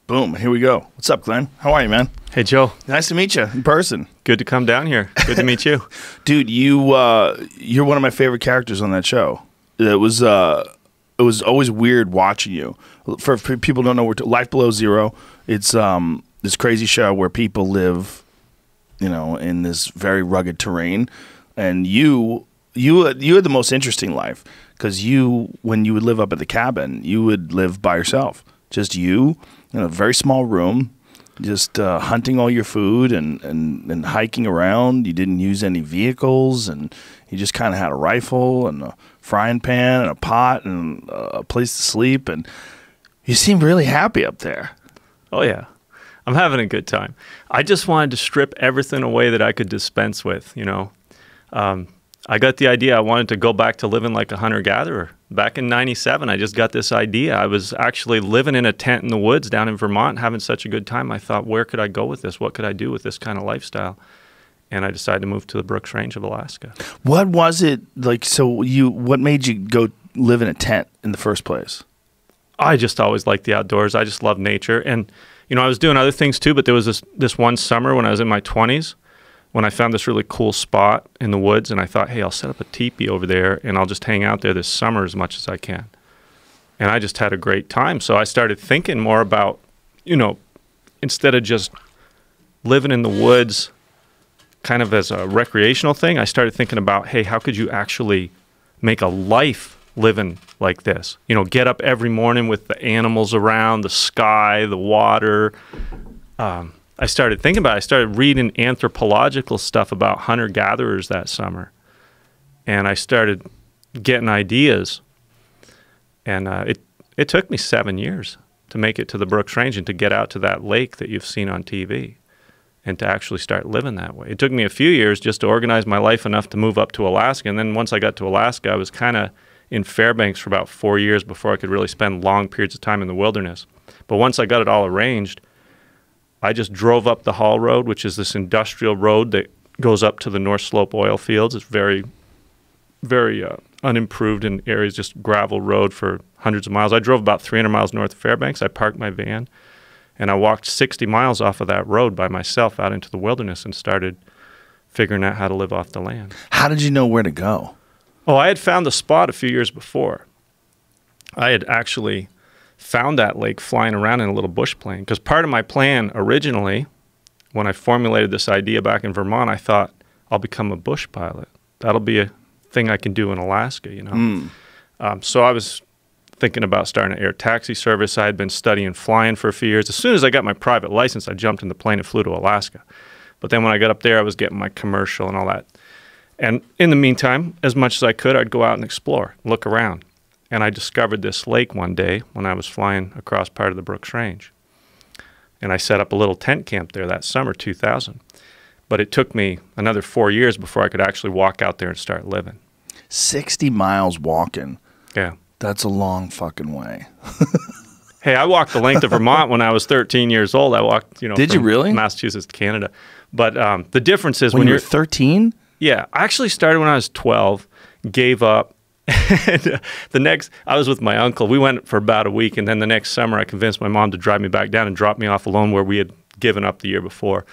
Boom, here we go. What's up, Glenn? How are you, man? Hey, Joe. Nice to meet you in person. Good to come down here. Good to meet you. Dude, you're one of my favorite characters on that show. It was always weird watching you. For people who don't know, Life Below Zero. It's this crazy show where people live, in this very rugged terrain, and you had the most interesting life because when you would live up at the cabin, you would live by yourself, just you in a very small room, just hunting all your food and hiking around. You didn't use any vehicles, and you just kind of had a rifle and a frying pan and a pot and a place to sleep, and you seem really happy up there. Oh, yeah. I'm having a good time. I just wanted to strip everything away that I could dispense with, I got the idea I wanted to go back to living like a hunter-gatherer. Back in 97, I just got this idea. I was actually living in a tent in the woods down in Vermont, having such a good time. I thought, where could I go with this? What could I do with this kind of lifestyle? And I decided to move to the Brooks Range of Alaska. What was it like? What made you go live in a tent in the first place? I just always liked the outdoors. I just love nature. And, I was doing other things too, but there was this one summer when I was in my 20s when I found this really cool spot in the woods, and I thought, hey, I'll set up a teepee over there, and I'll just hang out there this summer as much as I can. And I just had a great time. So I started thinking more about, instead of just living in the woods kind of as a recreational thing, I started thinking about, hey, how could you actually make a life living like this? Get up every morning with the animals around, the sky, the water. I started thinking about it. I started reading anthropological stuff about hunter-gatherers that summer. And I started getting ideas. And it took me 7 years to make it to the Brooks Range and to get out to that lake that you've seen on TV and to actually start living that way. It took me a few years just to organize my life enough to move up to Alaska. And then once I got to Alaska, I was kind of in Fairbanks for about 4 years before I could really spend long periods of time in the wilderness. But once I got it all arranged, I just drove up the Haul Road, which is this industrial road that goes up to the North Slope oil fields. It's very, very unimproved in areas, just gravel road for hundreds of miles. I drove about 300 miles north of Fairbanks. I parked my van, and I walked 60 miles off of that road by myself out into the wilderness and started figuring out how to live off the land. How did you know where to go? Oh, I had found the spot a few years before. I had actually found that lake flying around in a little bush plane. Because part of my plan originally, when I formulated this idea back in Vermont, I thought, I'll become a bush pilot. That'll be a thing I can do in Alaska, So I was thinking about starting an air taxi service. I had been studying flying for a few years. As soon as I got my private license, I jumped in the plane and flew to Alaska. But then when I got up there, I was getting my commercial and all that. And in the meantime, as much as I could, I'd go out and explore, look around. And I discovered this lake one day when I was flying across part of the Brooks Range. And I set up a little tent camp there that summer, 2000. But it took me another 4 years before I could actually walk out there and start living. 60 miles walking. Yeah. That's a long fucking way. Hey, I walked the length of Vermont when I was 13 years old. I walked, Did you really? Massachusetts to Canada. But the difference is when you were 13? Yeah. I actually started when I was 12, gave up. And I was with my uncle. We went for about a week, and then the next summer I convinced my mom to drive me back down and drop me off alone where we had given up the year before.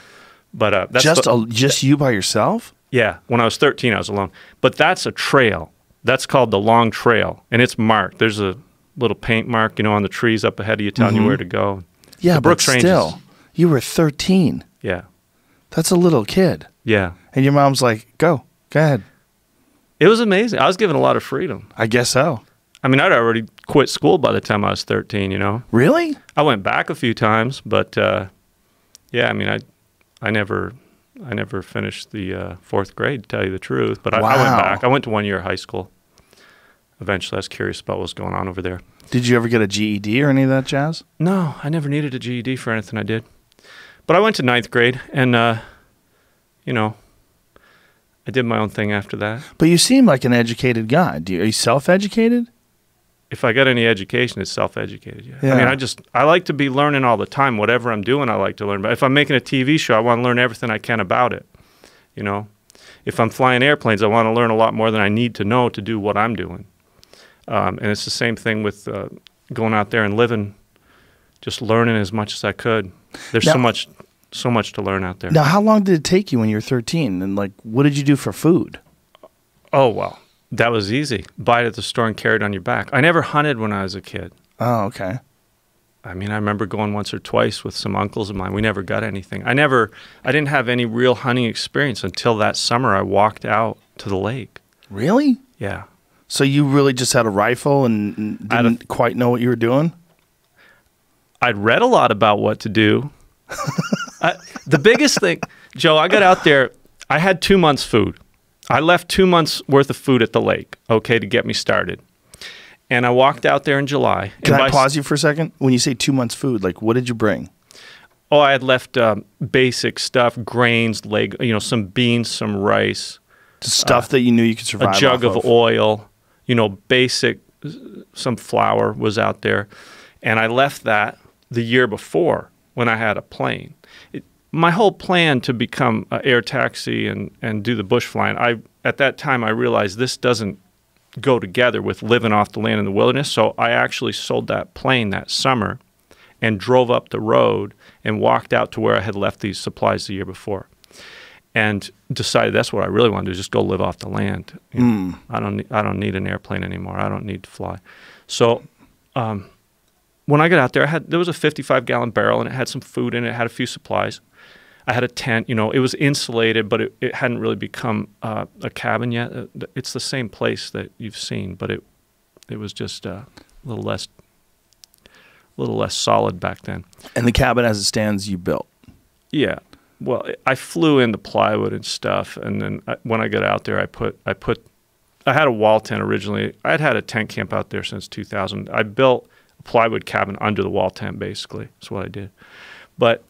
But that's just you by yourself? Yeah. When I was 13, I was alone. But that's a trail. That's called the Long Trail, and it's marked. There's a little paint mark, on the trees up ahead of you telling you where to go. Yeah, but still, you were 13. Yeah. That's a little kid. Yeah. And your mom's like, go ahead. It was amazing. I was given a lot of freedom. I guess so. I mean, I'd already quit school by the time I was 13, Really? I went back a few times, but yeah, I mean, I never finished the fourth grade, to tell you the truth. But I went back. I went to 1 year of high school. Eventually, I was curious about what was going on over there. Did you ever get a GED or any of that jazz? No, I never needed a GED for anything I did. But I went to ninth grade, and, I did my own thing after that. But you seem like an educated guy. Are you self-educated? If I got any education, it's self-educated. Yeah. Yeah. I mean, I like to be learning all the time. Whatever I'm doing, I like to learn. But if I'm making a TV show, I want to learn everything I can about it. If I'm flying airplanes, I want to learn a lot more than I need to know to do what I'm doing. And it's the same thing with going out there and living just learning as much as I could. There's Now- so much to learn out there. Now, how long did it take you when you were 13? And like, what did you do for food? Oh, well, that was easy. Buy it at the store and carry it on your back. I never hunted when I was a kid. Oh, okay. I mean, I remember going once or twice with some uncles of mine. We never got anything. I didn't have any real hunting experience until that summer I walked out to the lake. Really? Yeah. So you really just had a rifle and didn't quite know what you were doing? I'd read a lot about what to do. The biggest thing, Joe, I got out there, I had 2 months' food. I left 2 months' worth of food at the lake, okay, to get me started. And I walked out there in July. Can I pause you for a second? When you say 2 months' food, like what did you bring? Oh, I had left basic stuff, grains, some beans, some rice. Stuff that you knew you could survive A jug off of oil, basic, some flour was out there. And I left that the year before when I had a plane. My whole plan to become an air taxi and do the bush flying, at that time I realized this doesn't go together with living off the land in the wilderness. So I actually sold that plane that summer and drove up the road and walked out to where I had left these supplies the year before. And decided that's what I really want to do, just go live off the land. I don't need an airplane anymore. I don't need to fly. So when I got out there, there was a 55-gallon barrel, and it had some food in it. It had a few supplies. I had a tent. It was insulated, but it hadn't really become a cabin yet. It's the same place that you've seen, but it was just a little less solid back then. And the cabin as it stands, you built? Yeah. Well, I flew in the plywood and stuff, and then when I got out there, I had a wall tent originally. I'd had a tent camp out there since 2000. I built a plywood cabin under the wall tent, basically. That's what I did. But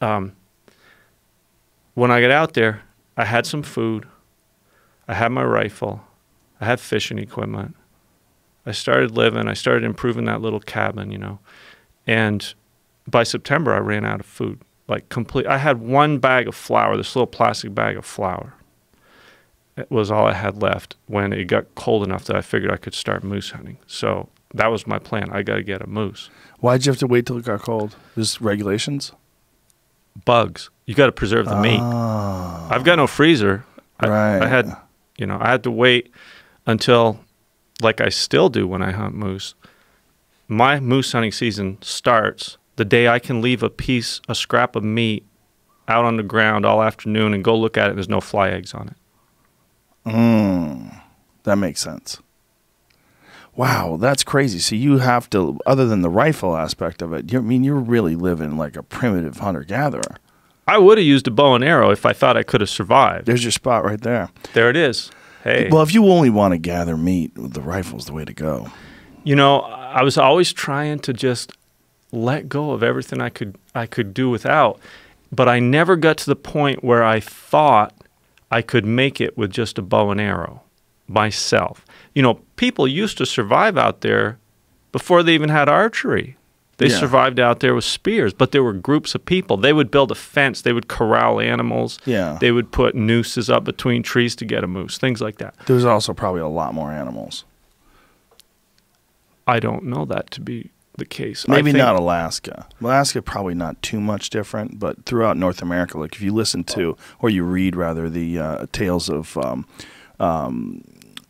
when I got out there, I had some food. I had my rifle. I had fishing equipment. I started living. I started improving that little cabin, And by September, I ran out of food. I had one bag of flour, this little plastic bag of flour. It was all I had left when it got cold enough that I figured I could start moose hunting. So that was my plan. I got to get a moose. Why'd you have to wait till it got cold? Just regulations? Bugs. You got to preserve the meat. I've got no freezer. Right. I had to wait until, like I still do when I hunt moose. My moose hunting season starts the day I can leave a scrap of meat out on the ground all afternoon and go look at it and there's no fly eggs on it. That makes sense. Wow, that's crazy. So you have to, other than the rifle aspect of it, you're really living like a primitive hunter-gatherer. I would have used a bow and arrow if I thought I could have survived. There's your spot right there. There it is. Hey. Well, if you only want to gather meat, the rifle's the way to go. I was always trying to just let go of everything I could do without, but I never got to the point where I thought I could make it with just a bow and arrow myself. People used to survive out there before they even had archery. They survived out there with spears, but there were groups of people. They would build a fence. They would corral animals. Yeah. They would put nooses up between trees to get a moose, things like that. There's also probably a lot more animals. I don't know that to be the case. Maybe not Alaska. Alaska probably not too much different, but throughout North America, like if you listen to or you read rather the tales of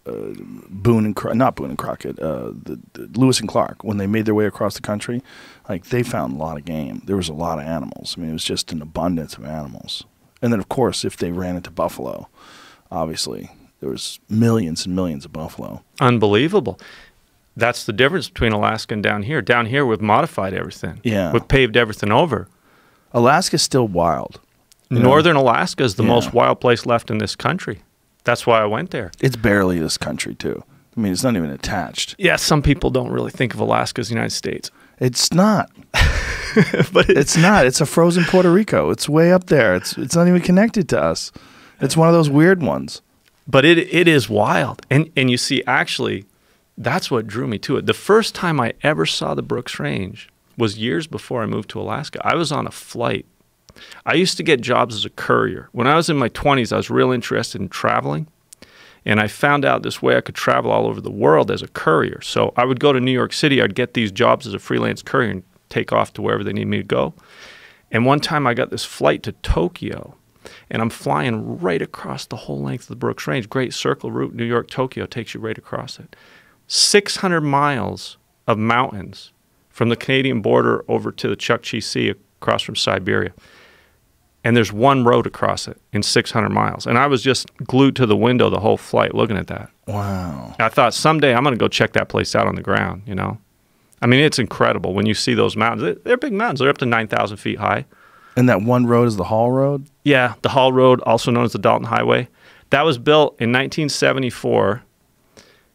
Boone and Crockett, the Lewis and Clark, when they made their way across the country, like they found a lot of game. There was a lot of animals. I mean, it was just an abundance of animals. And then, of course, if they ran into buffalo, obviously there was millions and millions of buffalo. Unbelievable. That's the difference between Alaska and down here. Down here, we've modified everything. Yeah. We've paved everything over. Alaska's still wild. Northern Alaska is the most wild place left in this country. That's why I went there. It's barely this country, too. I mean, it's not even attached. Yeah, some people don't really think of Alaska as the United States. It's not. But it's not. It's a frozen Puerto Rico. It's way up there. It's not even connected to us. It's one of those weird ones. But it is wild. And you see, actually, that's what drew me to it. The first time I ever saw the Brooks Range was years before I moved to Alaska. I was on a flight. I used to get jobs as a courier. When I was in my 20s, I was real interested in traveling. And I found out this way I could travel all over the world as a courier. So I would go to New York City. I'd get these jobs as a freelance courier and take off to wherever they need me to go. And one time I got this flight to Tokyo, and I'm flying right across the whole length of the Brooks Range. Great circle route, New York, Tokyo, takes you right across it. 600 miles of mountains from the Canadian border over to the Chukchi Sea across from Siberia. And there's one road across it in 600 miles. And I was just glued to the window the whole flight looking at that. Wow. I thought someday I'm going to go check that place out on the ground, you know. I mean, it's incredible when you see those mountains. They're big mountains. They're up to 9,000 feet high. And that one road is the Hall Road? Yeah, the Hall Road, also known as the Dalton Highway. That was built in 1974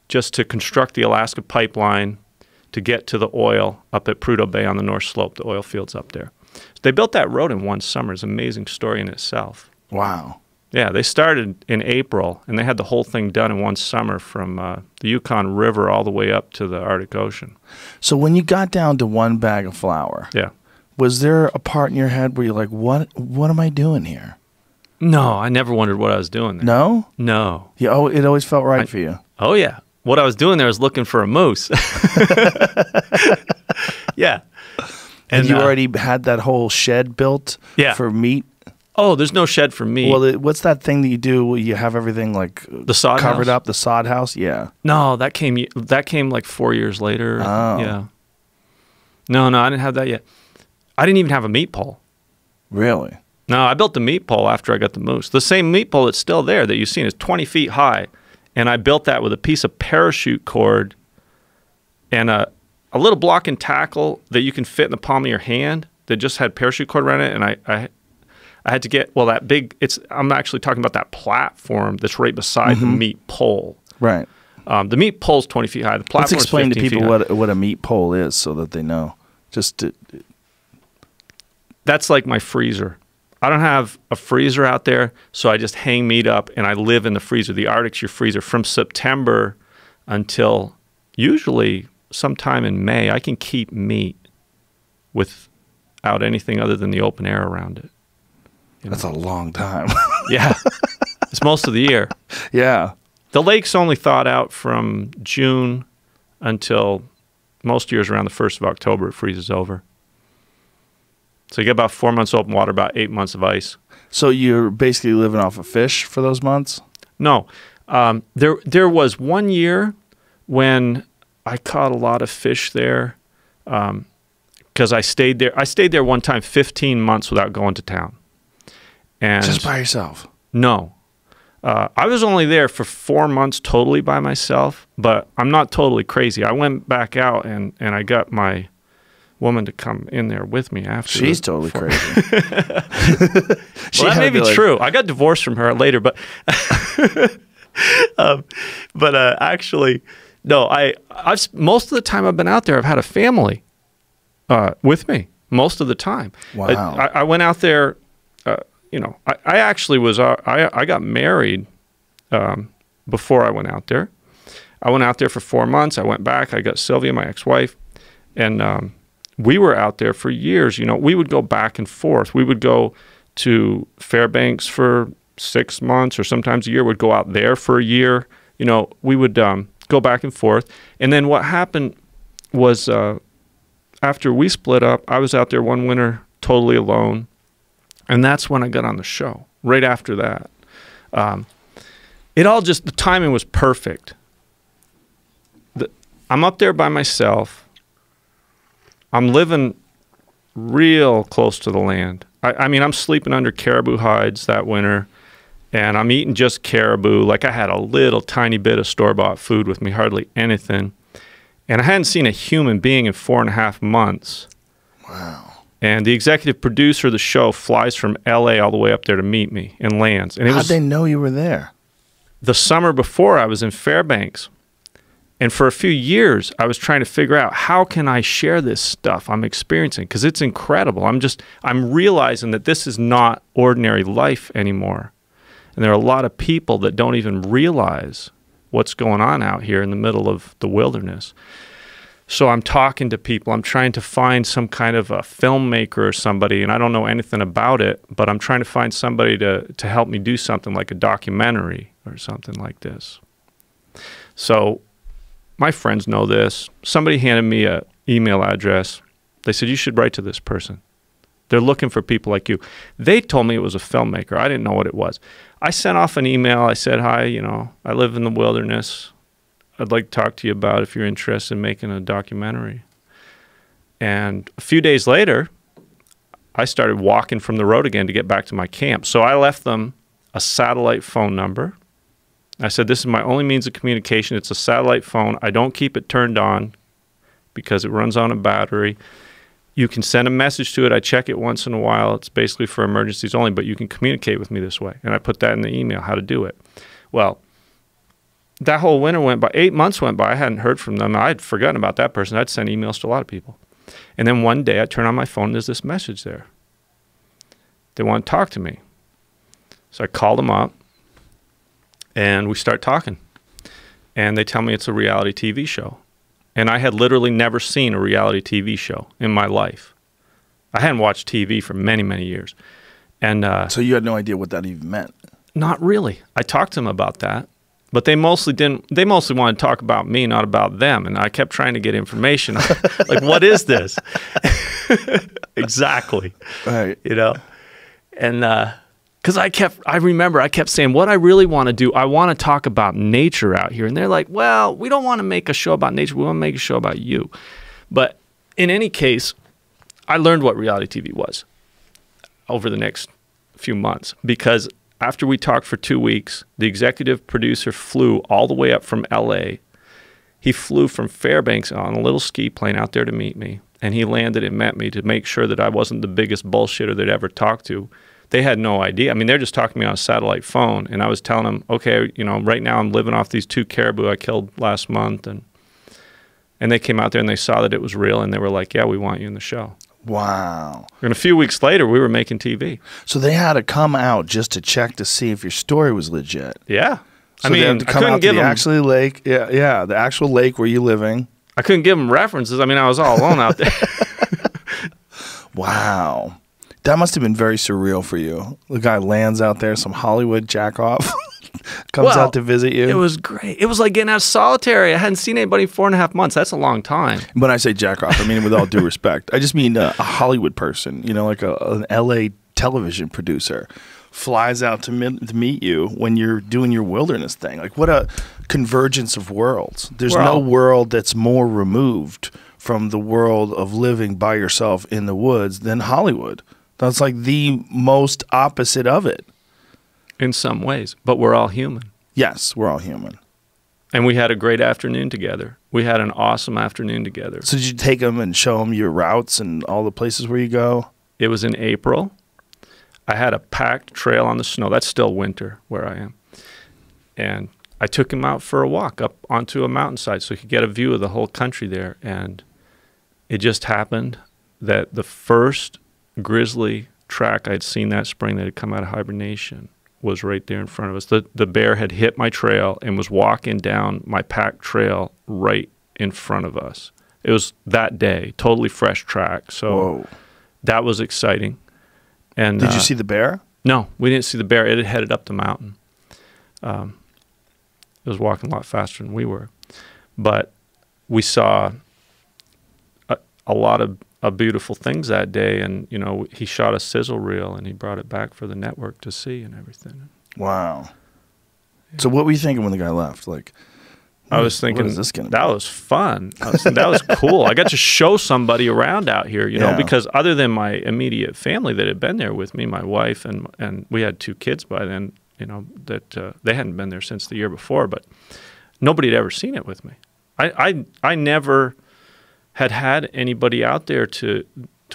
just to construct the Alaska pipeline to get to the oil up at Prudhoe Bay on the North Slope, the oil fields up there. They built that road in one summer. It's an amazing story in itself. Wow. Yeah, they started in April, and they had the whole thing done in one summer from the Yukon River all the way up to the Arctic Ocean. So when you got down to one bag of flour, Yeah. was there a part in your head where you're like, what am I doing here? No, I never wondered what I was doing there. No? No. It always felt right for you. Oh, yeah. What I was doing there was looking for a moose. Yeah. And you already had that whole shed built for meat? Oh, there's no shed for meat. Well, what's that thing that you do where you have everything like the sod covered house? up, the sod house? Yeah. No, that came like 4 years later. Oh. Yeah. No, I didn't have that yet. I didn't even have a meat pole. Really? No, I built the meat pole after I got the moose. The same meat pole that's still there that you've seen is 20 feet high. And I built that with a piece of parachute cord and a little block and tackle that you can fit in the palm of your hand that just had parachute cord around it. And I had to get, that big, I'm actually talking about that platform that's right beside the meat pole. Right. The meat pole's 20 feet high. The platform Let's explain is to 15 people feet high. what a meat pole is so that they know. That's like my freezer. I don't have a freezer out there, so I just hang meat up and I live in the freezer. The Arctic's your freezer. From September until usually sometime in May, I can keep meat without anything other than the open air around it. That's a long time. Yeah. It's most of the year. Yeah. The lake's only thawed out from June until most years around the 1st of October, it freezes over. So you get about 4 months open water, about 8 months of ice. So you're basically living off of fish for those months? No. There was 1 year when I caught a lot of fish there because I stayed there. I stayed there one time 15 months without going to town. And just by yourself? No. I was only there for 4 months totally by myself, but I'm not totally crazy. I went back out and I got my woman to come in there with me after. She's totally crazy. Well, that may be true. I got divorced from her later, but actually, no. I've most of the time I've been out there, I've had a family with me most of the time. Wow. I went out there. I actually was. I got married before I went out there. I went out there for 4 months. I went back. I got Sylvia, my ex-wife, and we were out there for years. We would go back and forth. We would go to Fairbanks for 6 months, or sometimes a year. We'd go out there for a year. We would go back and forth. And then what happened was after we split up, I was out there one winter totally alone. And that's when I got on the show, right after that. The timing was perfect. I'm up there by myself. I'm living real close to the land. I mean, I'm sleeping under caribou hides that winter, and I'm eating just caribou. Like I had a little tiny bit of store-bought food with me, hardly anything. And I hadn't seen a human being in 4.5 months. Wow. And the executive producer of the show flies from L.A. all the way up there to meet me and lands. And How'd they know you were there? The summer before, I was in Fairbanks. And for a few years, I was trying to figure out how can I share this stuff I'm experiencing, because it's incredible. I'm realizing that this is not ordinary life anymore. And there are a lot of people that don't even realize what's going on out here in the middle of the wilderness. So I'm talking to people. I'm trying to find some kind of a filmmaker or somebody, and I don't know anything about it, but I'm trying to find somebody to help me do something like a documentary or something like this. So my friends know this. Somebody handed me an email address, They said, you should write to this person. They're looking for people like you. They told me it was a filmmaker. I didn't know what it was. I sent off an email. I said, hi, you know, I live in the wilderness. I'd like to talk to you about if you're interested in making a documentary. And a few days later, I started walking from the road again to get back to my camp. So I left them a satellite phone number. I said, this is my only means of communication. It's a satellite phone. I don't keep it turned on because it runs on a battery. You can send a message to it. I check it once in a while. It's basically for emergencies only, but you can communicate with me this way. And I put that in the email, how to do it. Well, that whole winter went by. 8 months went by. I hadn't heard from them. I had forgotten about that person. I'd send emails to a lot of people. And then one day I turn on my phone and there's this message there. They want to talk to me. So I call them up and we start talking. And they tell me it's a reality TV show. And I had literally never seen a reality TV show in my life. I hadn't watched TV for many, many years. And so you had no idea what that even meant? Not really. I talked to them about that. But they mostly didn't. They mostly wanted to talk about me, not about them. And I kept trying to get information. Like, what is this? Exactly. Right. You know? And because I remember I kept saying, what I really want to do, I want to talk about nature out here. And they're like, well, we don't want to make a show about nature. We want to make a show about you. But in any case, I learned what reality TV was over the next few months because after we talked for 2 weeks, the executive producer flew all the way up from LA. He flew from Fairbanks on a little ski plane out there to meet me. And he landed and met me to make sure that I wasn't the biggest bullshitter they'd ever talked to. They had no idea. I mean, they're just talking to me on a satellite phone. And I was telling them, okay, you know, right now I'm living off these 2 caribou I killed last month. And they came out there and they saw that it was real. And they were like, yeah, we want you in the show. Wow. And a few weeks later, we were making TV. So they had to come out just to check to see if your story was legit. Yeah. So I mean, they had to come out to the actual lake. Yeah, the actual lake where you're living. I couldn't give them references. I mean, I was all alone out there. Wow. That must have been very surreal for you. The guy lands out there, some Hollywood jackoff comes out to visit you. It was great. It was like getting out of solitary. I hadn't seen anybody in 4.5 months. That's a long time. When I say jackoff, I mean with all due respect. I just mean a Hollywood person, you know, like an LA television producer flies out to meet you when you're doing your wilderness thing. Like, what a convergence of worlds. There's no world that's more removed from the world of living by yourself in the woods than Hollywood. That's like the most opposite of it. In some ways, but we're all human. Yes, we're all human. And we had a great afternoon together. We had an awesome afternoon together. So did you take them and show them your routes and all the places where you go? It was in April. I had a packed trail on the snow. That's still winter where I am. And I took him out for a walk up onto a mountainside so he could get a view of the whole country there. And it just happened that the first grizzly track I'd seen that spring that had come out of hibernation was right there in front of us. The bear had hit my trail and was walking down my packed trail right in front of us. It was that day, totally fresh track. So that was exciting. And did you see the bear? No, we didn't see the bear. It had headed up the mountain. It was walking a lot faster than we were. But we saw a lot of beautiful things that day, and you know, he shot a sizzle reel and he brought it back for the network to see and everything. Wow. Yeah. So what were you thinking when the guy left? Like, I was thinking, what is this gonna that be? was fun. That was cool. I got to show somebody around out here, you know, because other than my immediate family that had been there with me, my wife and we had 2 kids by then, you know, that they hadn't been there since the year before, but nobody had ever seen it with me. I never had anybody out there to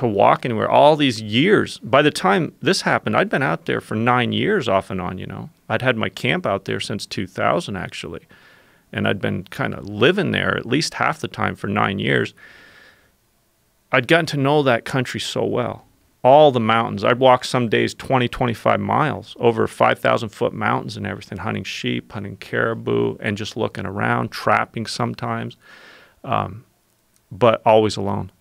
walk anywhere all these years. By the time this happened, I'd been out there for 9 years off and on, you know. I'd had my camp out there since 2000, actually. And I'd been kind of living there at least half the time for 9 years. I'd gotten to know that country so well. All the mountains. I'd walk some days 20, 25 miles over 5,000-foot mountains and everything, hunting sheep, hunting caribou, and just looking around, trapping sometimes. But always alone.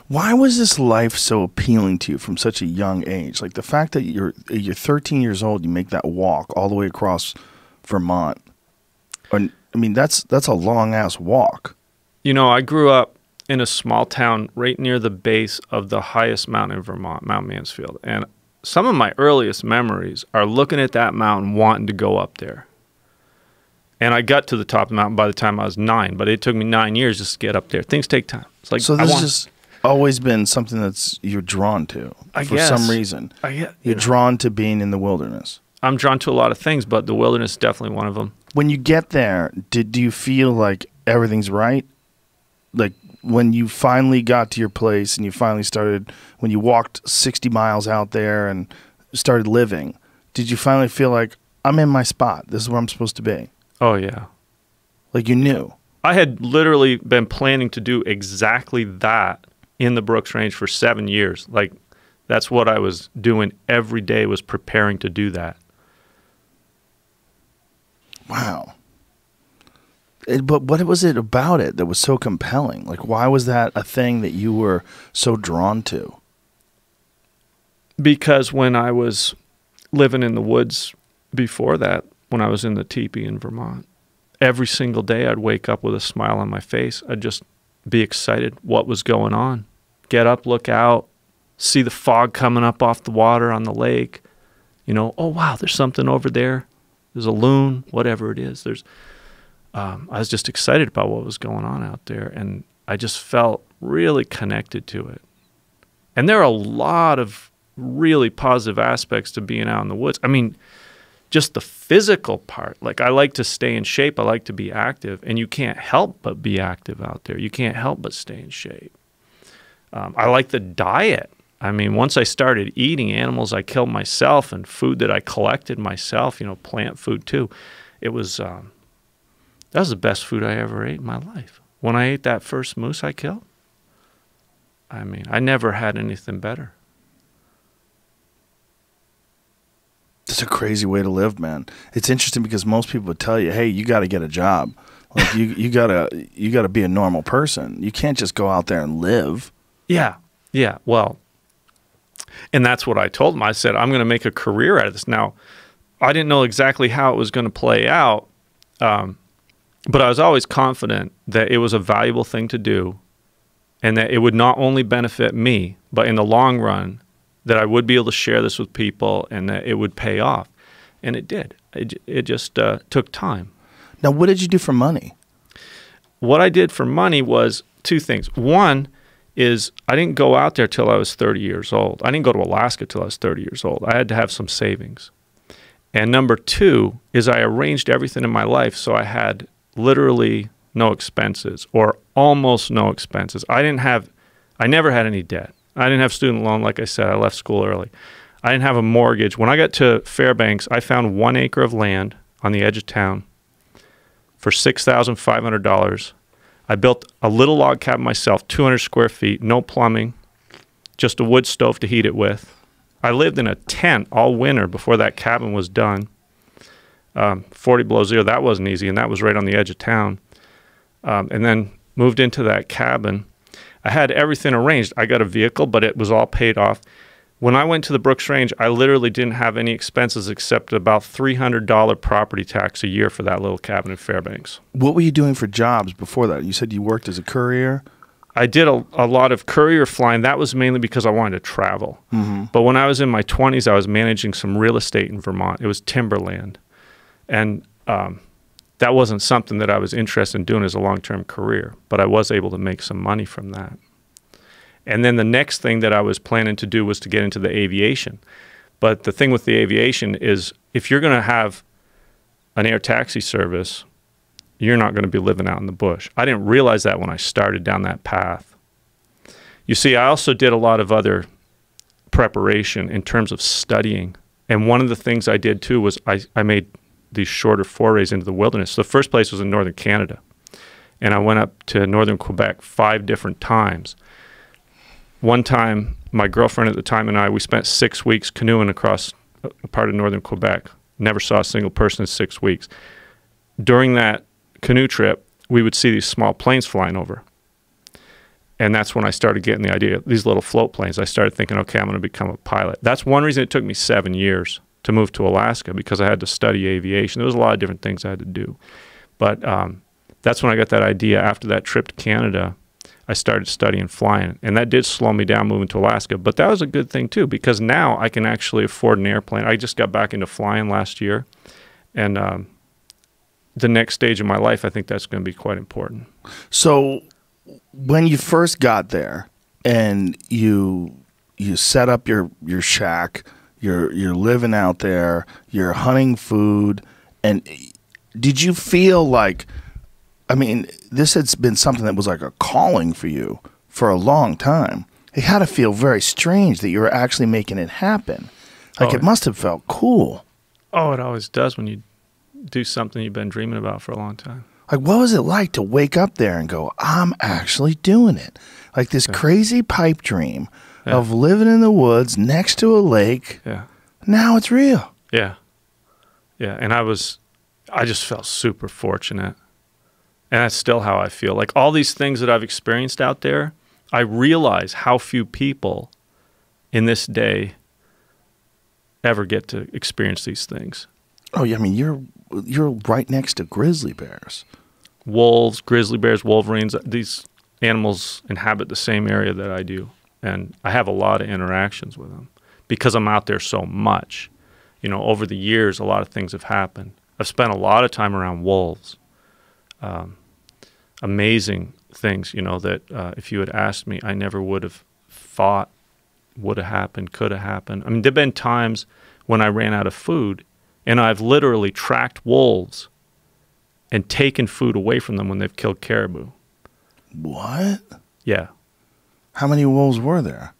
Why was this life so appealing to you from such a young age? Like the fact that you're 13 years old, you make that walk all the way across Vermont. I mean, that's a long ass walk. You know, I grew up in a small town right near the base of the highest mountain in Vermont, Mount Mansfield. And some of my earliest memories are looking at that mountain, wanting to go up there. And I got to the top of the mountain by the time I was 9, but it took me 9 years just to get up there. Things take time. It's like, so this has just always been something that's you're drawn to for some reason. You're drawn to being in the wilderness. I'm drawn to a lot of things, but the wilderness is definitely one of them. When you get there, do you feel like everything's right? Like when you finally got to your place and you finally started, when you walked 60 miles out there and started living, did you finally feel like, I'm in my spot, this is where I'm supposed to be? Oh, yeah. Like you knew? I had literally been planning to do exactly that in the Brooks Range for 7 years. Like that's what I was doing every day, was preparing to do that. Wow. But what was it about it that was so compelling? Like, why was that a thing that you were so drawn to? Because when I was living in the woods before that, when I was in the teepee in Vermont, every single day I'd wake up with a smile on my face. I'd just be excited what was going on. Get up, look out, see the fog coming up off the water on the lake. You know, oh, wow, there's something over there. There's a loon, whatever it is. I was just excited about what was going on out there, and I just felt really connected to it. And there are a lot of really positive aspects to being out in the woods. I mean, just the physical part. Like, I like to stay in shape. I like to be active, and you can't help but be active out there. You can't help but stay in shape. I like the diet. I mean, once I started eating animals I killed myself and food that I collected myself, you know, plant food too, it was, that was the best food I ever ate in my life. When I ate that first moose I killed, I mean, I never had anything better. It's a crazy way to live, man. It's interesting because most people would tell you, hey, you got to get a job. Like you gotta be a normal person. You can't just go out there and live. Yeah. Yeah. Well, and that's what I told him. I said, I'm going to make a career out of this. Now, I didn't know exactly how it was going to play out, but I was always confident that it was a valuable thing to do and that it would not only benefit me, but in the long run, that I would be able to share this with people and that it would pay off. And it did. It just took time. Now, what did you do for money? What I did for money was two things. One is I didn't go out there till I was 30 years old. I didn't go to Alaska till I was 30 years old. I had to have some savings. And number two is I arranged everything in my life so I had literally no expenses or almost no expenses. I never had any debt. I didn't have student loan. Like I said, I left school early. I didn't have a mortgage. When I got to Fairbanks, I found 1 acre of land on the edge of town for $6,500. I built a little log cabin myself, 200 square feet, no plumbing, just a wood stove to heat it with. I lived in a tent all winter before that cabin was done. 40 below zero, that wasn't easy, and that was right on the edge of town. And then moved into that cabin. I had everything arranged. I got a vehicle, but it was all paid off. When I went to the Brooks Range, I literally didn't have any expenses except about $300 property tax a year for that little cabin in Fairbanks. What were you doing for jobs before that? You said you worked as a courier? I did a lot of courier flying. That was mainly because I wanted to travel. Mm-hmm. But when I was in my 20s, I was managing some real estate in Vermont. It was timberland. And that wasn't something that I was interested in doing as a long-term career, but I was able to make some money from that. And then the next thing that I was planning to do was to get into the aviation. But the thing with the aviation is if you're going to have an air taxi service, you're not going to be living out in the bush. I didn't realize that when I started down that path. You see, I also did a lot of other preparation in terms of studying. And one of the things I did too was I made these shorter forays into the wilderness. So the first place was in northern Canada. And I went up to northern Quebec 5 different times. One time, my girlfriend at the time and I, we spent 6 weeks canoeing across a part of northern Quebec. Never saw a single person in 6 weeks. During that canoe trip, we would see these small planes flying over. And that's when I started getting the idea, these little float planes. I started thinking, okay, I'm going to become a pilot. That's one reason it took me 7 years to move to Alaska, because I had to study aviation. There was a lot of different things I had to do. But that's when I got that idea after that trip to Canada. I started studying flying, and that did slow me down moving to Alaska. But that was a good thing too, because now I can actually afford an airplane. I just got back into flying last year, and the next stage of my life, I think that's going to be quite important. So when you first got there and you set up your shack, you're living out there, you're hunting food, and did you feel like, I mean, this has been something that was like a calling for you for a long time. It had to feel very strange that you were actually making it happen. Like, it must have felt cool. Oh, it always does when you do something you've been dreaming about for a long time. Like, what was it like to wake up there and go, I'm actually doing it? Like this crazy pipe dream of living in the woods next to a lake. Yeah. Now it's real. Yeah. Yeah. And I just felt super fortunate. And that's still how I feel. Like all these things that I've experienced out there, I realize how few people in this day ever get to experience these things. Oh, yeah. I mean, you're right next to grizzly bears. Wolves, grizzly bears, wolverines, these animals inhabit the same area that I do. And I have a lot of interactions with them because I'm out there so much. You know, over the years, a lot of things have happened. I've spent a lot of time around wolves. Amazing things, you know, that if you had asked me, I never would have thought would have happened, could have happened. I mean, there have been times when I ran out of food, and I've literally tracked wolves and taken food away from them when they've killed caribou. What? Yeah. How many wolves were there?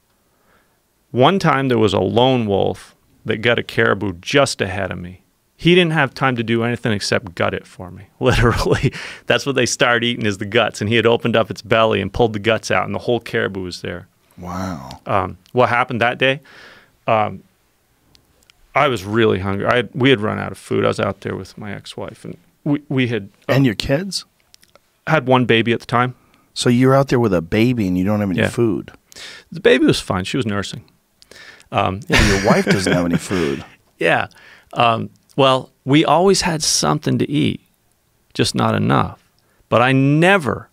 One time there was a lone wolf that got a caribou just ahead of me. He didn't have time to do anything except gut it for me, literally. That's what they start eating is the guts. And he had opened up its belly and pulled the guts out, and the whole caribou was there. Wow. What happened that day? I was really hungry. We had run out of food. I was out there with my ex-wife, and we had... and your kids? Had one baby at the time. So you're out there with a baby and you don't have any food? The baby was fine. She was nursing. Your wife doesn't have any food. Yeah. Well, we always had something to eat, just not enough. But I never,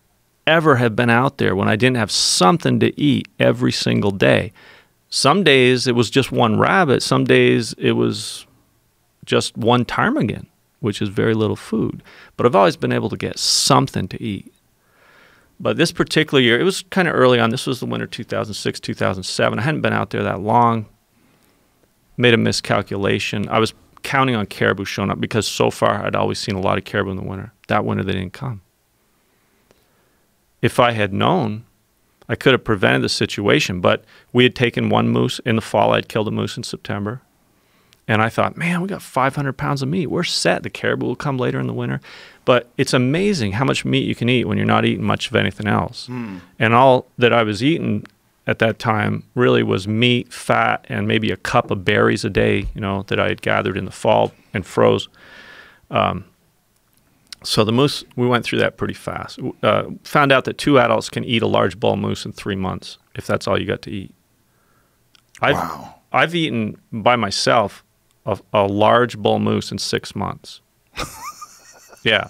ever have been out there when I didn't have something to eat every single day. Some days it was just one rabbit. Some days it was just one ptarmigan, which is very little food. But I've always been able to get something to eat. But this particular year, it was kind of early on. This was the winter 2006, 2007. I hadn't been out there that long. Made a miscalculation. I was counting on caribou showing up because so far I'd always seen a lot of caribou in the winter. That winter they didn't come. If I had known, I could have prevented the situation, but we had taken one moose in the fall. I'd killed a moose in September. And I thought, man, we got 500 pounds of meat. We're set. The caribou will come later in the winter. But it's amazing how much meat you can eat when you're not eating much of anything else. And all that I was eating at that time really was meat, fat, and maybe a cup of berries a day, you know, that I had gathered in the fall and froze. So the moose, we went through that pretty fast. Found out that 2 adults can eat a large bull moose in 3 months, if that's all you got to eat. Wow. I've eaten by myself a large bull moose in 6 months. Yeah.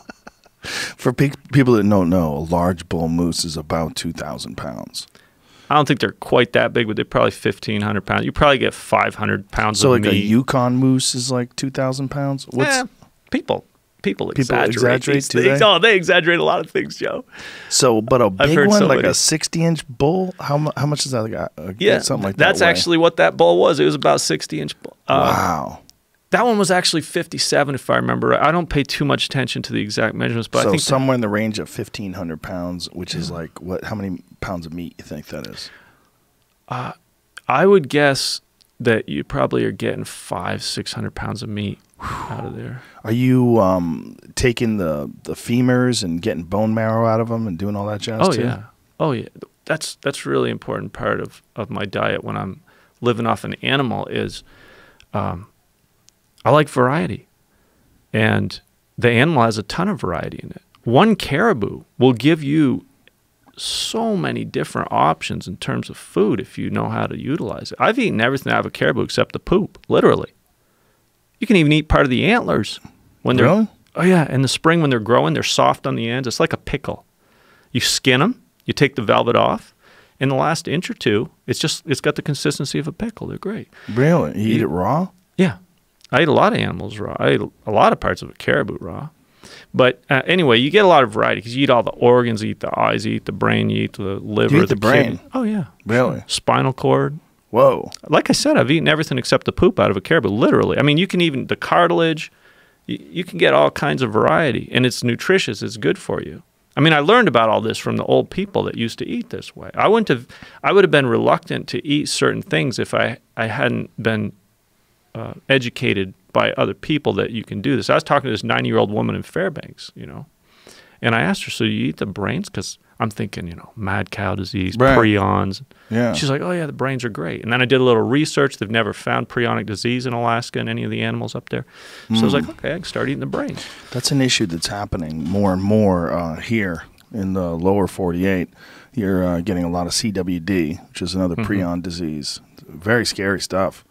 For people that don't know, a large bull moose is about 2,000 pounds. I don't think they're quite that big, but they're probably 1,500 pounds. You probably get 500 pounds of meat. So like a Yukon moose is like 2,000 pounds? People exaggerate these do things. they? Oh, they exaggerate a lot of things, Joe. So, but a big one, like a 60-inch bull, how much is that? Something like that. That's actually what that bull was. It was about 60-inch bull. Wow. That one was actually 57, if I remember right. I don't pay too much attention to the exact measurements, but I think somewhere in the range of 1,500 pounds, which is like what? How many pounds of meat you think that is? I would guess that you probably are getting 500-600 pounds of meat out of there. Are you taking the femurs and getting bone marrow out of them and doing all that jazz too? Oh yeah. That's really important part of my diet when I'm living off an animal is I like variety. And the animal has a ton of variety in it. One caribou will give you so many different options in terms of food if you know how to utilize it. I've eaten everything out of a caribou except the poop, literally. You can even eat part of the antlers when they're really? Oh yeah, in the spring when they're growing, they're soft on the ends. It's like a pickle. You skin them You take the velvet off. In the last inch or two, it's got the consistency of a pickle. They're great. Really? You eat it raw? Yeah. I eat a lot of animals raw. I eat a lot of parts of a caribou raw. But anyway, you get a lot of variety because you eat all the organs, you eat the eyes, you eat the brain, you eat the liver. You eat the brain? Kidney. Oh, yeah. Really? Spinal cord. Whoa. Like I said, I've eaten everything except the poop out of a caribou, literally. I mean, you can even, the cartilage, you can get all kinds of variety. And it's nutritious. It's good for you. I mean, I learned about all this from the old people that used to eat this way. I would have been reluctant to eat certain things if I hadn't been educated by other people that you can do this. I was talking to this 90-year-old woman in Fairbanks, and I asked her, so you eat the brains? Because I'm thinking, mad cow disease, right. prions. Yeah. She's like, oh, yeah, the brains are great. And then I did a little research. They've never found prionic disease in Alaska in any of the animals up there. So I was like, okay, I can start eating the brains. That's an issue that's happening more and more here in the lower 48. You're getting a lot of CWD, which is another prion disease. Very scary stuff.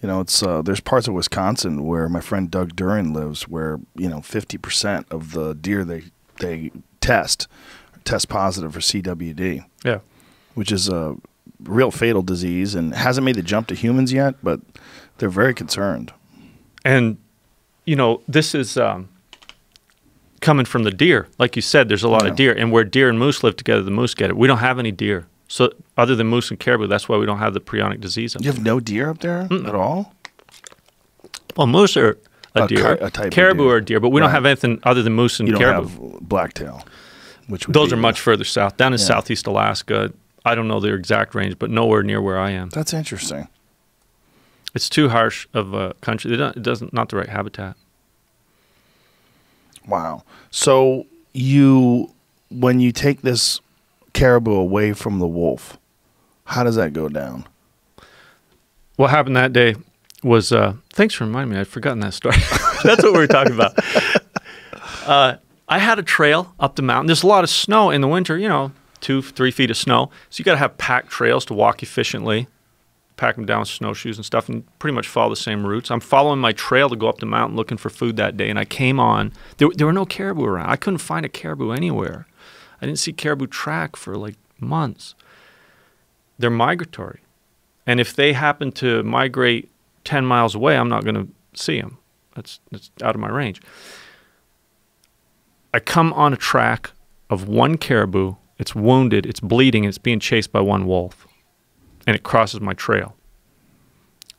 It's there's parts of Wisconsin where my friend Doug Duran lives where, 50% of the deer they test positive for CWD. Yeah. Which is a real fatal disease and hasn't made the jump to humans yet, but they're very concerned. And, this is coming from the deer. Like you said, there's a lot of deer. And where deer and moose live together, the moose get it. We don't have any deer. So other than moose and caribou, that's why we don't have the prionic disease. You have no deer up there at all? Well, moose are a deer. A type caribou of deer. are a deer, but we don't have anything other than moose and you don't caribou. have blacktail. Those are much further south. Down in southeast Alaska, I don't know their exact range, but nowhere near where I am. That's interesting. It's too harsh of a country. It doesn't, not the right habitat. Wow. So when you take this caribou away from the wolf, how does that go down? What happened that day was, thanks for reminding me, I'd forgotten that story. That's what we were talking about. I had a trail up the mountain. There's a lot of snow in the winter, 2-3 feet of snow. So you got to have packed trails to walk efficiently, pack them down with snowshoes and stuff, and pretty much follow the same routes. I'm following my trail to go up the mountain looking for food that day, and I came on. There were no caribou around. I couldn't find a caribou anywhere. I didn't see caribou track for like months. They're migratory. And if they happen to migrate 10 miles away, I'm not going to see them. That's out of my range. I come on a track of one caribou. It's wounded, it's bleeding, and it's being chased by one wolf. And it crosses my trail.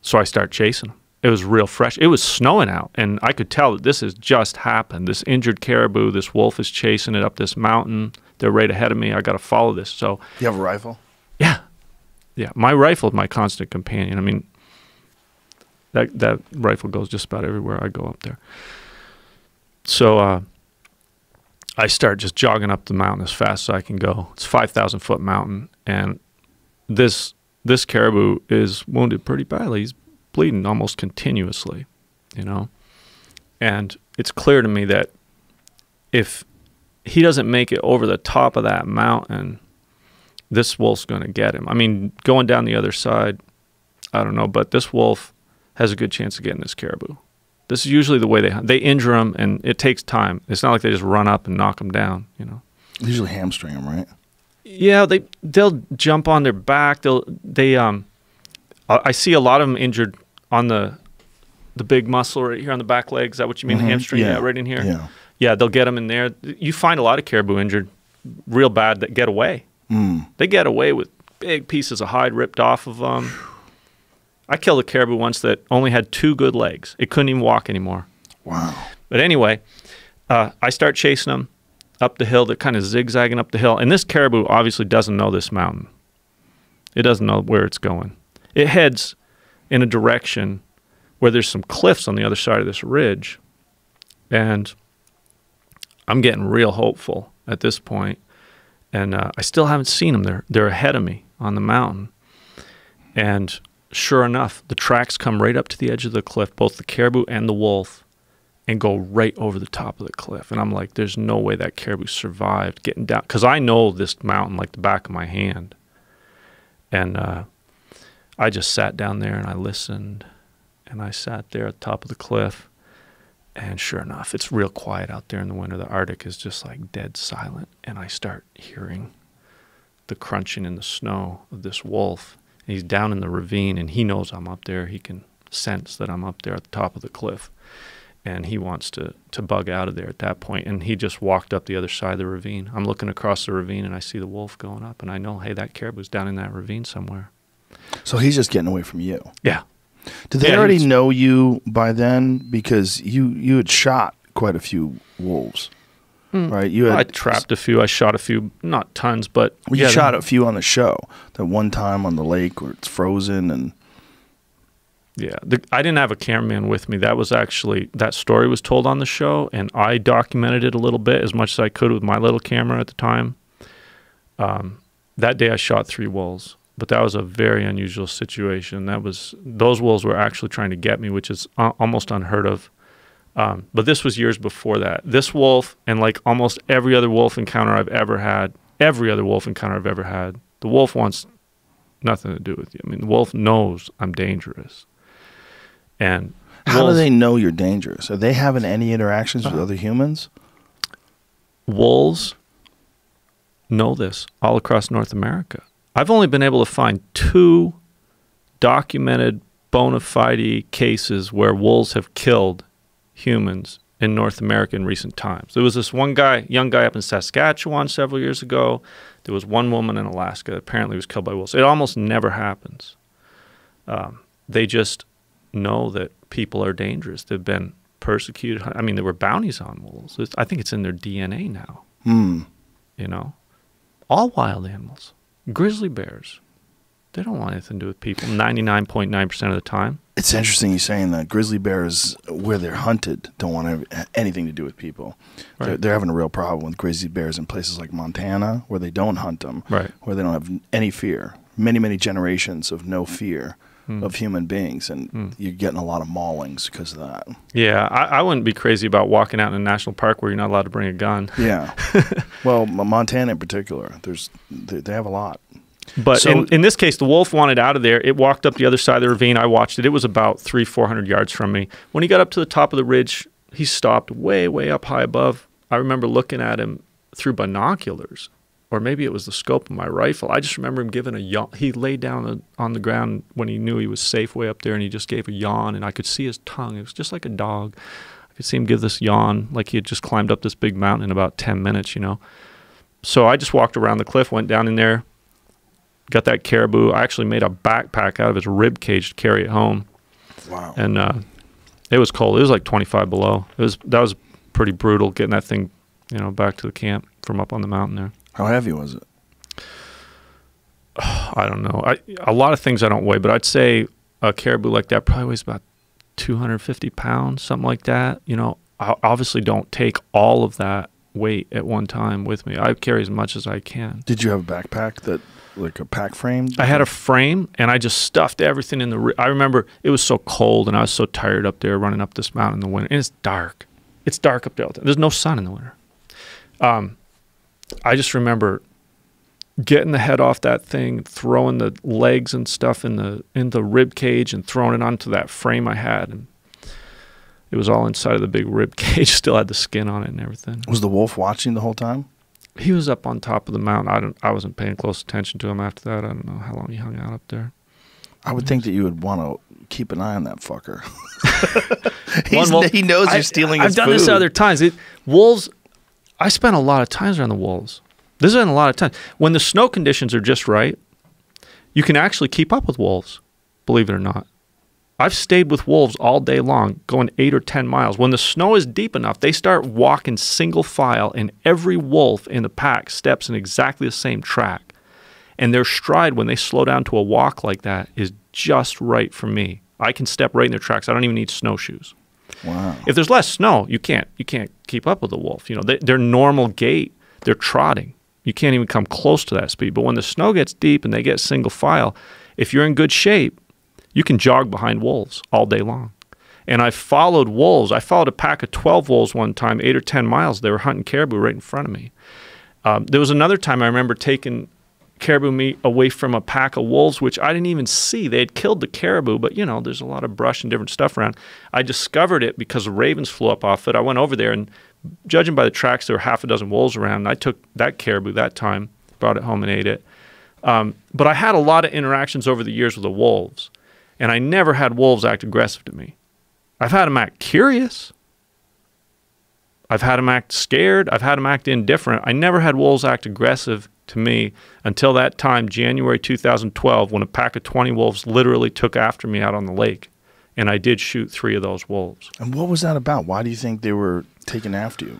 So I start chasing him. It was real fresh. It was snowing out, and I could tell that this has just happened. This injured caribou, this wolf is chasing it up this mountain. They're right ahead of me. I got to follow this. So you have a rifle? Yeah. Yeah, my rifle is my constant companion. I mean, that rifle goes just about everywhere I go up there. So I start just jogging up the mountain as fast as I can go. It's a 5,000-foot mountain, and this caribou is wounded pretty badly. He's bleeding almost continuously, And it's clear to me that if he doesn't make it over the top of that mountain, this wolf's going to get him. I mean, going down the other side, I don't know, but this wolf has a good chance of getting this caribou. This is usually the way they injure them, and it takes time. It's not like they just run up and knock them down, Usually hamstring them, right? Yeah, they'll jump on their back. I see a lot of them injured on the big muscle right here on the back leg. Is that what you mean, the hamstring? Yeah, right in here. Yeah. Yeah, they'll get them in there. You find a lot of caribou injured real bad that get away. They get away with big pieces of hide ripped off of them. I killed a caribou once that only had 2 good legs. It couldn't even walk anymore. Wow. But anyway, I start chasing them up the hill. They're kind of zigzagging up the hill. And this caribou obviously doesn't know this mountain. It doesn't know where it's going. It heads in a direction where there's some cliffs on the other side of this ridge. And I'm getting real hopeful at this point. And I still haven't seen them. They're ahead of me on the mountain. And sure enough, the tracks come right up to the edge of the cliff, both the caribou and the wolf, and go right over the top of the cliff. And I'm like, there's no way that caribou survived getting down. Because I know this mountain like the back of my hand. And I just sat down there and I listened. And I sat there at the top of the cliff. And sure enough, it's real quiet out there in the winter. The Arctic is just like dead silent. And I start hearing the crunching in the snow of this wolf. And he's down in the ravine, and he knows I'm up there. He can sense that I'm up there at the top of the cliff. And he wants to bug out of there at that point. And he just walked up the other side of the ravine. I'm looking across the ravine, and I see the wolf going up. And I know, hey, that caribou's down in that ravine somewhere. So he's just getting away from you. Yeah. Did they already know you by then? Because you had shot quite a few wolves, right? I trapped a few. I shot a few, not tons, but... Well, you shot a few on the show. That one time on the lake where it's frozen and... Yeah, I didn't have a cameraman with me. That was actually, that story was told on the show, and I documented it a little bit as much as I could with my little camera at the time. That day I shot 3 wolves, but that was a very unusual situation. Those wolves were actually trying to get me, which is almost unheard of. But this was years before that. This wolf, and like almost every other wolf encounter I've ever had, the wolf wants nothing to do with you. I mean, the wolf knows I'm dangerous. And how do they know you're dangerous? Are they having any interactions with other humans? Wolves know this all across North America. I've only been able to find 2 documented bona fide cases where wolves have killed humans in North America in recent times. There was this one guy, young guy up in Saskatchewan several years ago. There was one woman in Alaska that apparently was killed by wolves. It almost never happens. They just know that people are dangerous. They've been persecuted. I mean, there were bounties on wolves. I think it's in their DNA now. You know, all wild animals, grizzly bears, they don't want anything to do with people 99.9% of the time. It's interesting you saying that. Grizzly bears, where they're hunted, don't want anything to do with people. Right. They're having a real problem with grizzly bears in places like Montana, where they don't hunt them, right, where they don't have any fear. Many, many generations of no fear of human beings, and you're getting a lot of maulings because of that. Yeah, I wouldn't be crazy about walking out in a national park where you're not allowed to bring a gun. Yeah. Well, Montana in particular, they have a lot. But so, in this case, the wolf wanted out of there. It walked up the other side of the ravine. I watched it. It was about 300-400 yards from me. When he got up to the top of the ridge, he stopped way, way up high above. I remember looking at him through binoculars, or maybe it was the scope of my rifle. I just remember him giving a yawn. He lay down on the ground when he knew he was safe way up there, and he just gave a yawn, and I could see his tongue. It was just like a dog. I could see him give this yawn like he had just climbed up this big mountain in about 10 minutes, you know. So I just walked around the cliff, went down in there, got that caribou. I actually made a backpack out of his rib cage to carry it home. Wow. And it was cold. It was like 25 below. That was pretty brutal getting that thing, you know, back to the camp from up on the mountain there. How heavy was it? I don't know. A lot of things I don't weigh, but I'd say a caribou like that probably weighs about 250 pounds, something like that. You know, I obviously don't take all of that weight at one time with me. I carry as much as I can. Did you have a backpack that, like a pack frame? I had a frame, and I just stuffed everything in the... I remember it was so cold, and I was so tired up there running up this mountain in the winter. And it's dark. It's dark up there. There's no sun in the winter. I just remember getting the head off that thing, throwing the legs and stuff in the rib cage, and throwing it onto that frame I had. And it was all inside of the big rib cage. Still had the skin on it and everything. Was the wolf watching the whole time? He was up on top of the mountain. I wasn't paying close attention to him after that. I don't know how long he hung out up there. I would think that you would want to keep an eye on that fucker. He knows you're stealing his food. I've done this other times. Wolves... I spent a lot of times around the wolves. This has been a lot of time. When the snow conditions are just right, you can actually keep up with wolves, believe it or not. I've stayed with wolves all day long, going 8 or 10 miles. When the snow is deep enough, they start walking single file, and every wolf in the pack steps in exactly the same track. And their stride, when they slow down to a walk like that, is just right for me. I can step right in their tracks. I don't even need snowshoes. Wow. If there's less snow, you can't keep up with the wolf. You know, their normal gait, they're trotting. You can't even come close to that speed. But when the snow gets deep and they get single file, if you're in good shape, you can jog behind wolves all day long. And I followed wolves. I followed a pack of 12 wolves one time, 8 or 10 miles. They were hunting caribou right in front of me. There was another time I remember taking caribou meat away from a pack of wolves, which I didn't even see. They had killed the caribou, but, you know, there's a lot of brush and different stuff around. I discovered it because ravens flew up off it. I went over there, and judging by the tracks, there were half a dozen wolves around. And I took that caribou that time, brought it home and ate it. But I had a lot of interactions over the years with the wolves, and I never had wolves act aggressive to me. I've had them act curious. I've had them act scared. I've had them act indifferent. I never had wolves act aggressive to me until that time, January 2012, when a pack of 20 wolves literally took after me out on the lake. And I did shoot 3 of those wolves. And what was that about? Why do you think they were taking after you?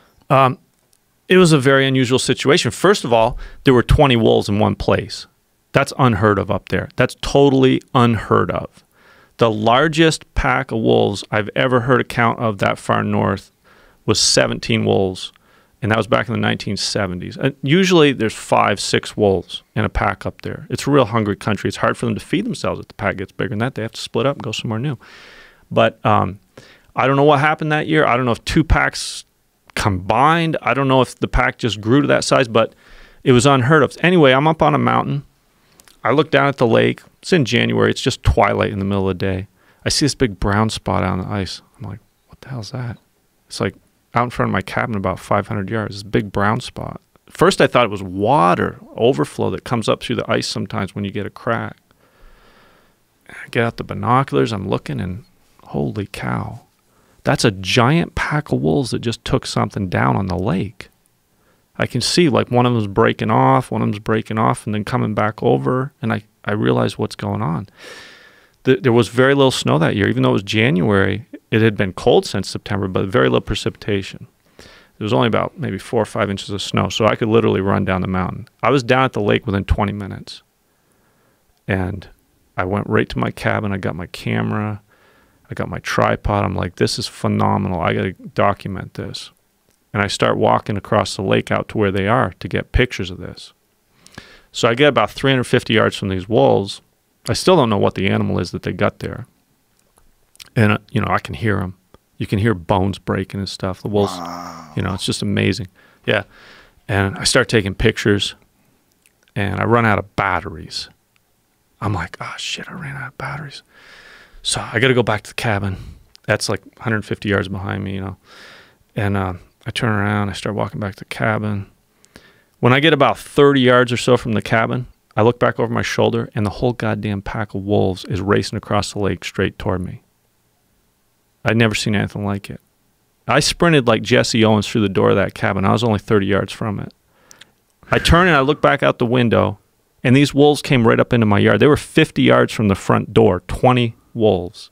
It was a very unusual situation. First of all, there were 20 wolves in one place. That's unheard of up there. That's totally unheard of. The largest pack of wolves I've ever heard a count of that far north was 17 wolves, and that was back in the 1970s. And usually there's 5, 6 wolves in a pack up there. It's a real hungry country. It's hard for them to feed themselves. If the pack gets bigger than that, they have to split up and go somewhere new. But I don't know what happened that year. I don't know if 2 packs combined. I don't know if the pack just grew to that size, but it was unheard of. Anyway, I'm up on a mountain. I look down at the lake. It's in January. It's just twilight in the middle of the day. I see this big brown spot out on the ice. I'm like, what the hell is that? It's like out in front of my cabin about 500 yards, this big brown spot. First I thought it was water overflow that comes up through the ice sometimes when you get a crack. I get out the binoculars, I'm looking, and holy cow. That's a giant pack of wolves that just took something down on the lake. I can see like one of them's breaking off, and then coming back over, and I realized what's going on. There was very little snow that year. Even though it was January, it had been cold since September, but very little precipitation. There was only about maybe 4 or 5 inches of snow, so I could literally run down the mountain. I was down at the lake within 20 minutes. And I went right to my cabin. I got my camera. I got my tripod. I'm like, this is phenomenal. I got to document this. And I start walking across the lake out to where they are to get pictures of this. So I get about 350 yards from these wolves. I still don't know what the animal is that they got there. And, I can hear them. You can hear bones breaking and stuff. The wolves, wow. It's just amazing. Yeah. And I start taking pictures, and I run out of batteries. I'm like, oh, shit, I ran out of batteries. So I got to go back to the cabin. That's like 150 yards behind me, And I turn around. I start walking back to the cabin. When I get about 30 yards or so from the cabin, I look back over my shoulder, and the whole goddamn pack of wolves is racing across the lake straight toward me. I'd never seen anything like it. I sprinted like Jesse Owens through the door of that cabin. I was only 30 yards from it. I turn and I look back out the window, and these wolves came right up into my yard. They were 50 yards from the front door, 20 wolves.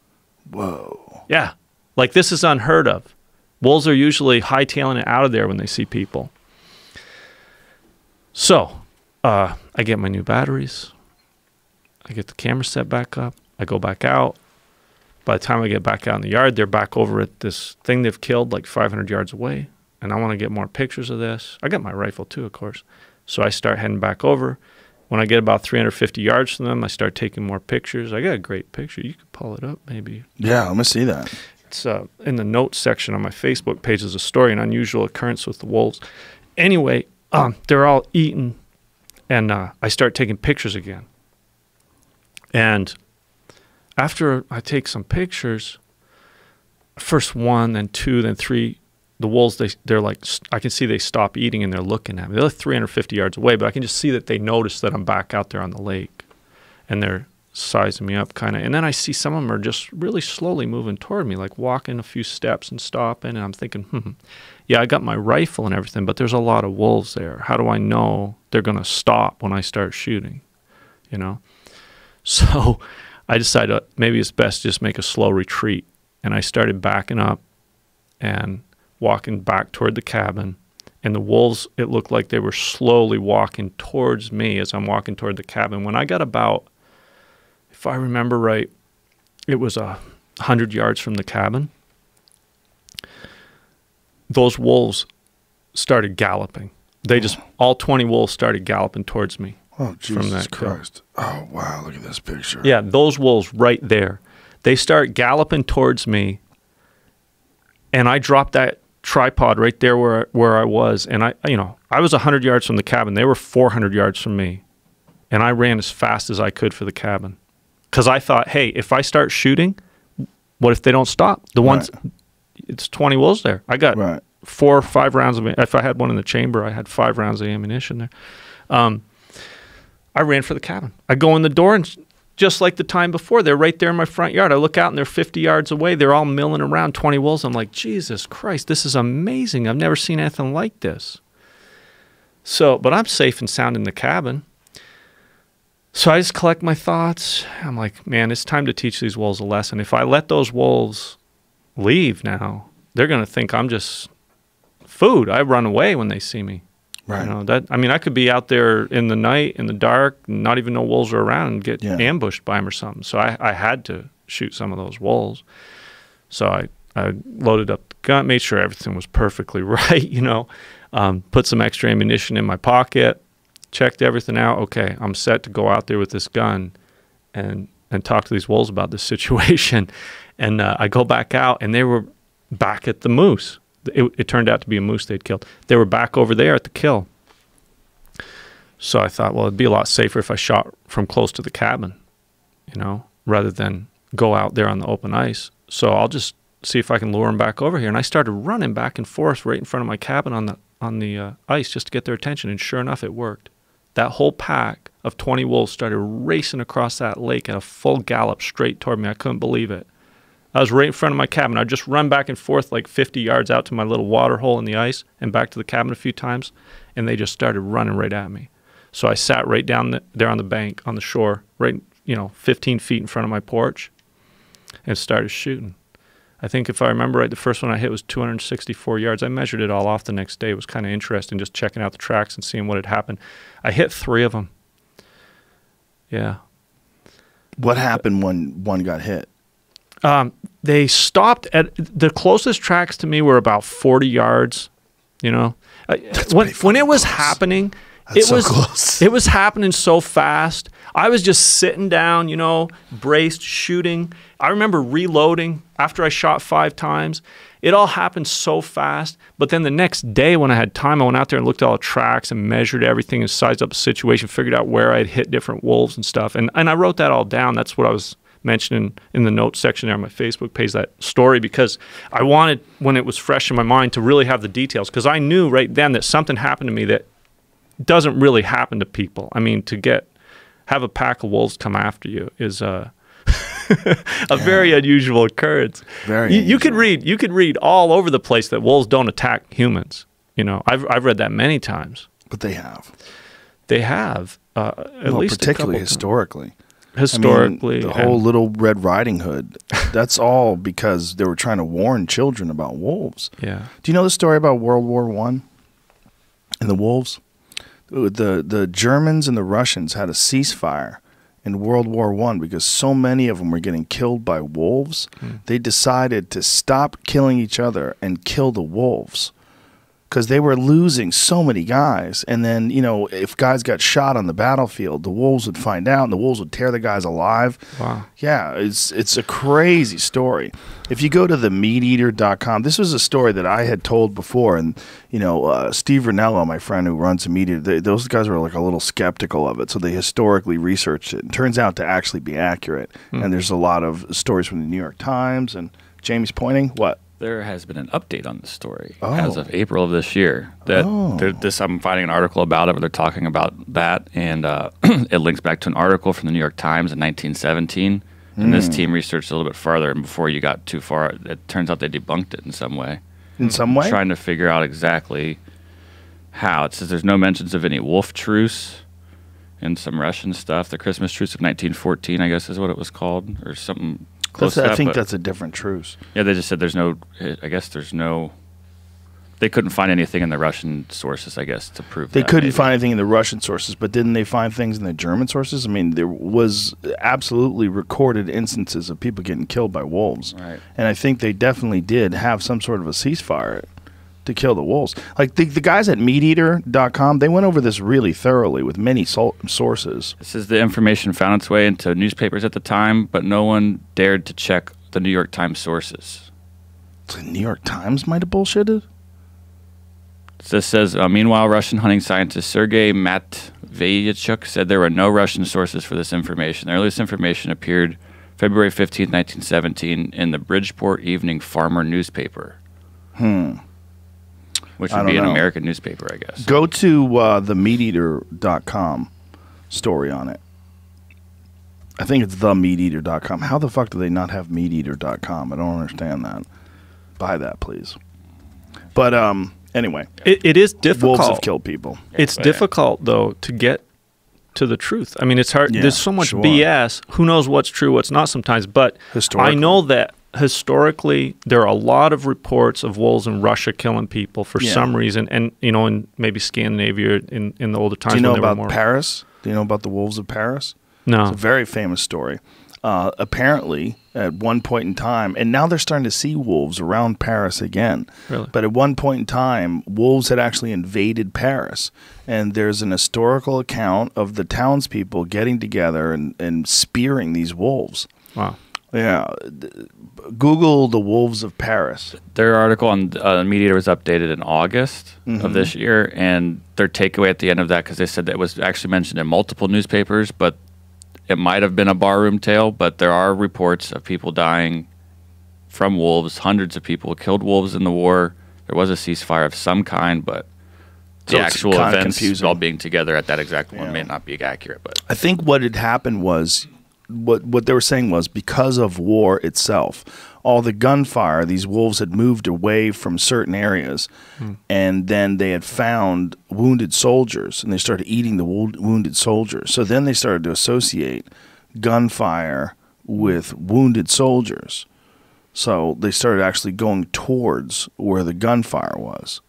Whoa. Yeah. Like, this is unheard of. Wolves are usually hightailing it out of there when they see people. So, I get my new batteries. I get the camera set back up. I go back out. By the time I get back out in the yard, they're back over at this thing they've killed like 500 yards away. And I want to get more pictures of this. I got my rifle too, of course. So I start heading back over. When I get about 350 yards from them, I start taking more pictures. I got a great picture. You could pull it up maybe. Yeah, let me see that. It's in the notes section on my Facebook page. There's a story, an unusual occurrence with the wolves. Anyway, they're all eating, and I start taking pictures again. And after I take some pictures, first 1, then 2, then 3, the wolves, they're like, I can see they stop eating and they're looking at me. They're like 350 yards away, but I can just see that they notice that I'm back out there on the lake, and they're sizing me up kind of. And then I see some of them are just really slowly moving toward me, like walking a few steps and stopping. And I'm thinking, yeah, I got my rifle and everything, but there's a lot of wolves there. How do I know they're going to stop when I start shooting? So I decided maybe it's best to just make a slow retreat. And I started backing up and walking back toward the cabin. And the wolves, it looked like they were slowly walking towards me as I'm walking toward the cabin. When I got about, if I remember right, it was 100 yards from the cabin, those wolves started galloping. They just, all 20 wolves started galloping towards me. Oh, Jesus Christ. Oh, wow, look at this picture. Yeah, those wolves right there. They start galloping towards me, and I dropped that tripod right there where I was, and I was 100 yards from the cabin. They were 400 yards from me, and I ran as fast as I could for the cabin. Because I thought, hey, if I start shooting, what if they don't stop? The ones, it's 20 wolves there. I got 4 or 5 rounds of, if I had one in the chamber, I had 5 rounds of ammunition there. I ran for the cabin. I go in the door, and just like the time before, they're right there in my front yard. I look out, and they're 50 yards away. They're all milling around, 20 wolves. I'm like, Jesus Christ, this is amazing. I've never seen anything like this. So, but I'm safe and sound in the cabin. So I just collect my thoughts. I'm like, man, it's time to teach these wolves a lesson. If I let those wolves leave now, they're going to think I'm just food. I run away when they see me. Right. You know, I could be out there in the night, in the dark, not even know wolves are around, and get ambushed by them or something. So I had to shoot some of those wolves. So I loaded up the gun, made sure everything was perfectly right, you know, put some extra ammunition in my pocket, checked everything out. Okay, I'm set to go out there with this gun and talk to these wolves about this situation. And I go back out, and they were back at the moose. It turned out to be a moose they'd killed. They were back over there at the kill. So I thought, well, it'd be a lot safer if I shot from close to the cabin, you know, rather than go out there on the open ice. So I'll just see if I can lure them back over here. And I started running back and forth right in front of my cabin on the ice just to get their attention. And sure enough, it worked. That whole pack of 20 wolves started racing across that lake at a full gallop straight toward me. I couldn't believe it. I was right in front of my cabin. I'd just run back and forth like 50 yards out to my little water hole in the ice and back to the cabin a few times, and they just started running right at me. So I sat right down there on the bank, on the shore, right, 15 feet in front of my porch, and started shooting. I think if I remember right, the first one I hit was 264 yards. I measured it all off the next day. It was kind of interesting just checking out the tracks and seeing what had happened. I hit 3 of them. Yeah. What happened when one got hit? They stopped at the closest tracks to me were about 40 yards, you know. When it was happening, it was happening so fast. I was just sitting down, braced, shooting. I remember reloading after I shot 5 times. It all happened so fast. But then the next day when I had time, I went out there and looked at all the tracks and measured everything and sized up the situation, figured out where I had hit different wolves and stuff. And I wrote that all down. That's what I was mentioning in the notes section there on my Facebook page, that story, because I wanted, when it was fresh in my mind, to really have the details, because I knew right then that something happened to me that doesn't really happen to people. I mean, have a pack of wolves come after you is a very unusual occurrence. You could read all over the place that wolves don't attack humans. I've read that many times. But they have. At least particularly historically. The whole Little Red Riding Hood, that's all because they were trying to warn children about wolves. Yeah. Do you know the story about World War I and the wolves? The Germans and the Russians had a ceasefire in World War I because so many of them were getting killed by wolves. They decided to stop killing each other and kill the wolves, because they were losing so many guys. And then, if guys got shot on the battlefield, the wolves would find out, and the wolves would tear the guys alive. Wow. Yeah, it's a crazy story. If you go to themeateater.com, this was a story that I had told before, and, Steve Ranello, my friend who runs the Meat Eater, those guys were like a little skeptical of it, so they historically researched it. It turns out to actually be accurate, and there's a lot of stories from the New York Times, and Jamie's pointing, what? There has been an update on the story as of April of this year. I'm finding an article about it where they're talking about that, and it links back to an article from the New York Times in 1917. And this team researched a little bit farther, and before you got too far, it turns out they debunked it in some way. In some way? Trying to figure out exactly how. It says there's no mentions of any wolf truce and some Russian stuff. The Christmas truce of 1914, I guess is what it was called, or something. I think that's a different truce. Yeah, they just said there's no. They couldn't find anything in the Russian sources, I guess, to prove they couldn't find anything in the Russian sources, but didn't they find things in the German sources? I mean, there was absolutely recorded instances of people getting killed by wolves, right? And I think they definitely did have some sort of a ceasefire to kill the wolves. Like the guys at MeatEater.com, they went over this really thoroughly with many sources. This is the information found its way into newspapers at the time, but no one dared to check the New York Times sources. The New York Times might have bullshitted? This says, meanwhile, Russian hunting scientist Sergei Matveychuk said there were no Russian sources for this information. The earliest information appeared February 15, 1917, in the Bridgeport Evening Farmer newspaper. Which would be an American newspaper, I guess. Go to themeateater.com. story on it. I think it's themeateater.com. How the fuck do they not have meateater.com? I don't understand that. Buy that, please. But anyway, it is difficult. Wolves have killed people. It's difficult though to get to the truth. I mean, it's hard. Yeah, there's so much sure. BS. Who knows what's true, what's not sometimes. But I know that historically there are a lot of reports of wolves in Russia killing people for some reason, and in maybe Scandinavia in the older times. Do you know when there about were more. Paris? Do you know about the wolves of Paris? No. It's a very famous story. Apparently, at one point in time, and now they're starting to see wolves around Paris again. Really? But at one point in time, wolves had actually invaded Paris. And there's an historical account of the townspeople getting together and spearing these wolves. Wow. Yeah. Google the wolves of Paris. Their article on Mediator was updated in August of this year, and their takeaway at the end of that, because they said that it was actually mentioned in multiple newspapers, but it might have been a barroom tale, but there are reports of people dying from wolves. Hundreds of people killed wolves in the war. There was a ceasefire of some kind, but So the it's actual kinda events confusing. all being together at that exact one may not be accurate. But I think what had happened was, what they were saying was, because of war itself, all the gunfire, these wolves had moved away from certain areas, and then they had found wounded soldiers, and they started eating the wounded soldiers. So then they started to associate gunfire with wounded soldiers. So they started actually going towards where the gunfire was,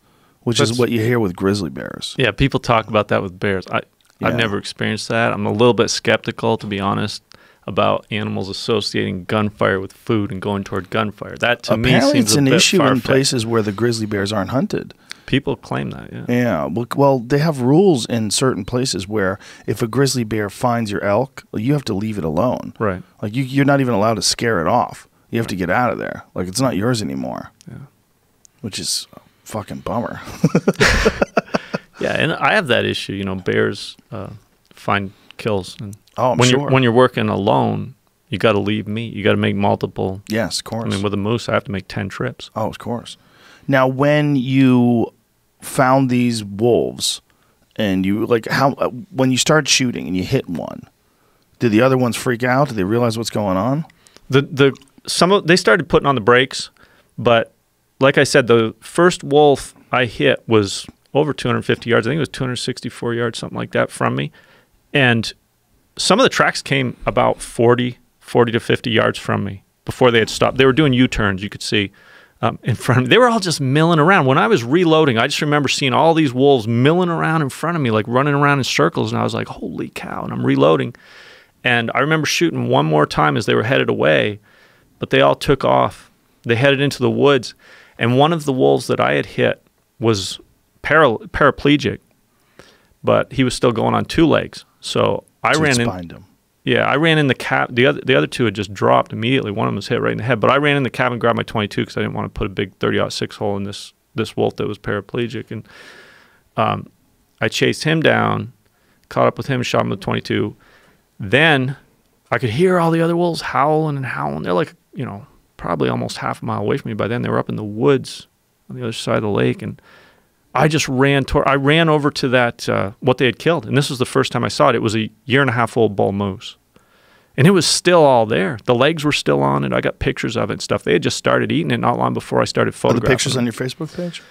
which is what you hear with grizzly bears. Yeah, people talk about that with bears. Yeah. I've never experienced that. I'm a little bit skeptical, to be honest, about animals associating gunfire with food and going toward gunfire. That to me Apparently, seems it's an a bit issue in far-fetched. places where the grizzly bears aren't hunted. People claim that. Yeah. Yeah, well, they have rules in certain places where if a grizzly bear finds your elk, you have to leave it alone. Right. Like you're not even allowed to scare it off. You have to get out of there. Like it's not yours anymore. Yeah. Which is a fucking bummer. Yeah, and I have that issue. Bears find kills, and Oh, I'm when sure. you're working alone, you got to leave meat. You got to make multiple. Yes, of course. I mean, with a moose, I have to make 10 trips. Oh, of course. Now, when you found these wolves, and you when you started shooting and you hit one, did the other ones freak out? Did they realize what's going on? They started putting on the brakes, but like I said, the first wolf I hit was over 250 yards. I think it was 264 yards, something like that, from me. And some of the tracks came about 40 to 50 yards from me before they had stopped. They were doing U-turns, you could see, in front of me. They were all just milling around. When I was reloading, I just remember seeing all these wolves milling around in front of me, like running around in circles, and I was like, holy cow, and I'm reloading. And I remember shooting one more time as they were headed away, but they all took off. They headed into the woods, and one of the wolves that I had hit was paraplegic, but he was still going on 2 legs. So I ran in. Spined him. Yeah, I ran in the cab. The other 2 had just dropped immediately. One of them was hit right in the head. But I ran in the cabin, grabbed my 22 because I didn't want to put a big 30-06 hole in this wolf that was paraplegic. And I chased him down, caught up with him, shot him with 22. Then I could hear all the other wolves howling and howling. They're like, probably almost half a mile away from me by then. They were up in the woods on the other side of the lake, and I just ran over to that what they had killed, and this was the first time I saw it. It was a 1.5-year-old bull moose, and it was still all there. The legs were still on it. I got pictures of it and stuff. They had just started eating it not long before I started Are photographing. the pictures them. on your Facebook page?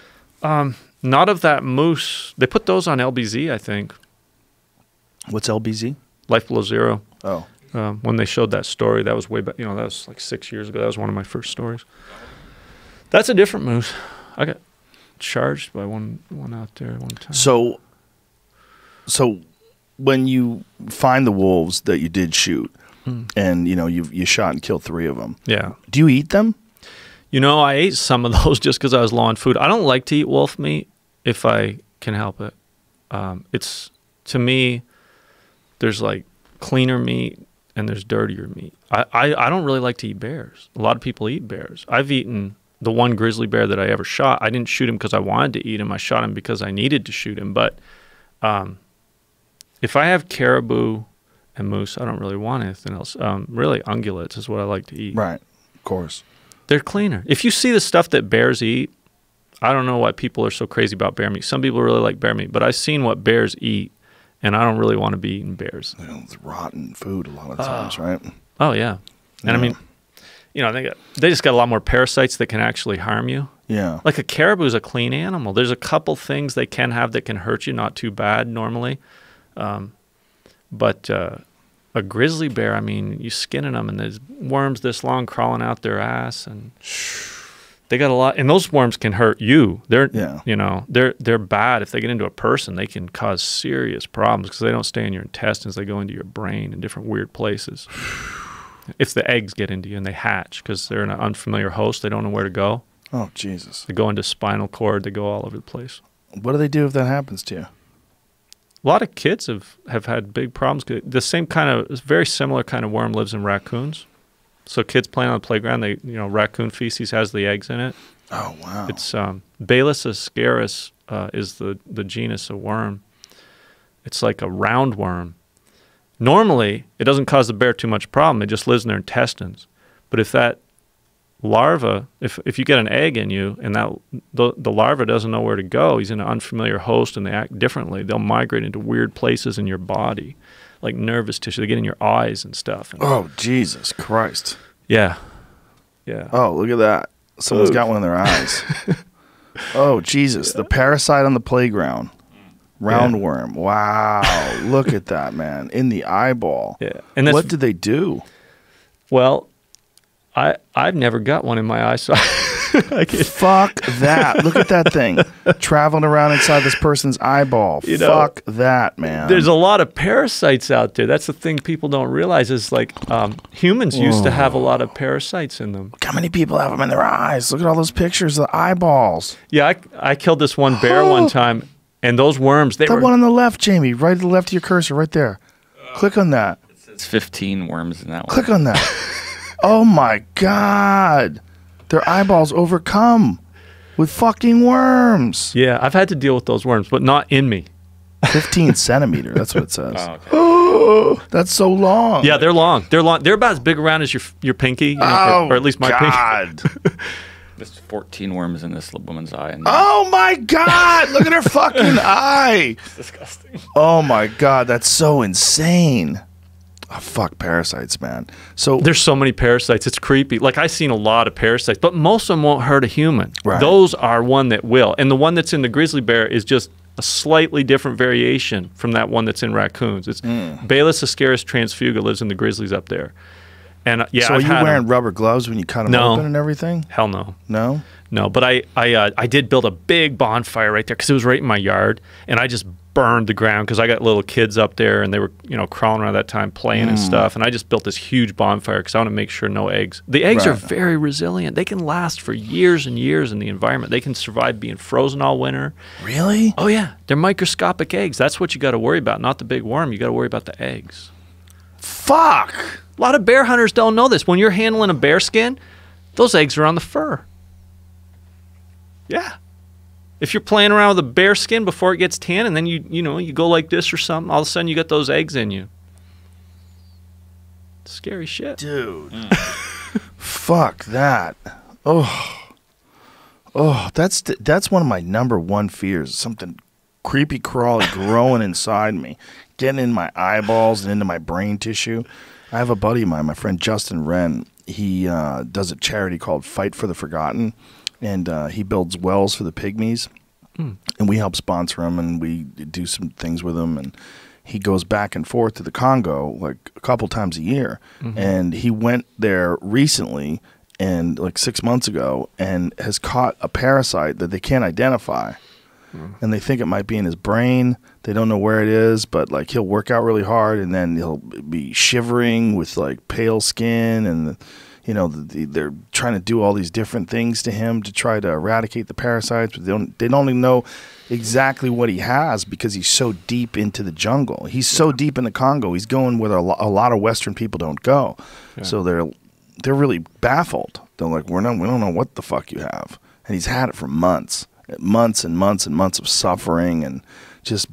Not of that moose. They put those on LBZ, I think. What's LBZ? Life Below Zero. Oh, When they showed that story, that was way back. That was like 6 years ago. That was one of my first stories. That's a different moose. I got charged by one out there one time. so when you find the wolves that you did shoot, and you shot and killed 3 of them, Yeah. do you eat them? I ate some of those just because I was low on food. I don't like to eat wolf meat if I can help it. It's, to me, there's like cleaner meat and there's dirtier meat. I don't really like to eat bears. A lot of people eat bears. I've eaten the one grizzly bear that I ever shot. I didn't shoot him because I wanted to eat him. I shot him because I needed to shoot him. But if I have caribou and moose, I don't really want anything else. Really, ungulates is what I like to eat. Right, of course. They're cleaner. If you see the stuff that bears eat, I don't know why people are so crazy about bear meat. Some people really like bear meat, but I've seen what bears eat, and I don't really want to be eating bears. You know, it's rotten food a lot of times, right? Oh yeah, and I mean, you know, they just got a lot more parasites that can actually harm you. Yeah. Like a caribou is a clean animal. There's a couple things they can have that can hurt you, not too bad normally. But a grizzly bear, I mean, you skinning them and there's worms this long crawling out their ass, and they got a lot. And those worms can hurt you. You know, they're bad. If they get into a person, they can cause serious problems because they don't stay in your intestines. They go into your brain in different weird places. If the eggs get into you and they hatch because they're an unfamiliar host, they don't know where to go. Oh, Jesus. They go into spinal cord. They go all over the place. What do they do if that happens to you? A lot of kids have had big problems. The same kind of, very similar kind of worm lives in raccoons. So kids playing on the playground, raccoon feces has the eggs in it. Oh, wow. It's Balis ascaris is the genus of worm. It's like a roundworm. Normally, it doesn't cause the bear too much problem. It just lives in their intestines. But if that larva, if you get an egg in you and the larva doesn't know where to go, he's in an unfamiliar host and they act differently, they'll migrate into weird places in your body, like nervous tissue. They get in your eyes and stuff. Oh, Jesus Christ. Yeah. Yeah. Oh, look at that. Someone's got one in their eyes. Oh, Jesus. The parasite on the playground. Roundworm. Wow. Look at that, man. In the eyeball. Yeah. And what did they do? Well, I've never got one in my eye, so fuck that. Look at that thing traveling around inside this person's eyeball. Fuck that, man. There's a lot of parasites out there. That's the thing people don't realize is like humans used to have a lot of parasites in them. Look how many people have them in their eyes. Look at all those pictures of the eyeballs. Yeah, I killed this one bear one time, and those worms, they were... one on the left, Jamie, right to the left of your cursor, right there. Click on that. It says 15 worms in that one. Click on that. Oh my God. Their eyeballs overcome with fucking worms. Yeah, I've had to deal with those worms, but not in me. 15 centimeter, that's what it says. Oh, okay. Oh, that's so long. Yeah, they're long. They're long. They're about as big around as your pinky, or at least my pinky. There's 14 worms in this woman's eye. Oh my God, look at her fucking eye. It's disgusting. Oh my God, that's so insane. Oh, fuck parasites, man. So there's so many parasites. It's creepy. Like I've seen a lot of parasites, but most of them won't hurt a human. Right. Those are one that will. And the one that's in the grizzly bear is just a slightly different variation from that one that's in raccoons. It's Balis ascaris transfuga lives in the grizzlies up there. And yeah, so are you wearing rubber gloves when you cut them open and everything? Hell no. No? No, but I did build a big bonfire right there because it was right in my yard, and I just burned the ground because I got little kids up there and they were crawling around that time playing and stuff, and I just built this huge bonfire because I want to make sure no eggs. The eggs are very resilient. They can last for years and years in the environment. They can survive being frozen all winter. Really? Oh yeah, they're microscopic eggs. That's what you got to worry about, not the big worm. You got to worry about the eggs. Fuck. A lot of bear hunters don't know this. When you're handling a bear skin, those eggs are on the fur. Yeah. If you're playing around with a bear skin before it gets tan and then you go like this or something, all of a sudden you got those eggs in you. Scary shit. Dude. Fuck that. Oh. Oh, that's one of my number one fears. Something creepy crawly growing inside me, getting in my eyeballs and into my brain tissue. I have a buddy of mine, my friend Justin Wren. He does a charity called Fight for the Forgotten. And he builds wells for the pygmies, and we help sponsor him, and we do some things with him. And he goes back and forth to the Congo like a couple times a year. And he went there recently, and like 6 months ago, and has caught a parasite that they can't identify. And they think it might be in his brain. They don't know where it is, but like he'll work out really hard, and then he'll be shivering with like pale skin and. They're trying to do all these different things to him to try to eradicate the parasites, but they don't even know exactly what he has because he's so deep into the jungle. He's so deep in the Congo. He's going where a lot of Western people don't go. Yeah. So they're really baffled. They're like, we don't know what the fuck you have. And he's had it for months and months and months of suffering, and just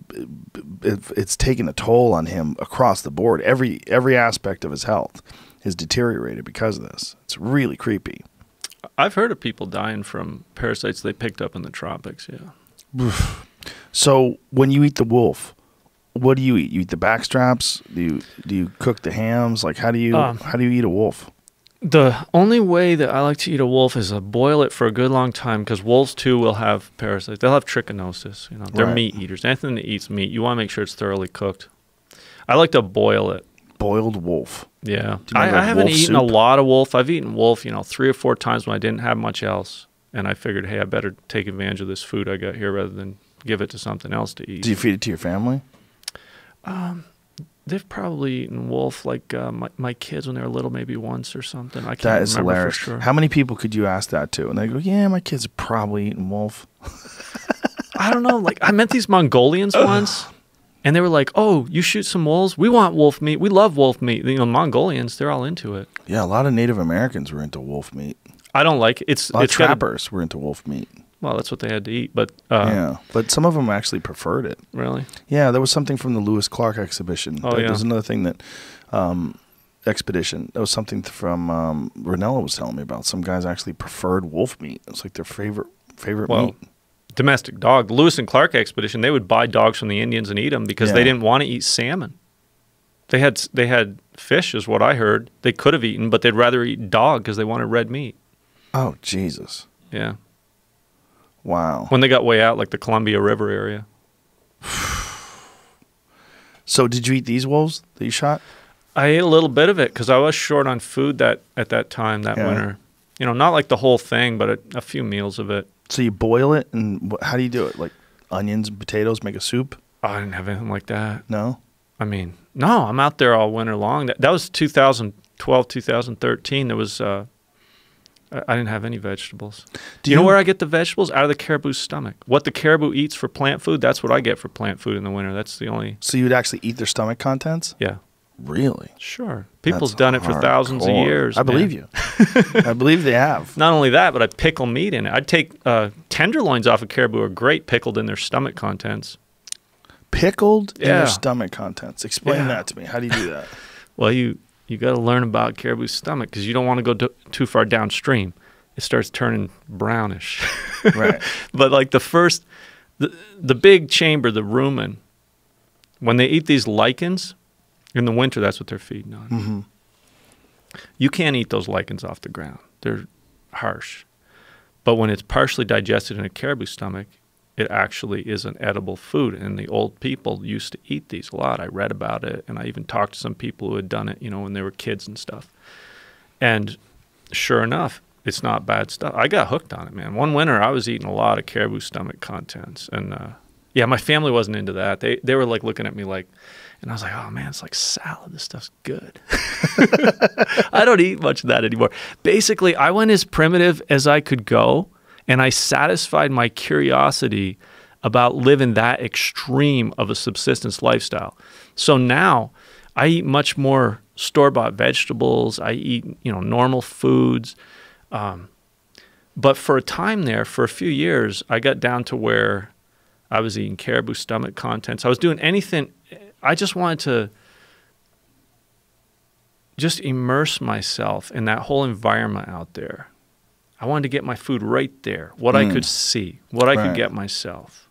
it's taken a toll on him across the board. Every aspect of his health is deteriorated because of this. It's really creepy. I've heard of people dying from parasites they picked up in the tropics, yeah. So when you eat the wolf, what do you eat? You eat the back straps? Do you cook the hams? Like how do you eat a wolf? The only way that I like to eat a wolf is to boil it for a good long time, because wolves too will have parasites. They'll have trichinosis. You know, they're meat eaters. Anything that eats meat, you want to make sure it's thoroughly cooked. I like to boil it. Boiled wolf. Yeah, I haven't eaten a lot of wolf. I've eaten wolf, 3 or 4 times when I didn't have much else, and I figured, hey, I better take advantage of this food I got here rather than give it to something else to eat. Do you feed it to your family? They've probably eaten wolf, like my kids when they were little, maybe once or something. I can't That is remember hilarious. for sure. How many people could you ask that to? And they go, yeah, my kids have probably eaten wolf. I don't know. Like, I met these Mongolians once, and they were like, oh, you shoot some wolves? We want wolf meat. We love wolf meat. Mongolians, they're all into it. Yeah, a lot of Native Americans were into wolf meat. I don't like it. It's trappers were into wolf meat. Well, that's what they had to eat. But yeah, but some of them actually preferred it. Really? Yeah, there was something from the Lewis Clark exhibition. Oh, yeah. There's another thing that expedition. That was something from Ranella was telling me about. Some guys actually preferred wolf meat. It's like their favorite meat. Domestic dog. The Lewis and Clark expedition, they would buy dogs from the Indians and eat them because they didn't want to eat salmon. They had fish, is what I heard. They could have eaten, but they'd rather eat dog because they wanted red meat. Oh, Jesus. Yeah. Wow. When they got way out, like the Columbia River area. So did you eat these wolves that you shot? I ate a little bit of it because I was short on food at that time, that winter. Not like the whole thing, but a few meals of it. So you boil it, and how do you do it? Like onions and potatoes, make a soup? Oh, I didn't have anything like that. No? I mean, no, I'm out there all winter long. That was 2012, 2013. There was... I didn't have any vegetables. Do you know where I get the vegetables? Out of the caribou's stomach. What the caribou eats for plant food, that's what I get for plant food in the winter. That's the only... So you would actually eat their stomach contents? Yeah. Really? Sure. People's done it for thousands of years. I believe you. I believe they have. Not only that, but I pickle meat in it. I'd take tenderloins off of caribou are great pickled in their stomach contents. Pickled in their stomach contents. Explain that to me. How do you do that? Well, you got to learn about caribou's stomach because you don't want to go too far downstream. It starts turning brownish. Right. But like the big chamber, the rumen, when they eat these lichens, in the winter, that's what they're feeding on. Mm-hmm. You can't eat those lichens off the ground. They're harsh. But when it's partially digested in a caribou stomach, it actually is an edible food. And the old people used to eat these a lot. I read about it, and I even talked to some people who had done it, when they were kids and stuff. And sure enough, it's not bad stuff. I got hooked on it, man. One winter, I was eating a lot of caribou stomach contents. And, my family wasn't into that. They were, like, looking at me like... And I was like, oh, man, it's like salad. This stuff's good. I don't eat much of that anymore. Basically, I went as primitive as I could go, and I satisfied my curiosity about living that extreme of a subsistence lifestyle. So now I eat much more store-bought vegetables. I eat, normal foods. But for a time there, for a few years, I got down to where I was eating caribou stomach contents. I was doing anything... I just wanted to just immerse myself in that whole environment out there. I wanted to get my food right there, what I could see, what I could get myself.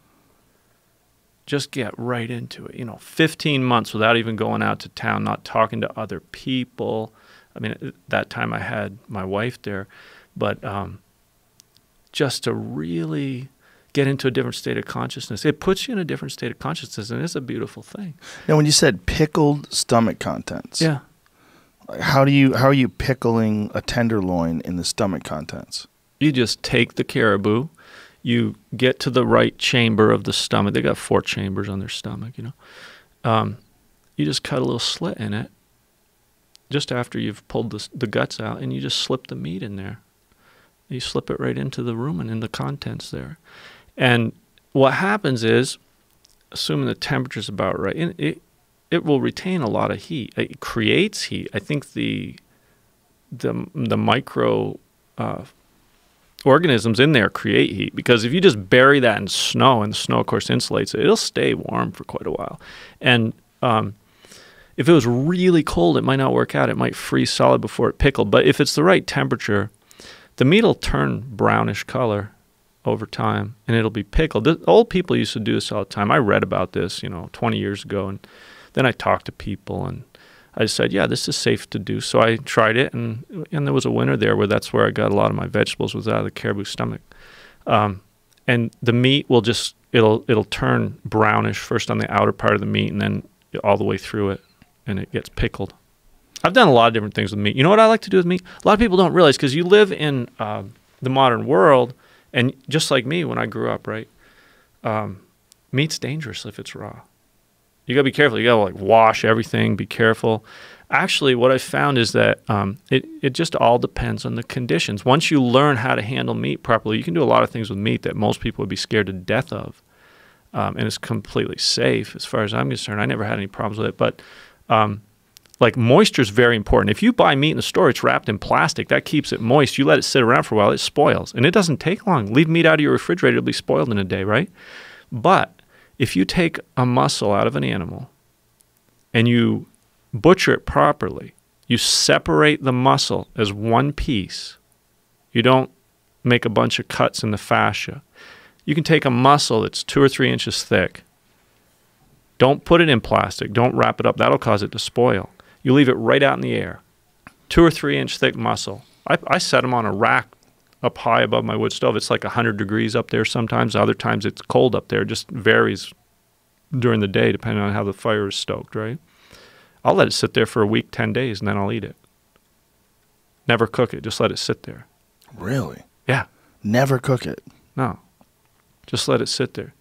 Just get right into it. 15 months without even going out to town, not talking to other people. I mean, at that time I had my wife there. But just to really... get into a different state of consciousness. It puts you in a different state of consciousness, and it's a beautiful thing. Now, when you said pickled stomach contents, how are you pickling a tenderloin in the stomach contents? You just take the caribou, you get to the right chamber of the stomach. They got 4 chambers on their stomach, You just cut a little slit in it just after you've pulled the guts out, and you just slip the meat in there. You slip it right into the rumen and the contents there. And what happens is, assuming the temperature's about right, it will retain a lot of heat. It creates heat. I think the micro organisms in there create heat, because if you just bury that in snow, and the snow, of course, insulates it, it'll stay warm for quite a while. And if it was really cold, it might not work out. It might freeze solid before it pickled. But if it's the right temperature, the meat will turn brownish color, over time, and it'll be pickled. The old people used to do this all the time. I read about this, 20 years ago, and then I talked to people, and I said, yeah, this is safe to do. So I tried it, and there was a winter there where that's where I got a lot of my vegetables, was out of the caribou stomach. And the meat will just, it'll turn brownish first on the outer part of the meat, and then all the way through it, and it gets pickled. I've done a lot of different things with meat. You know what I like to do with meat? A lot of people don't realize, because you live in the modern world, and just like me when I grew up, right? Meat's dangerous if it's raw. You got to be careful. You got to like wash everything, be careful. Actually, what I found is that it just all depends on the conditions. Once you learn how to handle meat properly, you can do a lot of things with meat that most people would be scared to death of. And it's completely safe as far as I'm concerned. I never had any problems with it. But like moisture is very important. If you buy meat in the store, it's wrapped in plastic. That keeps it moist. You let it sit around for a while, it spoils. And it doesn't take long. Leave meat out of your refrigerator, it'll be spoiled in a day, right? But if you take a muscle out of an animal and you butcher it properly, you separate the muscle as one piece. You don't make a bunch of cuts in the fascia. You can take a muscle that's 2 or 3 inches thick. Don't put it in plastic. Don't wrap it up. That'll cause it to spoil. You leave it right out in the air. 2 or 3 inch thick muscle. I set them on a rack up high above my wood stove. It's like 100 degrees up there sometimes. Other times it's cold up there. It just varies during the day depending on how the fire is stoked, right? I'll let it sit there for a week, 10 days, and then I'll eat it. Never cook it. Just let it sit there. Really? Yeah. Never cook it? No. Just let it sit there.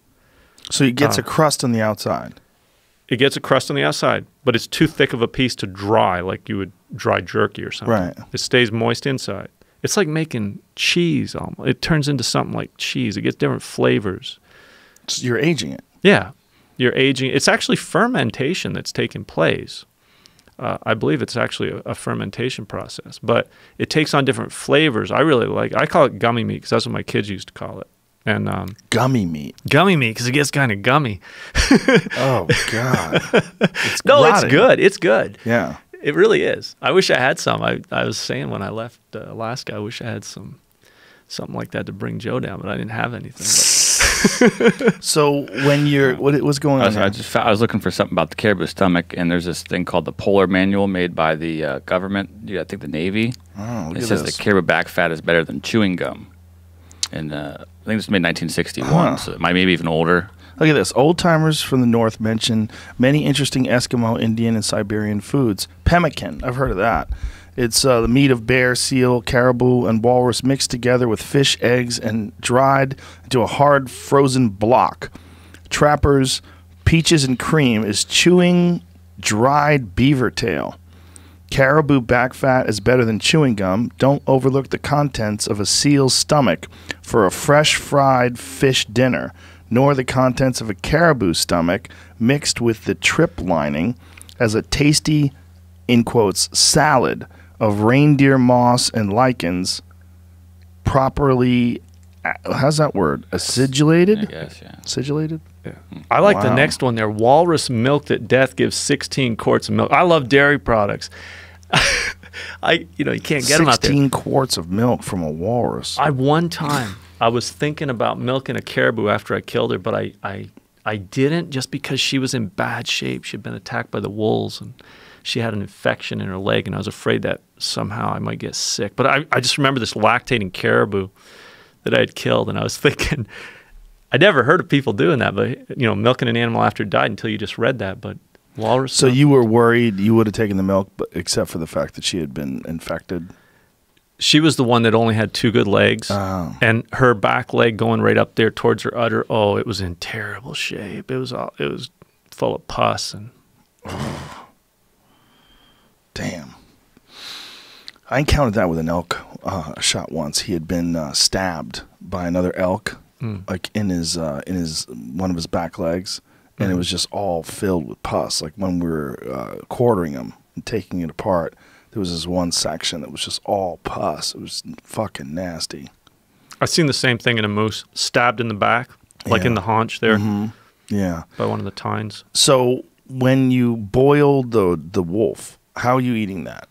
So it gets a crust on the outside? It gets a crust on the outside, but it's too thick of a piece to dry like you would dry jerky or something. Right. It stays moist inside. It's like making cheese almost. It turns into something like cheese. It gets different flavors. So you're aging it? Yeah. You're aging. It's actually fermentation that's taking place. I believe it's actually a fermentation process, but it takes on different flavors. I call it gummy meat because that's what my kids used to call it. And gummy meat. Gummy meat because it gets kind of gummy. Oh God! It's good. It's good. Yeah, it really is. I wish I had some. I was saying when I left Alaska, I wish I had something like that to bring Joe down, but I didn't have anything. So when you're, what was going on? I was looking for something about the caribou stomach, and there's this thing called the Polar Manual made by the government. I think the Navy. Oh, look it at says this. the caribou back fat is better than chewing gum, and I think this was made in 1961, so it might maybe even older. Look at this. Old timers from the north mention many interesting Eskimo, Indian, and Siberian foods. Pemmican, I've heard of that. It's the meat of bear, seal, caribou, and walrus mixed together with fish, eggs, and dried into a hard frozen block. Trappers' peaches and cream is chewing dried beaver tail. Caribou back fat is better than chewing gum. Don't overlook the contents of a seal's stomach for a fresh fried fish dinner, nor the contents of a caribou stomach mixed with the trip lining as a tasty, in quotes, salad of reindeer moss and lichens, properly, how's that word? Acidulated? I guess, yeah. Acidulated? Yeah. I like the Wow. next one there. Walrus milked at death gives 16 quarts of milk. I love dairy products. You can't get them out there. 16 quarts of milk from a walrus. One time I was thinking about milking a caribou after I killed her, but I didn't, just because she was in bad shape. She'd been attacked by the wolves, and she had an infection in her leg, and I was afraid that somehow I might get sick. But I just remember this lactating caribou that I had killed, and I was thinking, I never heard of people doing that, but milking an animal after it died until you just read that. But walrus. So you were worried you would have taken the milk, but except for the fact that she had been infected? She was the one that only had 2 good legs, Oh. and her back leg going right up there towards her udder. Oh, it was in terrible shape. It was full of pus and. Damn. I encountered that with an elk shot once. He had been stabbed by another elk, like in his one of his back legs, and it was just all filled with pus. Like when we were quartering him and taking it apart, there was this one section that was just all pus. It was fucking nasty. I've seen the same thing in a moose, stabbed in the back, like in the haunch there, Yeah. by one of the tines. So when you boiled the wolf, how are you eating that?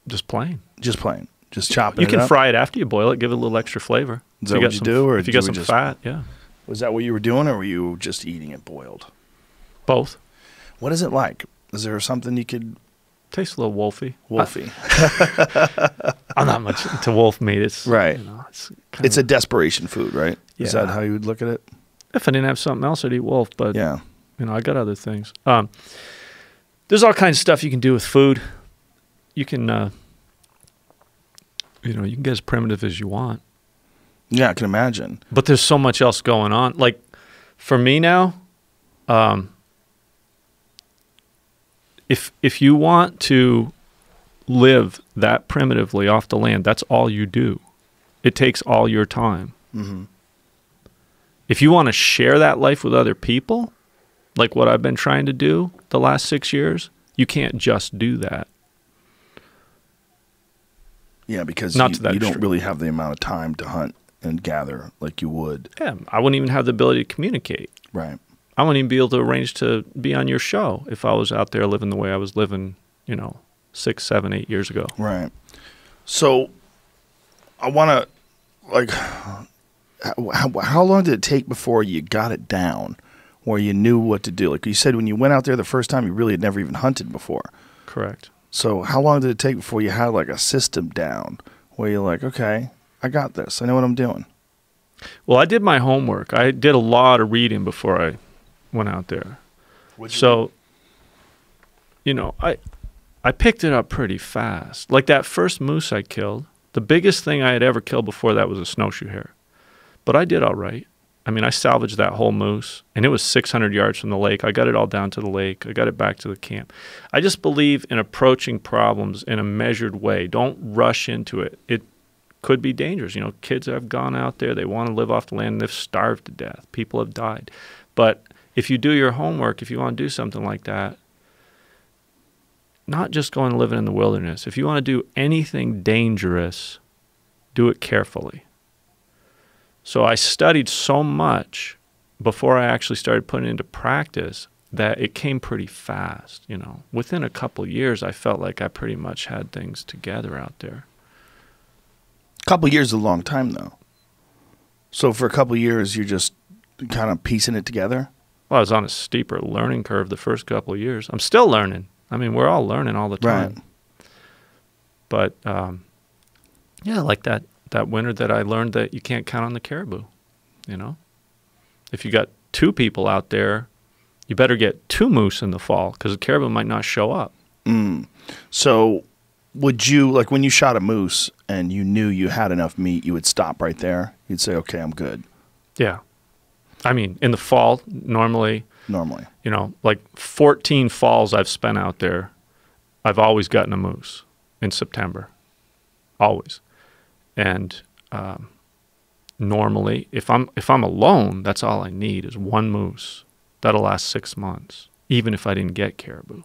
Just plain. Just plain. Just chopping You it can up? fry it after you boil it, give it a little extra flavor. Is that what you do, or if you do got we some just- fat, yeah. Was that what you were doing, or were you just eating it boiled? Both. What is it like? Is there something you could... Tastes a little wolfy. Wolfy. I'm not much into wolf meat. It's Right. You know, it's It's a desperation food, right? Is Yeah. that how you would look at it? if I didn't have something else, I'd eat wolf. But Yeah. you know, I got other things. There's all kinds of stuff you can do with food. You can, you know, you can get as primitive as you want. Yeah, I can imagine. But there's so much else going on. Like for me now, if you want to live that primitively off the land, that's all you do. It takes all your time. Mm-hmm. If you want to share that life with other people, like what I've been trying to do the last 6 years, you can't just do that. Yeah, because Not you, to that you don't extreme. really have the amount of time to hunt and gather like you would. Yeah, I wouldn't even have the ability to communicate. Right. I wouldn't even be able to arrange to be on your show if I was out there living the way I was living, you know, 6, 7, 8 years ago. Right. So I want to, like, how long did it take before you got it down where you knew what to do? Like you said, when you went out there the first time, you really had never even hunted before. Correct. So how long did it take before you had like a system down where you're like, okay, I got this. I know what I'm doing. Well, I did my homework. I did a lot of reading before I went out there. So, you know, I picked it up pretty fast. Like that first moose I killed, the biggest thing I had ever killed before that was a snowshoe hare. But I did all right. I mean, I salvaged that whole moose, and it was 600 yards from the lake. I got it all down to the lake. I got it back to the camp. I just believe in approaching problems in a measured way. Don't rush into it. It could be dangerous. You know, kids have gone out there. They want to live off the land, and they've starved to death. People have died. But if you do your homework, if you want to do something like that, not just going and living in the wilderness. If you want to do anything dangerous, do it carefully. So I studied so much before I actually started putting it into practice that it came pretty fast. You know, within a couple of years, I felt like I pretty much had things together out there. A couple of years is a long time, though. So for a couple of years, you're just kind of piecing it together? Well, I was on a steeper learning curve the first couple of years. I'm still learning. I mean, we're all learning all the time. Right. But, yeah, like that winter that I learned that you can't count on the caribou, you know? If you got 2 people out there, you better get 2 moose in the fall because the caribou might not show up. So would you, like when you shot a moose and you knew you had enough meat, you would stop right there? You'd say, okay, I'm good, Yeah. I mean, in the fall, normally, you know, like 14 falls I've spent out there, I've always gotten a moose in September. Always. And normally, if I'm alone, that's all I need is 1 moose. That'll last 6 months, even if I didn't get caribou.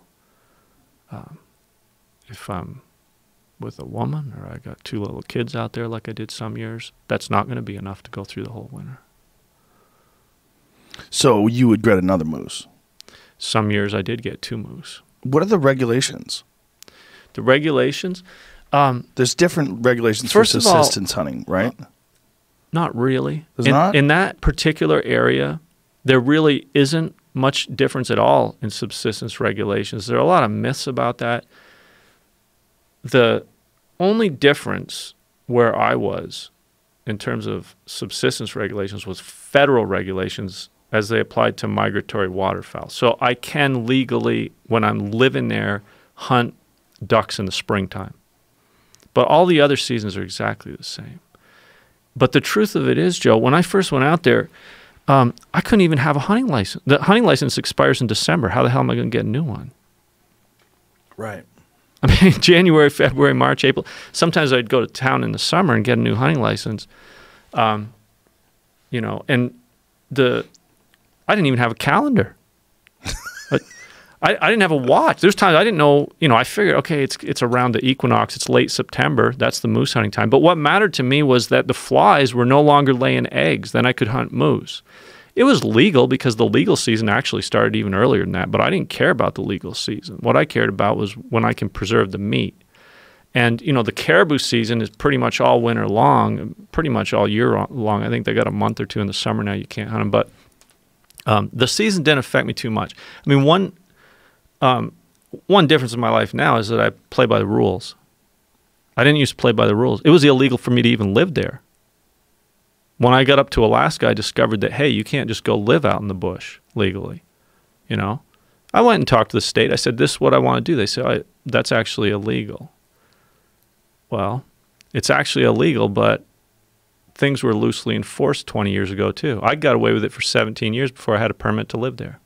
If I'm with a woman or I got 2 little kids out there like I did some years, that's not going to be enough to go through the whole winter. So you would get another moose. Some years I did get 2 moose. What are the regulations? The regulations, There's different regulations First for of all- subsistence hunting, right? not really. There's not? In that particular area, there really isn't much difference at all in subsistence regulations. There are a lot of myths about that. The only difference where I was in terms of subsistence regulations was federal regulations as they applied to migratory waterfowl. So I can legally, when I'm living there, hunt ducks in the springtime. But all the other seasons are exactly the same. But the truth of it is, Joe, when I first went out there, I couldn't even have a hunting license. The hunting license expires in December. How the hell am I going to get a new one? Right. I mean, January, February, March, April. Sometimes I'd go to town in the summer and get a new hunting license. You know, and I didn't even have a calendar. I didn't have a watch. There's times I didn't know, you know, I figured, okay, it's around the equinox. It's late September. That's the moose hunting time. But what mattered to me was that the flies were no longer laying eggs. Then I could hunt moose. It was legal because the legal season actually started even earlier than that. But I didn't care about the legal season. What I cared about was when I can preserve the meat. And, you know, the caribou season is pretty much all winter long, pretty much all year long. I think they got a month or two in the summer now you can't hunt them. But the season didn't affect me too much. I mean, one difference in my life now is that I play by the rules. I didn't used to play by the rules. It was illegal for me to even live there. When I got up to Alaska, I discovered that, hey, you can't just go live out in the bush legally, you know. I went and talked to the state. I said, this is what I want to do. They said, that's actually illegal. Well, it's actually illegal, but things were loosely enforced 20 years ago, too. I got away with it for 17 years before I had a permit to live there.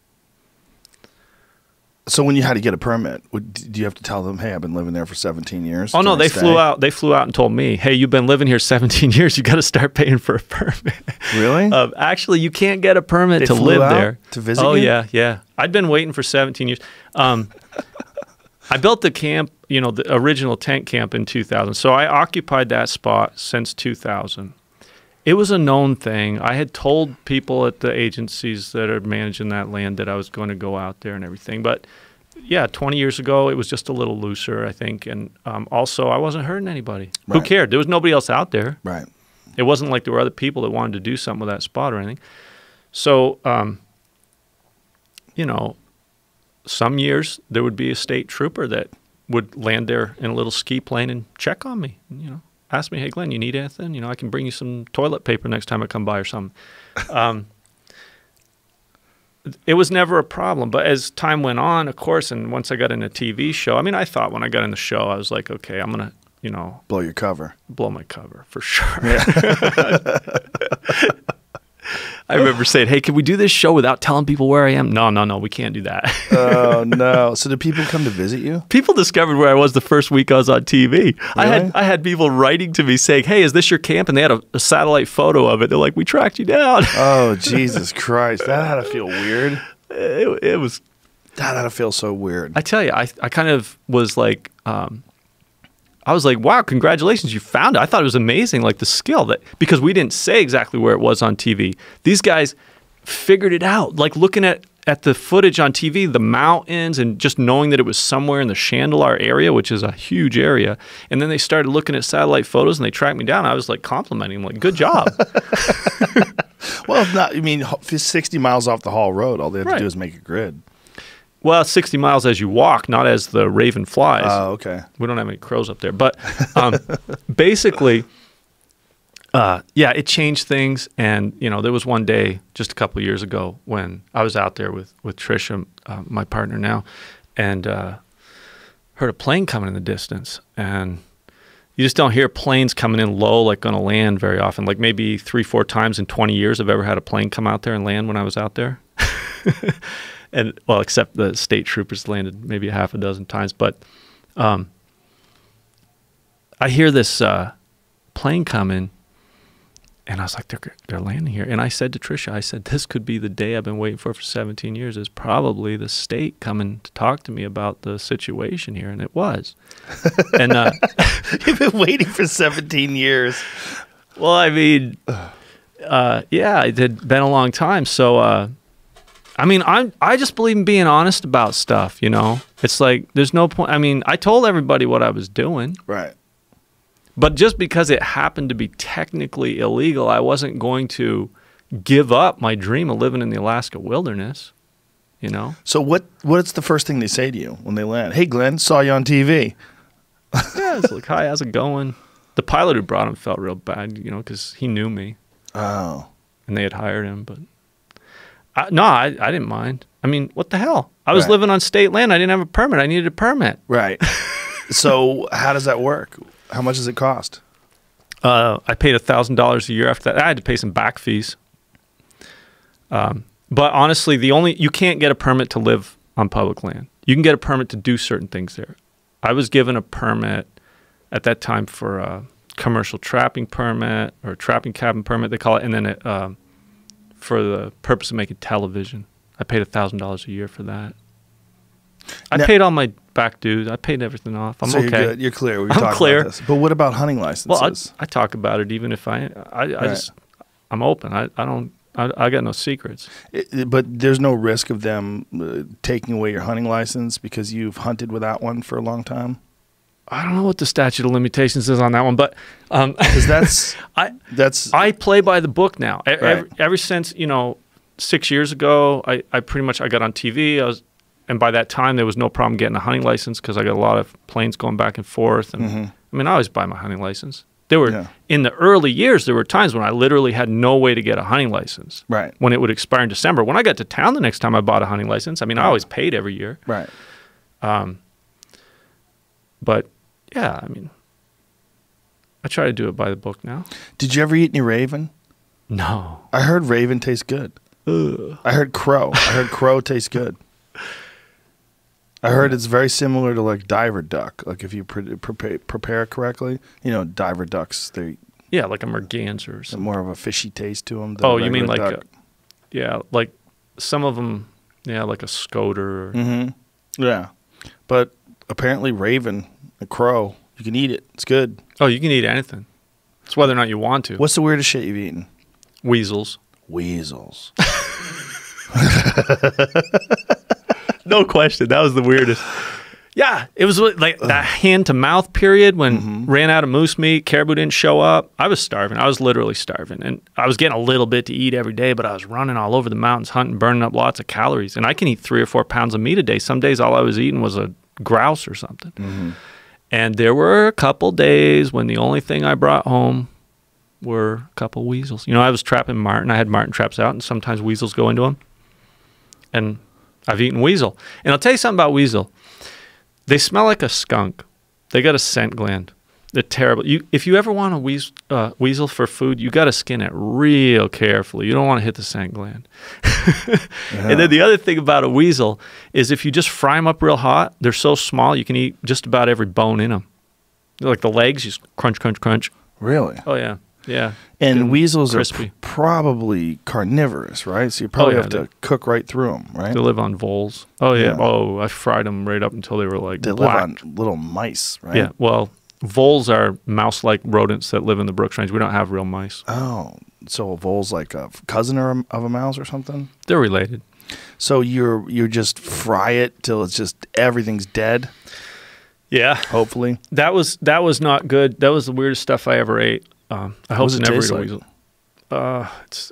So when you had to get a permit, do you have to tell them, hey, I've been living there for 17 years? Oh, no, they flew out. They flew out and told me, hey, you've been living here 17 years. You got to start paying for a permit. Really? Actually, you can't get a permit They to flew live out there. to visit Oh, you? yeah, yeah. I'd been waiting for 17 years. I built the camp, you know, the original tent camp in 2000. So I occupied that spot since 2000. It was a known thing. I had told people at the agencies that are managing that land that I was going to go out there and everything. But yeah, 20 years ago, it was just a little looser, I think. And also, I wasn't hurting anybody. Right. Who cared? There was nobody else out there. Right. It wasn't like there were other people that wanted to do something with that spot or anything. So, you know, some years there would be a state trooper that would land there in a little ski plane and check on me, you know, ask me, hey, Glenn, you need anything? You know, I can bring you some toilet paper next time I come by or something. It was never a problem. But as time went on, of course, and once I got in a TV show, I mean, I thought when I got in the show, I was like, okay, I'm going to, you know. Blow your cover. Blow my cover, for sure. Yeah. I remember saying, hey, can we do this show without telling people where I am? No, we can't do that. Oh, no. So did people come to visit you? People discovered where I was the first week I was on TV. Really? I had people writing to me saying, hey, is this your camp? And they had a satellite photo of it. They're like, we tracked you down. Oh, Jesus Christ. That had to feel weird. It was. That had to feel so weird. I tell you, I kind of was like, I was like, wow, congratulations, you found it. I thought it was amazing, like the skill that, because we didn't say exactly where it was on TV. These guys figured it out, like looking at the footage on TV, the mountains, and just knowing that it was somewhere in the Chandelar area, which is a huge area. And then they started looking at satellite photos and they tracked me down. I was like complimenting them, like, good job. Well, if not, I mean, 60 miles off the Hall Road, all they have to Right. do is make a grid. Well, 60 miles as you walk, not as the raven flies. Oh, okay. We don't have any crows up there. But basically, yeah, it changed things. And, you know, there was one day just a couple of years ago when I was out there with Tricia, my partner now, and heard a plane coming in the distance. And you just don't hear planes coming in low, like going to land very often. Like maybe 3-4 times in 20 years I've ever had a plane come out there and land when I was out there. And well, except the state troopers landed maybe a half a dozen times. But I hear this plane coming, and I was like, they're landing here. And I said to Tricia, I said, this could be the day I've been waiting for 17 years. Is probably the state coming to talk to me about the situation here. And it was. And You've been waiting for 17 years. well, I mean, yeah, it had been a long time. So, I mean, I just believe in being honest about stuff, you know? It's like, there's no point. I mean, I told everybody what I was doing. Right. But just because it happened to be technically illegal, I wasn't going to give up my dream of living in the Alaska wilderness, you know? So what's the first thing they say to you when they land? Hey, Glenn, saw you on TV. Yeah, it's like, hi, how's it going? The pilot who brought him felt real bad, you know, because he knew me. Oh. And they had hired him, but no, I didn't mind. I mean, what the hell? I was Right. living on state land. I didn't have a permit. I needed a permit. Right. So how does that work? How much does it cost? I paid $1,000 a year after that. I had to pay some back fees. But honestly, you can't get a permit to live on public land. You can get a permit to do certain things there. I was given a permit at that time for a commercial trapping permit or a trapping cabin permit, they call it, and then for the purpose of making television. I paid $1,000 a year for that. I paid all my back dues. I paid everything off. I'm so okay. You're good. You're clear. We're I'm talking clear. about this. But what about hunting licenses? Well, I talk about it even if I just I'm open. I got no secrets. But there's no risk of them taking away your hunting license because you've hunted without one for a long time? I don't know what the statute of limitations is on that one, but 'Cause I play by the book now. Right. Ever since 6 years ago, I pretty much I got on TV. And by that time there was no problem getting a hunting license because I got a lot of planes going back and forth. And I mean, I always buy my hunting license. There were in the early years, there were times when I literally had no way to get a hunting license. Right. When it would expire in December. When I got to town the next time I bought a hunting license, I mean, I always paid every year. Right. But yeah, I mean, I try to do it by the book now. Did you ever eat any raven? No. I heard raven tastes good. Ugh. I heard crow. I heard crow tastes good. I heard it's very similar to like diver duck. Like if you prepare it correctly, diver ducks, they Yeah, like a merganser or something. more of a fishy taste to them. Oh, you mean like like some of them, like a scoter. Yeah, but apparently raven, a crow, you can eat it. It's good. Oh, you can eat anything. It's whether or not you want to. What's the weirdest shit you've eaten? Weasels. Weasels. No question. That was the weirdest. Yeah, it was like that hand-to-mouth period when ran out of moose meat, caribou didn't show up. I was starving. I was literally starving. And I was getting a little bit to eat every day, but I was running all over the mountains, hunting, burning up lots of calories. And I can eat 3 or 4 pounds of meat a day. Some days all I was eating was a grouse or something. And there were a couple days when the only thing I brought home were a couple weasels. I was trapping marten. I had marten traps out, and sometimes weasels go into them. And I've eaten weasel. And I'll tell you something about weasel. They smell like a skunk. They got a scent gland. They're terrible. If you ever want a weasel for food, you got to skin it real carefully. You don't want to hit the scent gland. And then the other thing about a weasel is if you just fry them up real hot, they're so small you can eat just about every bone in them. Like the legs, you just crunch, crunch, crunch. Really? Oh, yeah. Yeah. And weasels crispy. are probably carnivorous, right? So you probably have to cook right through them, right? They live on voles. Oh, yeah. Yeah. Oh, I fried them right up until they were like They black. live on little mice, right? Yeah. Well, voles are mouse-like rodents that live in the Brooks Range. We don't have real mice. Oh, so a vole's like a cousin of a mouse or something? They're related. So you just fry it till it's just everything's dead, Yeah. hopefully? That was not good. That was the weirdest stuff I ever ate. I hope does it never taste eat a like? weasel.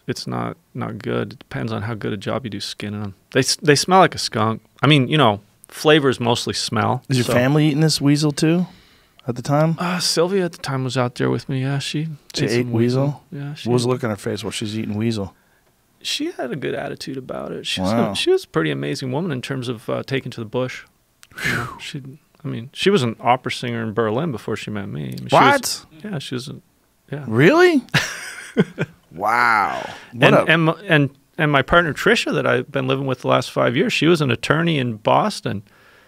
It's not good. It depends on how good a job you do skinning them. They smell like a skunk. I mean, flavor is mostly smell. Is your family eating this weasel too at the time? Sylvia at the time was out there with me. Yeah, she She ate some weasel? Yeah, What was the look on her face while she's eating weasel? she had a good attitude about it. She Wow. she was a pretty amazing woman in terms of taking to the bush. She was an opera singer in Berlin before she met me. I mean, What? She was. Yeah. Really? Wow. And my partner Trisha that I've been living with the last 5 years, she was an attorney in Boston.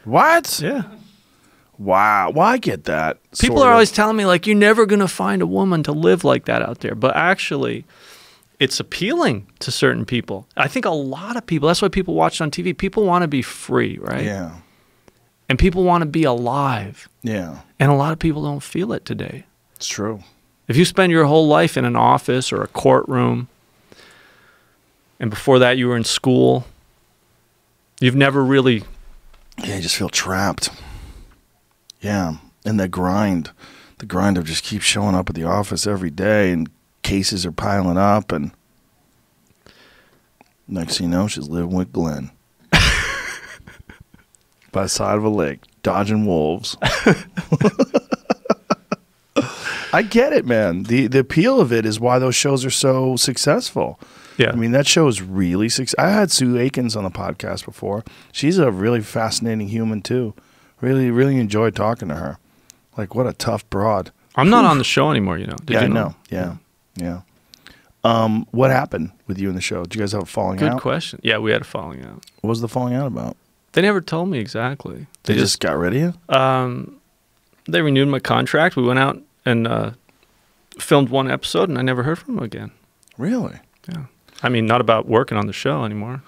What? Yeah. Wow. Well, I get that. People sort are of. always telling me like you're never going to find a woman to live like that out there, but actually it's appealing to certain people. I think a lot of people, that's why people watch it on TV. People want to be free, right? Yeah. And people want to be alive. Yeah. And a lot of people don't feel it today. It's true. If you spend your whole life in an office or a courtroom, and before that you were in school, you've never really... Yeah, you just feel trapped. Yeah. And the grind of just keep showing up at the office every day and cases are piling up and next thing you know, she's living with Glenn. By the side of a lake, dodging wolves. I get it, man. The appeal of it is why those shows are so successful. Yeah. I mean, that show is really successful. I had Sue Aikens on the podcast before. She's a really fascinating human, too. Really, really enjoyed talking to her. Like, what a tough broad. I'm not on the show anymore, Did Yeah, you I know? know. Yeah. What happened with you in the show? Did you guys have a falling Good out? question. Yeah, we had a falling out. What was the falling out about? They never told me exactly. They just got rid of you? They renewed my contract. We went out and filmed one episode, and I never heard from them again. Really? Yeah. I mean, not about working on the show anymore.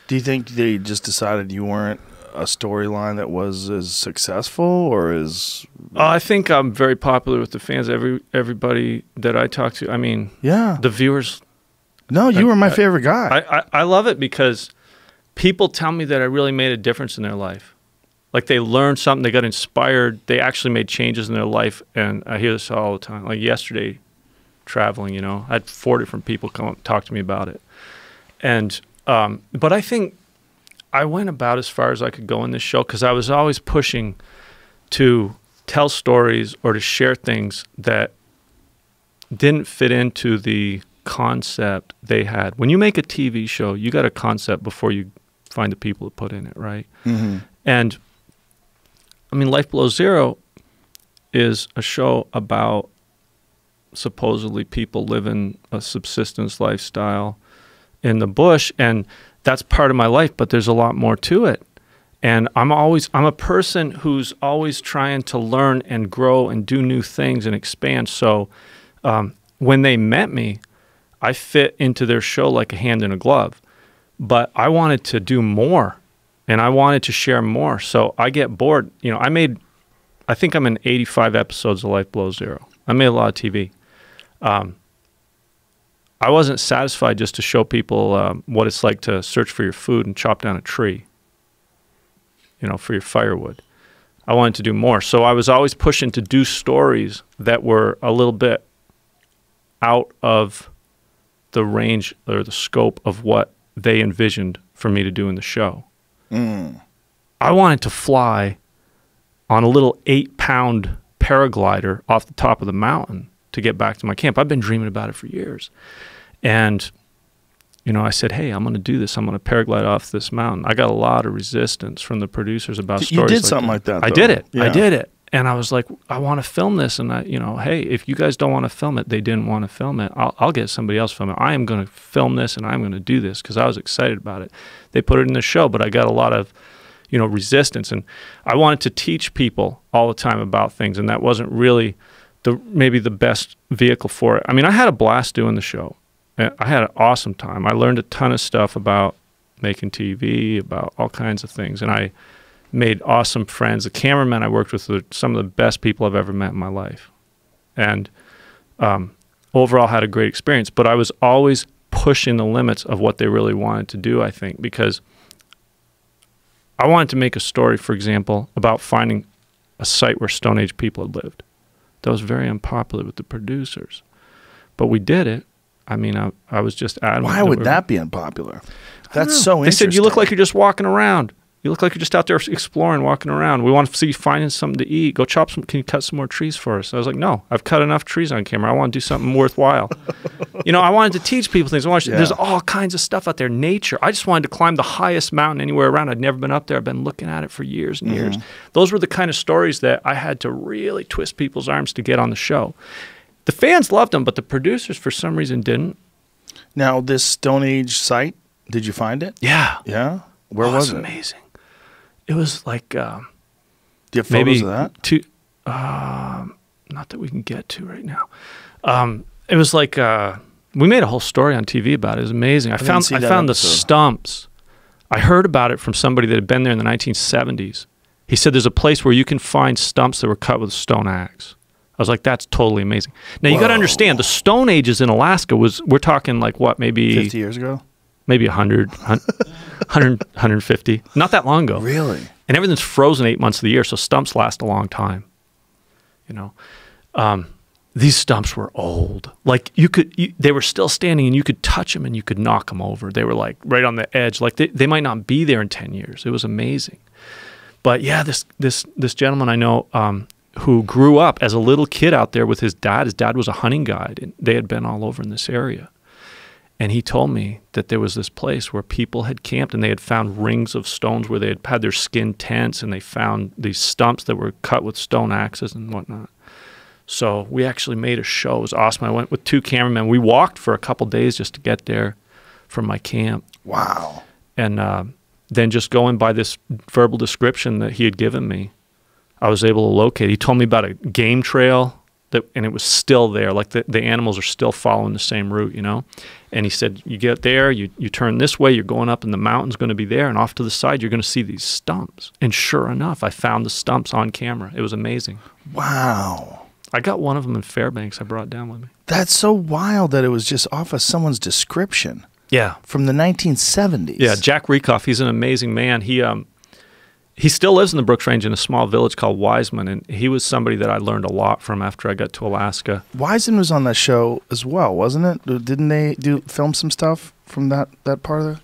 Do you think they just decided you weren't a storyline that was as successful or as... I think I'm very popular with the fans. Everybody that I talk to, I mean, Yeah. the viewers. No, you were my favorite guy. I love it because people tell me that I really made a difference in their life. Like they learned something, they got inspired, they actually made changes in their life. And I hear this all the time. Like yesterday, traveling, you know, I had 4 different people come up and talk to me about it. And, but I think I went about as far as I could go in this show because I was always pushing to tell stories or to share things that didn't fit into the concept they had. When you make a TV show, you got a concept before you find the people to put in it, right? Mm-hmm. And I mean, Life Below Zero is a show about supposedly people living a subsistence lifestyle in the bush, and that's part of my life, but there's a lot more to it. And I'm a person who's always trying to learn and grow and do new things and expand. So when they met me, I fit into their show like a hand in a glove. But I wanted to do more, and I wanted to share more. So I get bored. You know, I think I'm in 85 episodes of Life Below Zero. I made a lot of TV. I wasn't satisfied just to show people what it's like to search for your food and chop down a tree, you know, for your firewood. I wanted to do more. So I was always pushing to do stories that were a little bit out of the range or the scope of what they envisioned for me to do in the show. I wanted to fly on a little 8-pound paraglider off the top of the mountain to get back to my camp. I've been dreaming about it for years. And, you know, I said, hey, I'm going to do this. I'm going to paraglide off this mountain. I got a lot of resistance from the producers about stories. You did something like that, though. I did it. Yeah. I did it. And I was like, I want to film this. And I, you know, hey, if you guys don't want to film it, they didn't want to film it, I'll get somebody else to film it. I am going to film this and I'm going to do this because I was excited about it. They put it in the show, but I got a lot of, you know, resistance. And I wanted to teach people all the time about things. And that wasn't really maybe the best vehicle for it. I mean, I had a blast doing the show. I had an awesome time. I learned a ton of stuff about making TV, about all kinds of things. And I made awesome friends. The cameramen I worked with were some of the best people I've ever met in my life. And overall had a great experience. But I was always pushing the limits of what they really wanted to do, I think, because I wanted to make a story, for example, about finding a site where Stone Age people had lived. That was very unpopular with the producers. But we did it. I mean, I was just adamant. Why would that be unpopular? That's so interesting. They said, you look like you're just walking around. You look like you're just out there exploring, walking around. We want to see you finding something to eat. Go chop some. Can you cut some more trees for us? I was like, no, I've cut enough trees on camera. I want to do something worthwhile. You know, I wanted to teach people things. There's all kinds of stuff out there. Nature. I just wanted to climb the highest mountain anywhere around. I'd never been up there. I've been looking at it for years and years. Those were the kind of stories that I had to really twist people's arms to get on the show. The fans loved them, but the producers, for some reason, didn't. Now, this Stone Age site, did you find it? Yeah. Yeah? Where was it? Amazing. It was like do you have photos of that? Not that we can get to right now. It was like we made a whole story on TV about it. It was amazing. I found the stumps. I heard about it from somebody that had been there in the 1970s. He said there's a place where you can find stumps that were cut with a stone axe. I was like, that's totally amazing. Now, you got to understand, the Stone Ages in Alaska we're talking like what, maybe 50 years ago? Maybe 100, 150. Not that long ago. Really? And everything's frozen 8 months of the year, so stumps last a long time. You know, these stumps were old. Like they were still standing, and you could touch them and you could knock them over. They were like right on the edge. Like they might not be there in 10 years. It was amazing. But yeah, this gentleman I know who grew up as a little kid out there with his dad. His dad was a hunting guide, and they had been all over in this area. And he told me that there was this place where people had camped and they had found rings of stones where they had had their skin tents, and they found these stumps that were cut with stone axes and whatnot. So we actually made a show. It was awesome. I went with 2 cameramen. We walked for a couple days just to get there from my camp. Wow. And then just going by this verbal description that he had given me, I was able to locate. He told me about a game trail, and it was still there. Like the animals are still following the same route, you know? And he said, you get there, you turn this way, you're going up, and the mountain's going to be there, and off to the side, you're going to see these stumps. And sure enough, I found the stumps on camera. It was amazing. Wow. I got one of them in Fairbanks. I brought it down with me. That's so wild that it was just off of someone's description. Yeah. From the 1970s. Yeah, Jack Rekoff, he's an amazing man. he still lives in the Brooks Range in a small village called Wiseman, and he was somebody that I learned a lot from after I got to Alaska. Wiseman was on that show as well, wasn't it? Didn't they film some stuff from that part of it?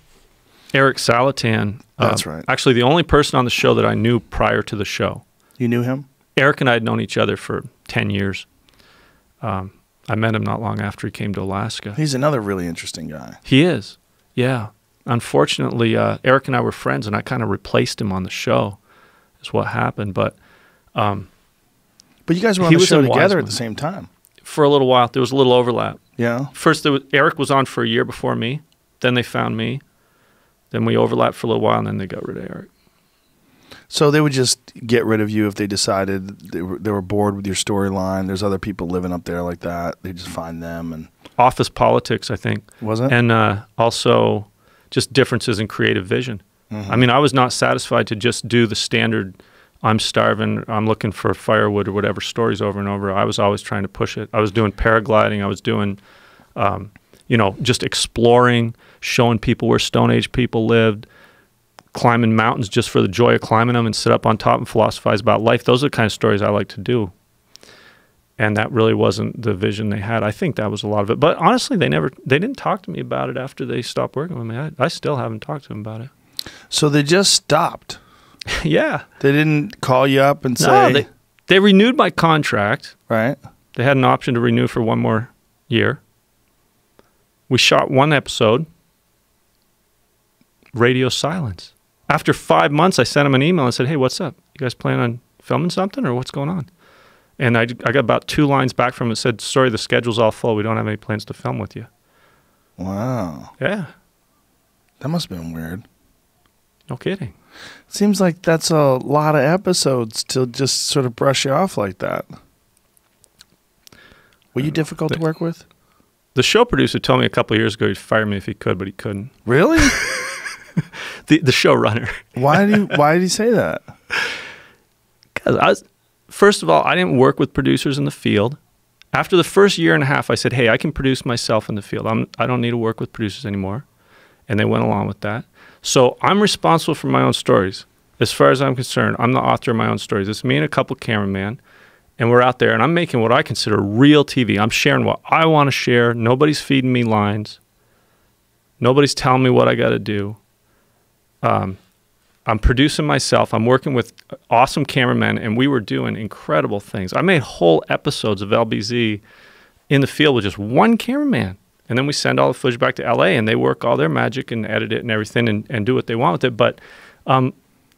Eric Salatan. That's right. Actually, the only person on the show that I knew prior to the show. You knew him? Eric and I had known each other for 10 years. I met him not long after he came to Alaska. He's another really interesting guy. He is, yeah. Unfortunately, Eric and I were friends, and I kind of replaced him on the show, is what happened. But you guys were on the show together at the same time. For a little while. There was a little overlap. Yeah. First, Eric was on for a year before me. Then they found me. Then we overlapped for a little while, and then they got rid of Eric. So they would just get rid of you if they decided they were bored with your storyline. There's other people living up there like that. They just find them. And office politics, I think. Was it? And also just differences in creative vision. I mean, I was not satisfied to just do the standard, I'm starving, I'm looking for firewood or whatever stories over and over. I was always trying to push it. I was doing paragliding. I was doing, just exploring, showing people where Stone Age people lived, climbing mountains just for the joy of climbing them and sit up on top and philosophize about life. Those are the kind of stories I like to do. And that really wasn't the vision they had. I think that was a lot of it. But honestly, they didn't talk to me about it after they stopped working with me. I still haven't talked to them about it. So they just stopped. Yeah. They didn't call you up and say... No, they renewed my contract. Right. They had an option to renew for one more year. We shot one episode. Radio silence. After 5 months, I sent them an email and said, hey, what's up? You guys plan on filming something or what's going on? And I got about 2 lines back from it that said, sorry, the schedule's all full. We don't have any plans to film with you. Wow. Yeah. That must have been weird. No kidding. Seems like that's a lot of episodes to just sort of brush you off like that. Were you difficult to work with? The show producer told me a couple of years ago he'd fire me if he could, but he couldn't. Really? The showrunner. Why did he say that? Because first of all, I didn't work with producers in the field. After the first year and a half, I said, hey, I can produce myself in the field. I don't need to work with producers anymore. And they went along with that. So I'm responsible for my own stories. As far as I'm concerned, I'm the author of my own stories. It's me and a couple cameramen, and we're out there, and I'm making what I consider real TV. I'm sharing what I want to share. Nobody's feeding me lines. Nobody's telling me what I got to do. I'm producing myself. I'm working with awesome cameramen, and we were doing incredible things. I made whole episodes of LBZ in the field with just one cameraman. And then we send all the footage back to LA, and they work all their magic and edit it and everything and do what they want with it. But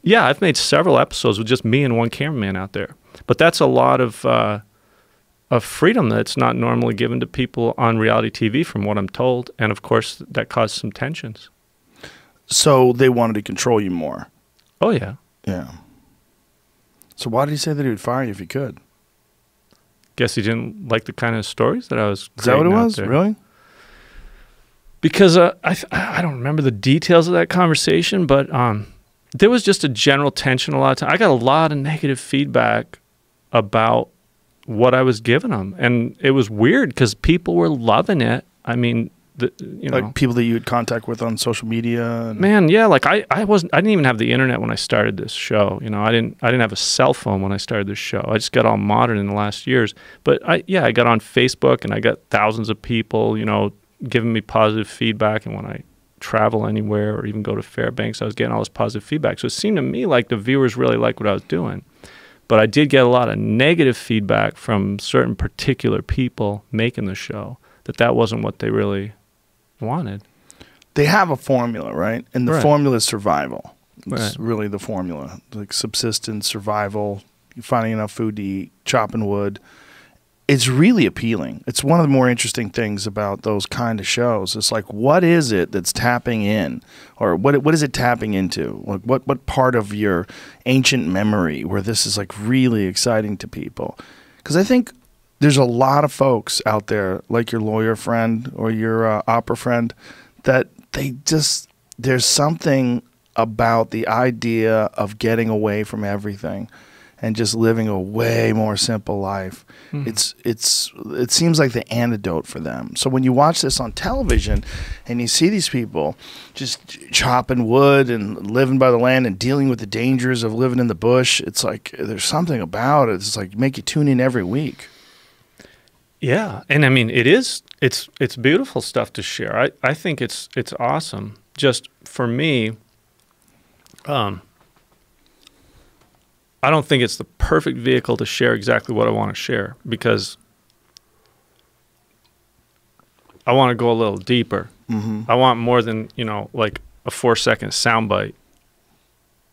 yeah, I've made several episodes with just me and one cameraman out there. But that's a lot of freedom that's not normally given to people on reality TV, from what I'm told. And of course, that caused some tensions. So they wanted to control you more. Oh, yeah. Yeah. So why did he say that he would fire you if he could? Guess he didn't like the kind of stories that I was creating. Is that what it was? There. Really? Because I don't remember the details of that conversation, but there was just a general tension a lot of time. I got a lot of negative feedback about what I was giving them, and it was weird because people were loving it. I mean, like people that you had contact with on social media. And... Man, yeah, like I didn't even have the internet when I started this show. You know, I didn't have a cell phone when I started this show. I just got all modern in the last years. But I got on Facebook, and I got thousands of people, giving me positive feedback. And when I travel anywhere or even go to Fairbanks, I was getting all this positive feedback. So it seemed to me like the viewers really liked what I was doing. But I did get a lot of negative feedback from certain particular people making the show that wasn't what they really wanted. They have a formula, right? And the formula is survival. It's Right. really the formula. Like subsistence, survival, finding enough food to eat, chopping wood. It's really appealing. It's one of the more interesting things about those kind of shows. It's like, what is it that's tapping in? Or what is it tapping into? Like what part of your ancient memory where this is like really exciting to people? Because I think there's a lot of folks out there, like your lawyer friend or your opera friend, that there's something about the idea of getting away from everything and just living a way more simple life. It seems like the antidote for them. So when you watch this on television and you see these people just chopping wood and living by the land and dealing with the dangers of living in the bush, it's like there's something about it. It's like make you tune in every week. Yeah, and I mean it's beautiful stuff to share. I think it's awesome. Just for me, I don't think it's the perfect vehicle to share exactly what I want to share, because I want to go a little deeper. I want more than, like a 4-second soundbite.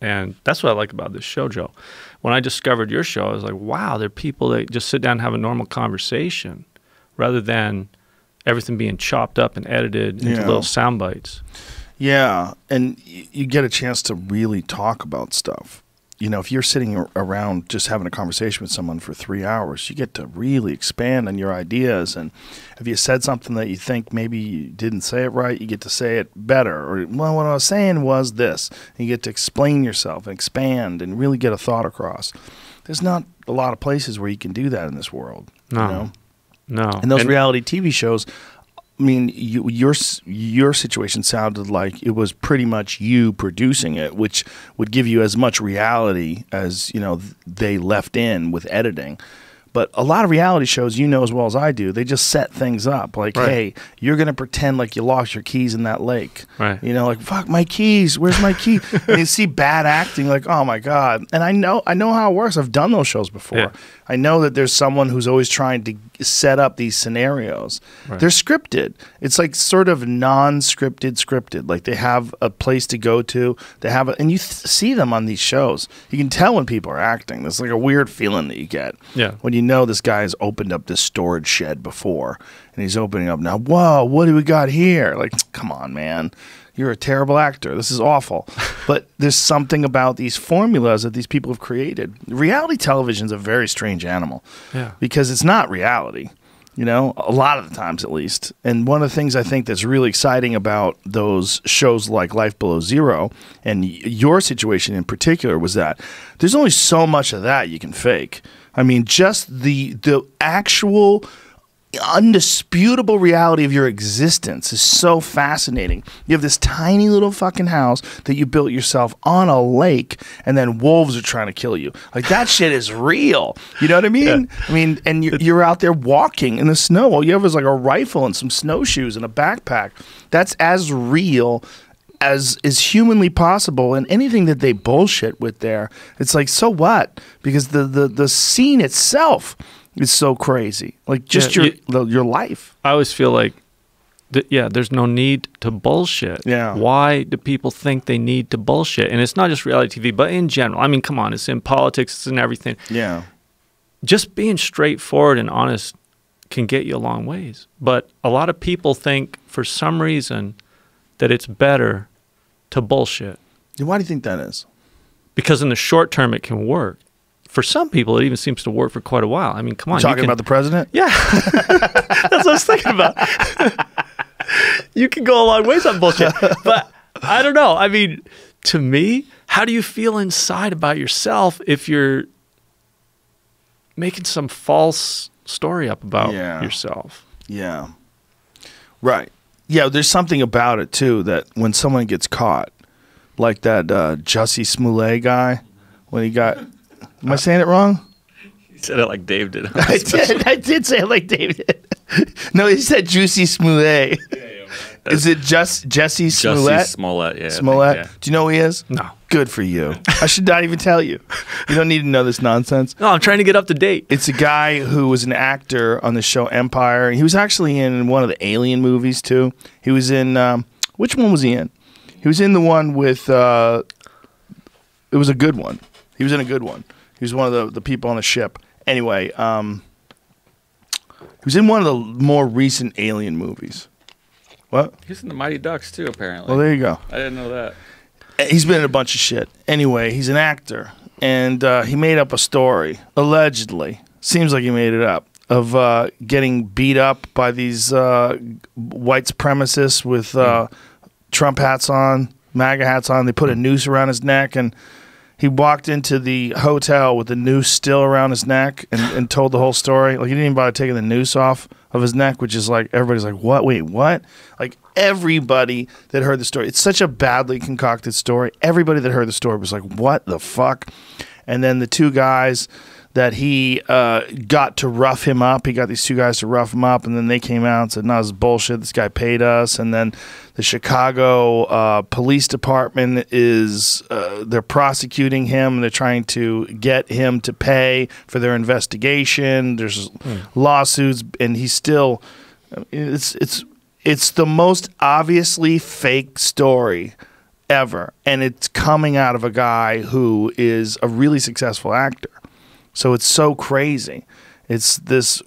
And that's what I like about this show, Joe. When I discovered your show, I was like, wow, there are people that just sit down and have a normal conversation rather than everything being chopped up and edited into little sound bites. Yeah, and you get a chance to really talk about stuff. If you're sitting around just having a conversation with someone for 3 hours, you get to really expand on your ideas. And if you said something that you think maybe you didn't say it right, you get to say it better. Or, well, what I was saying was this. And you get to explain yourself and expand and really get a thought across. There's not a lot of places where you can do that in this world. No. And those reality TV shows, I mean, your situation sounded like it was pretty much you producing it, which would give you as much reality as, they left in with editing. But a lot of reality shows, as well as I do, they just set things up. Like, hey, you're going to pretend like you lost your keys in that lake. Right. Like, fuck, my keys. Where's my key? And you see bad acting, like, oh, my God. And I know how it works. I've done those shows before. Yeah. I know that there's someone who's always trying to set up these scenarios. Right. They're scripted. It's like sort of non-scripted scripted. Like they have a place to go to. They have and you see them on these shows. You can tell when people are acting. There's like a weird feeling that you get. Yeah. When you know this guy has opened up this storage shed before and he's opening up now. Whoa, what do we got here? Like, come on, man. You're a terrible actor. This is awful. But there's something about these formulas that these people have created. Reality television is a very strange animal. Yeah. Because it's not reality, a lot of the times at least. And one of the things I think that's really exciting about those shows like Life Below Zero and your situation in particular was that there's only so much of that you can fake. I mean, just the actual undisputable reality of your existence is so fascinating. You have this tiny little fucking house that you built yourself on a lake, and then wolves are trying to kill you. Like, that shit is real. You know what I mean? Yeah. I mean, and you're out there walking in the snow. All you have is like a rifle and some snowshoes and a backpack. That's as real as is humanly possible. And anything that they bullshit with there, it's like, so what? Because the scene itself is so crazy. Like, just your life. I always feel like, there's no need to bullshit. Yeah. Why do people think they need to bullshit? And it's not just reality TV, but in general. I mean, come on, it's in politics, it's in everything. Yeah. Just being straightforward and honest can get you a long ways. But a lot of people think, for some reason, that it's better to bullshit. Why do you think that is? Because in the short term, it can work. For some people, it even seems to work for quite a while. I mean, come on. You're talking about the president? Yeah. That's what I was thinking about. You can go a long ways on bullshit. But I don't know. I mean, to me, how do you feel inside about yourself if you're making some false story up about yourself? Yeah. Right. Yeah, there's something about it, too, that when someone gets caught, like that Jussie Smollett guy, when he got... Am I saying it wrong? You said it like Dave did. I did say it like Dave did. No, he said Juicy Smollett. Is it just Jussie Smollett? Jussie Smollett, yeah. Smollett? Think, yeah. Do you know who he is? No. Good for you. I should not even tell you. You don't need to know this nonsense. No, I'm trying to get up to date. It's a guy who was an actor on the show Empire. He was actually in one of the Alien movies, too. He was in... which one was he in? He was in the one with... it was a good one. He was in a good one. He was one of the people on the ship. Anyway, he was in one of the more recent Alien movies. What? He's in the Mighty Ducks, too, apparently. Well, there you go. I didn't know that. He's been in a bunch of shit. Anyway, he's an actor. And he made up a story, allegedly. Seems like he made it up. Of getting beat up by these white supremacists with Trump hats on, MAGA hats on. They put a noose around his neck and... He walked into the hotel with the noose still around his neck and told the whole story. Like, he didn't even bother taking the noose off of his neck, which is like, everybody's like, what? Wait, what? Like, everybody that heard the story, it's such a badly concocted story. Everybody that heard the story was like, what the fuck? And then the two guys that he got to rough him up. He got these two guys to rough him up, and then they came out and said, no, this is bullshit. This guy paid us. And then the Chicago police department is, they're prosecuting him, and they're trying to get him to pay for their investigation. There's lawsuits, and he's still, it's the most obviously fake story ever. And it's coming out of a guy who is a really successful actor. So it's so crazy. It's this,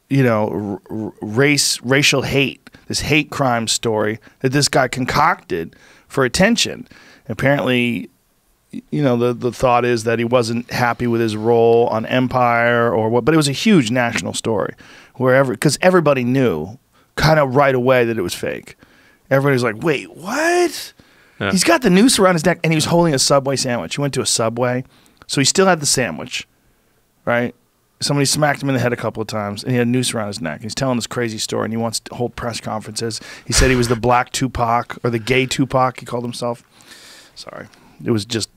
you know, racial hate, this hate crime story that this guy concocted for attention. Apparently, you know, the thought is that he wasn't happy with his role on Empire or what, but it was a huge national story because everybody knew kind of right away that it was fake. Everybody was like, wait, what? Yeah. He's got the noose around his neck, and he was holding a Subway sandwich. He went to a Subway, so he still had the sandwich. Right? Somebody smacked him in the head a couple of times, and he had a noose around his neck. He's telling this crazy story, and he wants to hold press conferences. He said he was the black Tupac, or the gay Tupac, he called himself. Sorry. It was just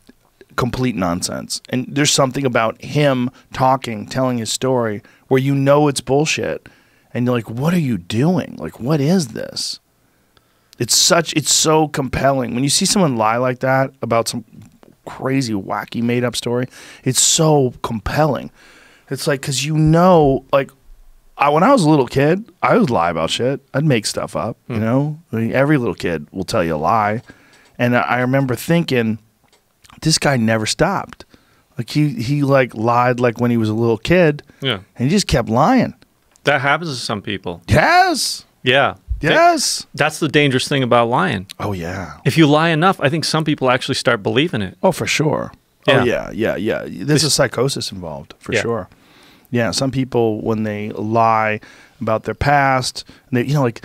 complete nonsense. And there's something about him talking, telling his story, where you know it's bullshit, and you're like, what are you doing? Like, what is this? It's so compelling. When you see someone lie like that about some crazy, wacky, made-up story, it's so compelling. It's like, because you know, like, when I was a little kid, I would lie about shit. I'd make stuff up, you know? I mean, every little kid will tell you a lie. And I remember thinking, this guy never stopped. Like, he like, lied like when he was a little kid. Yeah. And he just kept lying. That happens to some people. Yes. Yeah. Yes. That's the dangerous thing about lying. Oh, yeah. If you lie enough, I think some people actually start believing it. Oh, for sure. Yeah. Oh, yeah. There's a psychosis involved, for sure. Yeah, some people, when they lie about their past, and they, you know, like,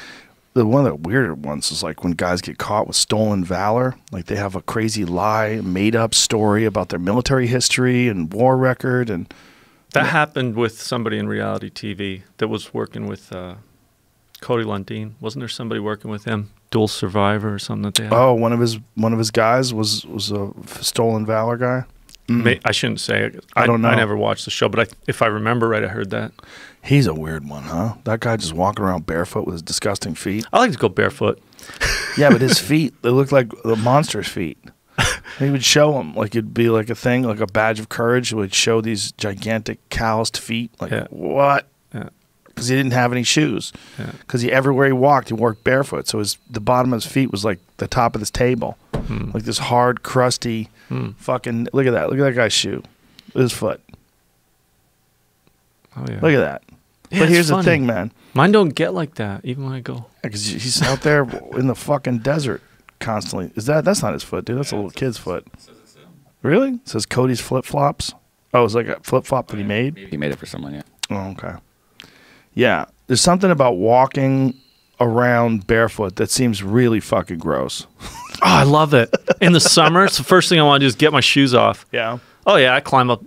one of the weirder ones is like when guys get caught with stolen valor. Like, they have a crazy lie, made-up story about their military history and war record. And that happened with somebody in reality TV that was working with... Cody Lundin, wasn't there somebody working with him? Dual Survivor or something that they had? Oh, one of his guys was a stolen valor guy. I shouldn't say it. I don't know. I never watched the show, but if I remember right, I heard that. He's a weird one, huh? That guy just walking around barefoot with his disgusting feet. I like to go barefoot. Yeah, but his feet, they look like the monster's feet. He would show them, like, it'd be like a thing, like a badge of courage. He would show these gigantic calloused feet. Like, what? Yeah. Because he didn't have any shoes. Because everywhere he walked barefoot. So the bottom of his feet was like the top of this table. Like this hard, crusty, fucking, look at that. Look at that guy's shoe. His foot. Oh, yeah. Look at that. Yeah, but here's the thing, man. Mine don't get like that, even when I go. Because he's out there in the fucking desert constantly. That's not his foot, dude. That's a little kid's foot. Really? It says Cody's flip-flops? Oh, it's like a flip-flop that he made? He made it for someone, yeah. Oh, okay. Yeah, there's something about walking around barefoot that seems really fucking gross. Oh, I love it. In the summer, it's the first thing I want to do is get my shoes off. Yeah. Oh, yeah, I climb up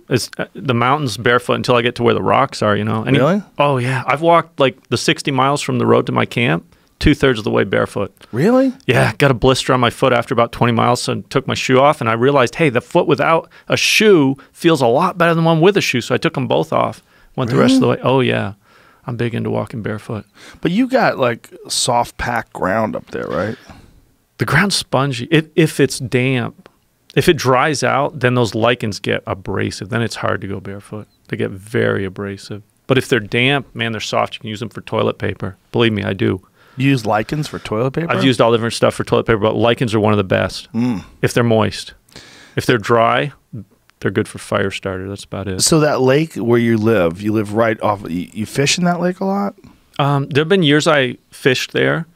the mountains barefoot until I get to where the rocks are, you know. And really? Oh, yeah. I've walked like the 60 miles from the road to my camp, 2/3 of the way barefoot. Really? Yeah, got a blister on my foot after about 20 miles, so I took my shoe off, and I realized, hey, the foot without a shoe feels a lot better than one with a shoe, so I took them both off, went the rest of the way. Oh, yeah. I'm big into walking barefoot. But you got like soft packed ground up there, right? The ground's spongy. If it's damp, if it dries out, then those lichens get abrasive. Then it's hard to go barefoot. They get very abrasive. But if they're damp, man, they're soft. You can use them for toilet paper. Believe me, I do. You use lichens for toilet paper? I've used all different stuff for toilet paper, but lichens are one of the best if they're moist. If they're dry, they're good for fire starter. That's about it. So that lake where you live right off. You fish in that lake a lot? There have been years I fished there.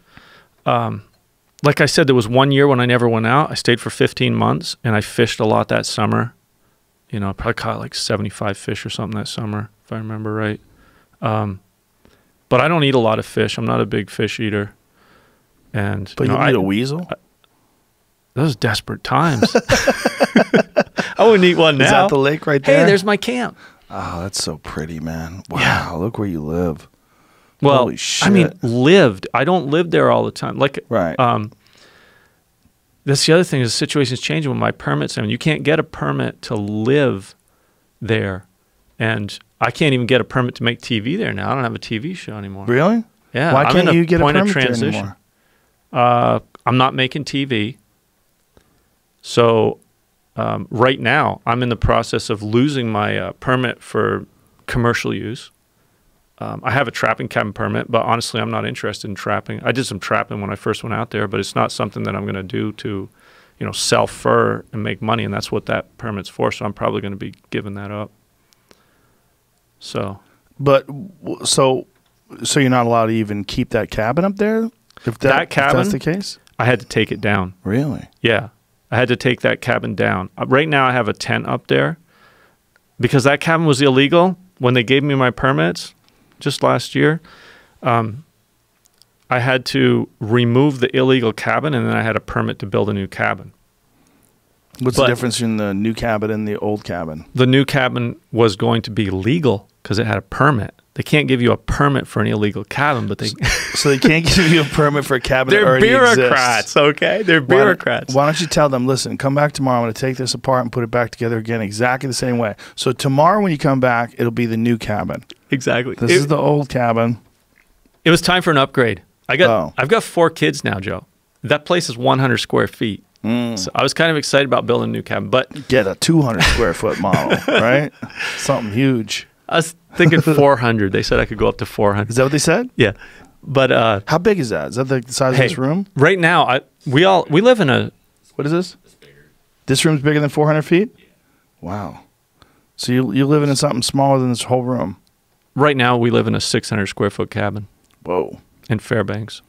Like I said, there was one year when I never went out. I stayed for 15 months, and I fished a lot that summer. You know, I probably caught like 75 fish or something that summer, if I remember right. But I don't eat a lot of fish. I'm not a big fish eater. But you eat a weasel? Those desperate times. I wouldn't eat one now. Is that the lake right there? Hey, there's my camp. Oh, that's so pretty, man. Wow, Yeah. look where you live. Well, Holy shit. I mean, lived. I don't live there all the time. Like, Right. That's the other thing is the situation's changing with my permits. I mean, you can't get a permit to live there, and I can't even get a permit to make TV there now. I don't have a TV show anymore. Really? Yeah. Why I'm can't in you get a point of permit there transition. anymore? I'm not making TV. So right now, I'm in the process of losing my permit for commercial use. I have a trapping cabin permit, but honestly, I'm not interested in trapping. I did some trapping when I first went out there, but it's not something that I'm going to do to, sell fur and make money, and that's what that permit's for. So I'm probably going to be giving that up. So, But so you're not allowed to even keep that cabin up there? If That cabin? if that's the case? I had to take it down. Really? Yeah, I had to take that cabin down. Right now, I have a tent up there because that cabin was illegal when they gave me my permits just last year. I had to remove the illegal cabin, and then I had a permit to build a new cabin. What's the difference in the new cabin and the old cabin? The new cabin was going to be legal because it had a permit. They can't give you a permit for an illegal cabin, but they So they can't give you a permit for a cabin that they're already bureaucrats, exists. okay? They're bureaucrats. Why don't you tell them, listen, come back tomorrow. I'm going to take this apart and put it back together again exactly the same way. So tomorrow when you come back, it'll be the new cabin. Exactly. This is the old cabin. It was time for an upgrade. I've got 4 kids now, Joe. That place is 100 square feet. So I was kind of excited about building a new cabin, but Get a 200 square foot model, right? Something huge. I was thinking 400. They said I could go up to 400. Is that what they said? Yeah, but How big is that? Is that the size of hey, this room? right now we live in a What is this? This room's bigger than 400 feet? Wow. So you're living in something smaller than this whole room. right now we live in a 600 square foot cabin Whoa. in Fairbanks.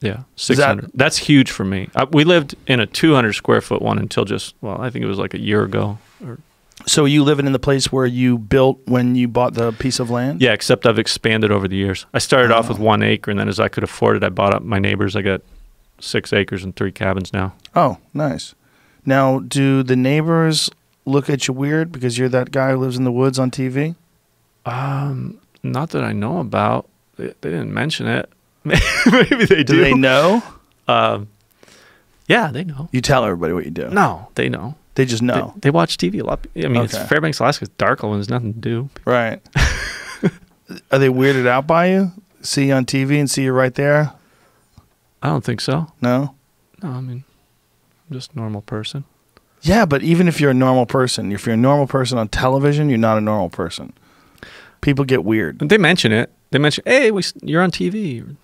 Yeah, 600. That's huge for me. We lived in a 200 square foot one until I think it was like a year ago. So are you living in the place where you built when you bought the piece of land? Yeah, except I've expanded over the years. I started off with 1 acre, and then as I could afford it, I bought up my neighbors. I got 6 acres and 3 cabins now. Oh, nice. Now, do the neighbors look at you weird because you're that guy who lives in the woods on TV? Not that I know about. They didn't mention it. Maybe they do. Do they know? Yeah, they know. You tell everybody what you do. No, they know. They just know. They watch TV a lot. I mean, it's Okay. Fairbanks, Alaska. It's dark when there's nothing to do. Right. Are they weirded out by you? See you on TV and see you right there? I don't think so. No? No, I mean, I'm just a normal person. Yeah, but even if you're a normal person, if you're a normal person on television, you're not a normal person. People get weird. But they mention it. They mention, hey, you're on TV.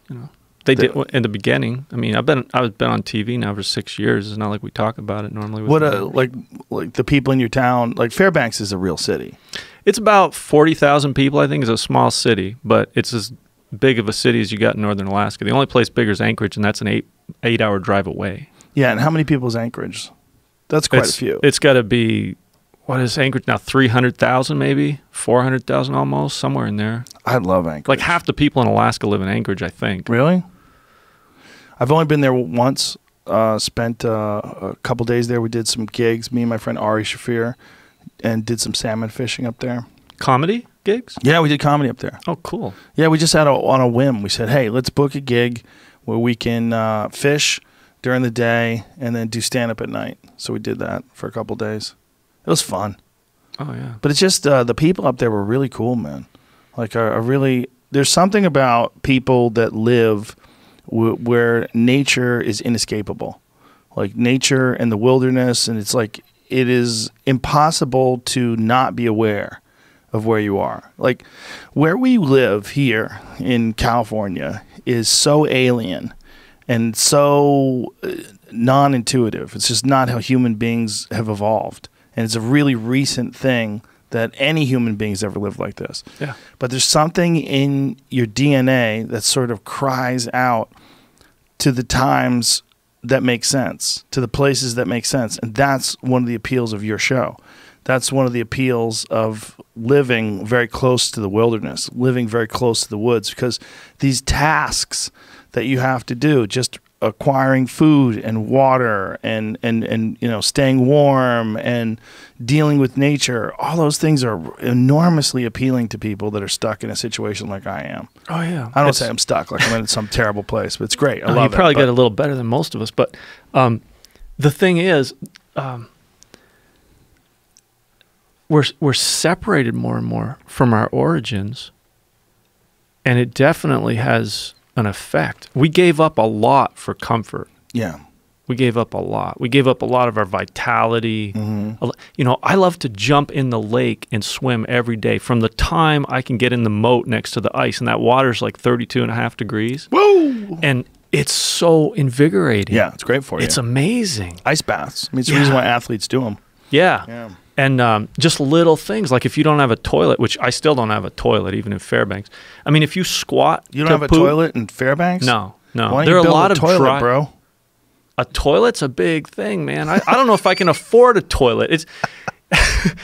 They did in the beginning. I mean, I've been on TV now for 6 years. It's not like we talk about it normally. What like the people in your town? Like Fairbanks is a real city. It's about 40,000 people. I think it's a small city, but it's as big of a city as you got in northern Alaska. The only place bigger is Anchorage, and that's an 8-hour drive away. Yeah, and how many people is Anchorage? That's quite a few. It's got to be, what is Anchorage now? 300,000 maybe, 400,000 almost, somewhere in there. I love Anchorage. Like half the people in Alaska live in Anchorage, I think. Really? I've only been there once. Spent a couple days there. We did some gigs. Me and my friend Ari Shafir, and did some salmon fishing up there. Comedy gigs? Yeah, we did comedy up there. Oh, cool. Yeah, we just had on a whim. We said, hey, let's book a gig where we can fish during the day and then do stand-up at night. So we did that for a couple days. It was fun. Oh, yeah. But it's just the people up there were really cool, man. Like, there's something about people that live where nature is inescapable. Like nature and the wilderness, and it's like it is impossible to not be aware of where you are. Like where we live here in California is so alien and so non-intuitive. It's just not how human beings have evolved. And it's a really recent thing that any human beings ever lived like this. Yeah. But there's something in your DNA that sort of cries out to the times that make sense, to the places that make sense. And that's one of the appeals of your show. That's one of the appeals of living very close to the wilderness, living very close to the woods, because these tasks that you have to do just acquiring food and water and staying warm and dealing with nature. All those things are enormously appealing to people that are stuck in a situation like I am. Oh yeah. I don't say I'm stuck like I'm in some terrible place, but it's great. I love it. You probably get a little better than most of us, but the thing is, we're separated more and more from our origins, and it definitely has an effect. We gave up a lot for comfort. Yeah. We gave up a lot. We gave up a lot of our vitality. Mm-hmm. I love to jump in the lake and swim every day from the time I can get in the moat next to the ice, and that water's like 32.5 degrees. Whoa! And it's so invigorating. Yeah, it's great for you. It's amazing. Ice baths. I mean, it's the reason why athletes do them. Yeah. Yeah. And just little things, like if you don't have a toilet, which I still don't have a toilet, even in Fairbanks. I mean, if you squat, You don't have a toilet in Fairbanks? No. Why don't There you are build a lot of toilet, bro? A toilet's a big thing, man. I don't know if I can afford a toilet. It's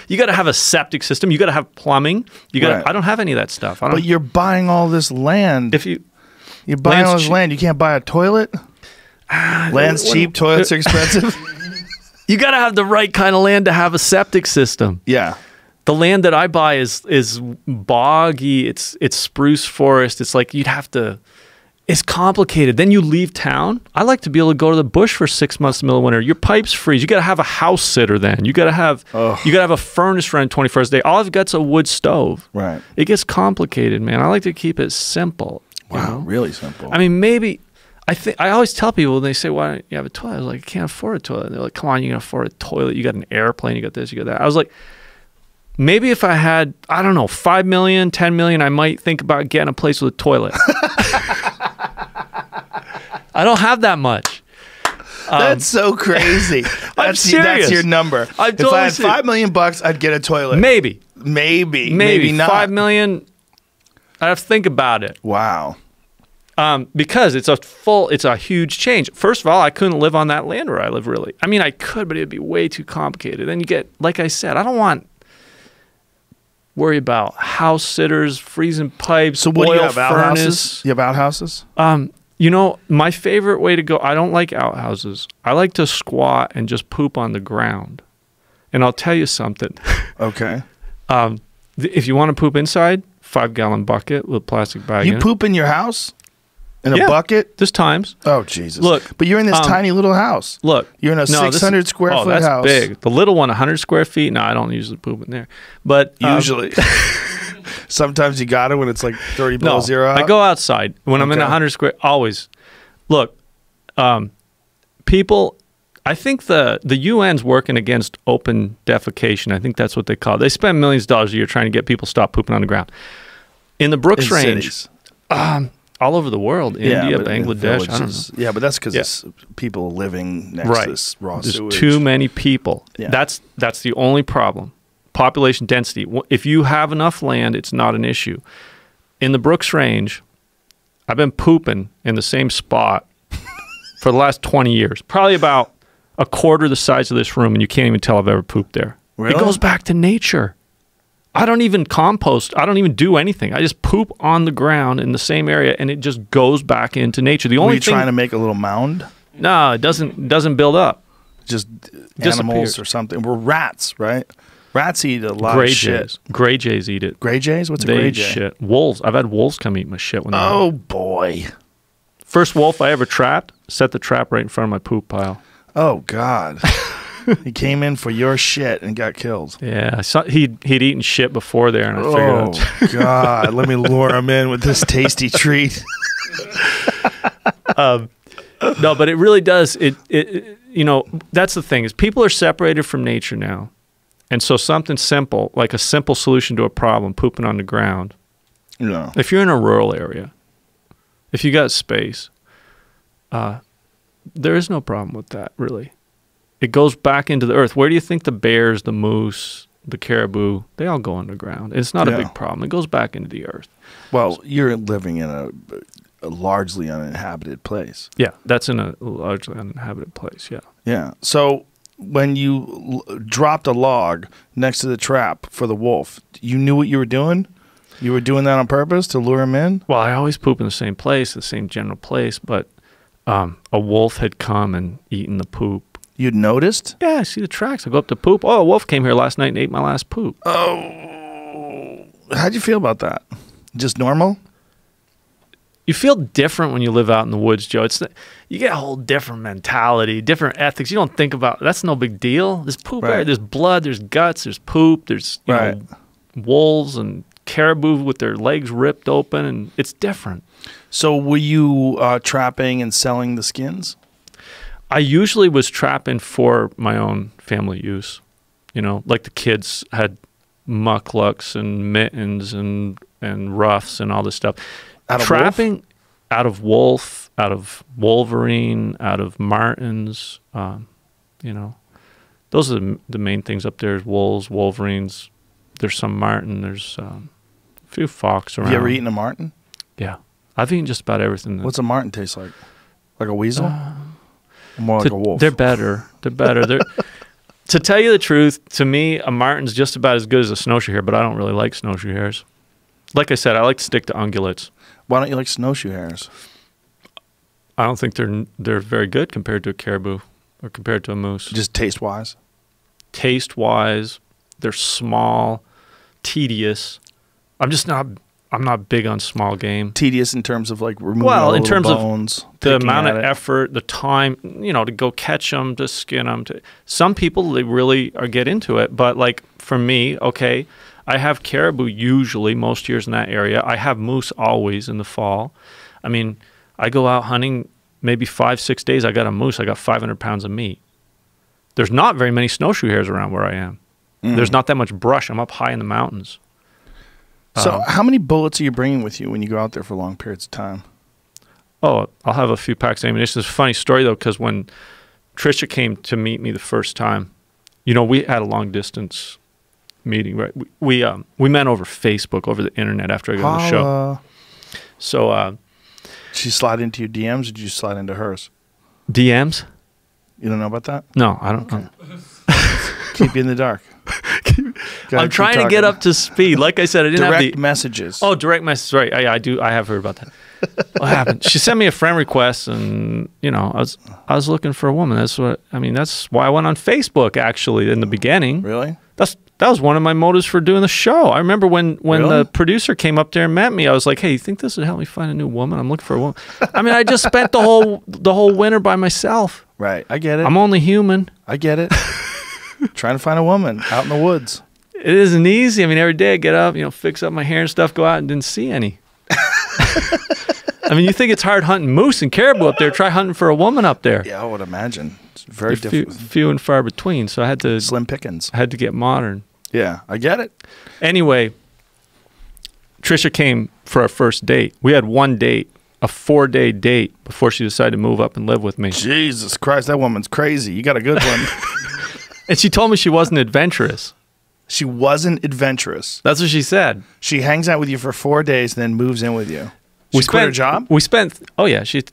you got to have a septic system. You got to have plumbing. You got. Right. I don't have any of that stuff. I don't. But you're buying all this land. If you You're buying land's all this cheap. land. You can't buy a toilet? Land's cheap, toilets are expensive? you got to have the right kind of land to have a septic system. Yeah. The land that I buy is boggy. It's spruce forest. It's like you'd have to. It's complicated. Then you leave town. I like to be able to go to the bush for 6 months in the middle of winter. Your pipes freeze. You got to have a house sitter. Then you got to have a furnace running 21st day. All I've got's a wood stove. Right. It gets complicated, man. I like to keep it simple. you Wow, know? really simple. I mean, maybe. I always tell people, they say, why don't you have a toilet? I was like, I can't afford a toilet. They're like, come on, you can afford a toilet. You got an airplane. You got this, you got that. I was like, maybe if I had, I don't know, 5 million, 10 million, I might think about getting a place with a toilet. I don't have that much. That's so crazy. I'm serious. That's your number. If I had $5 million, I'd get a toilet. Maybe not. 5 million. I'd have to think about it. Wow. Because it's a huge change. First of all, I couldn't live on that land where I live, really. I mean, I could, but it'd be way too complicated. Then you get, like I said, I don't want worry about house sitters, freezing pipes, So what oil do you have, furnace. outhouses? You have outhouses? My favorite way to go, I don't like outhouses. I like to squat and just poop on the ground. And I'll tell you something. Okay. If you want to poop inside, 5-gallon bucket with a plastic bag in You it. poop in your house? In a Yeah. bucket? There's times. Oh, Jesus. Look, But you're in this tiny little house. Look. You're in a 600 square foot that's house. big. The little one, 100 square feet. No, I don't usually poop in there. But Usually. Sometimes you got it when it's like 30 below zero out. I go outside when I'm in Okay. 100 square. Always. Look, people. I think the UN's working against open defecation. I think that's what they call it. They spend millions of dollars a year trying to get people to stop pooping on the ground. In the Brooks In Range, cities. all over the world, India, but in Bangladesh, I don't know. villages. Yeah, but that's because it's people living next to this raw There's sewage. too many people. Yeah. That's the only problem. Population density. If you have enough land, it's not an issue. In the Brooks Range, I've been pooping in the same spot for the last 20 years. Probably about a quarter the size of this room, and you can't even tell I've ever pooped there. Really? It goes back to nature. I don't even compost. I don't even do anything. I just poop on the ground in the same area, and it just goes back into nature. The Were only you thing, trying to make a little mound? no, it doesn't build up. Just Disappears. animals or something. We're rats, right? Rats eat a lot Gray of shit. jays. Gray jays eat it. Gray jays? What's a They gray eat jay? shit. Wolves. I've had wolves come eat my shit when they're Oh, boy. First wolf I ever trapped, set the trap right in front of my poop pile. Oh, God. He came in for your shit and got killed. Yeah, I saw he'd eaten shit before there, and I figured Oh, God. Let me lure him in with this tasty treat. no, but it really does. It that's the thing is people are separated from nature now, and so something simple like a simple solution to a problem, pooping on the ground. No. If you're in a rural area, if you got space, there is no problem with that, really. It goes back into the earth. Where do you think the bears, the moose, the caribou, they all go underground? It's not a Yeah. big problem. It goes back into the earth. Well, you're living in a largely uninhabited place. Yeah, that's in a largely uninhabited place, yeah. Yeah. So when you dropped a log next to the trap for the wolf, you knew what you were doing? You were doing that on purpose to lure him in? Well, I always poop in the same place, the same general place, but a wolf had come and eaten the poop. You'd noticed? Yeah, I see the tracks. I go up to poop. Oh, a wolf came here last night and ate my last poop. Oh, how'd you feel about that? Just normal? You feel different when you live out in the woods, Joe. You get a whole different mentality, different ethics. You don't think about, that's no big deal. There's poop Right. there. There's blood. There's guts. There's poop. There's you Right. know, wolves and caribou with their legs ripped open, and it's different. So were you trapping and selling the skins? I usually was trapping for my own family use. You know, like the kids had mucklucks and mittens and ruffs and all this stuff. Out of Trapping wolf? out of wolf, out of wolverine, out of martens. You know, those are the main things up there: is wolves, wolverines. There's some marten. There's a few fox around. Have you ever eaten a marten? Yeah, I've eaten just about everything. What's a marten taste like? Like a weasel? More like a wolf. They're better. They're better. To tell you the truth, to me, a marten's just about as good as a snowshoe hare, but I don't really like snowshoe hares. Like I said, I like to stick to ungulates. Why don't you like snowshoe hares? I don't think they're very good compared to a caribou or compared to a moose. Just taste-wise? Taste-wise, they're small, tedious. I'm not big on small game. Tedious in terms of like removing all in the terms of bones, the picking amount at of it. effort, the time, you know, to go catch them, to skin them. Some people, they really get into it. But like for me, okay, I have caribou usually most years in that area. I have moose always in the fall. I mean, I go out hunting maybe 5-6 days. I got a moose. I got 500 pounds of meat. There's not very many snowshoe hares around where I am. There's not that much brush. I'm up high in the mountains. So how many bullets are you bringing with you when you go out there for long periods of time? Oh, I'll have a few packs of ammunition. It's a funny story, though, because when Tricia came to meet me the first time, you know, we had a long-distance meeting, right? We met over Facebook, over the internet after I got on the show. Holla. So Did she slide into your DMs or did you slide into hers? DMs? You don't know about that? No, I don't know. Keep you in the dark. Go ahead, I'm trying keep to get talking. up to speed. Like I said, I didn't have Direct the... messages. Oh, direct message. Right. I do. I have heard about that. What happened? She sent me a friend request, and you know, I was looking for a woman. That's why I went on Facebook. Actually, in the beginning, Really? that was one of my motives for doing the show. I remember when Really? the producer came up there and met me. I was like, "Hey, you think this would help me find a new woman? I'm looking for a woman." I mean, I just spent the whole winter by myself. Right. I get it. I'm only human. I get it. Trying to find a woman out in the woods. It isn't easy. I mean, every day I get up, you know, fix up my hair and stuff, go out and didn't see any. I mean, you think it's hard hunting moose and caribou up there? Try hunting for a woman up there. Yeah, I would imagine. It's very Few, difficult. few and far between. So I had to Slim pickings. get modern. Yeah, I get it. Anyway, Tricia came for our first date. We had one date, a 4-day date, before she decided to move up and live with me. Jesus Christ, that woman's crazy. You got a good one. And she told me she wasn't adventurous. She wasn't adventurous. That's what she said. She hangs out with you for 4 days, then moves in with you. She quit her job? Oh yeah, she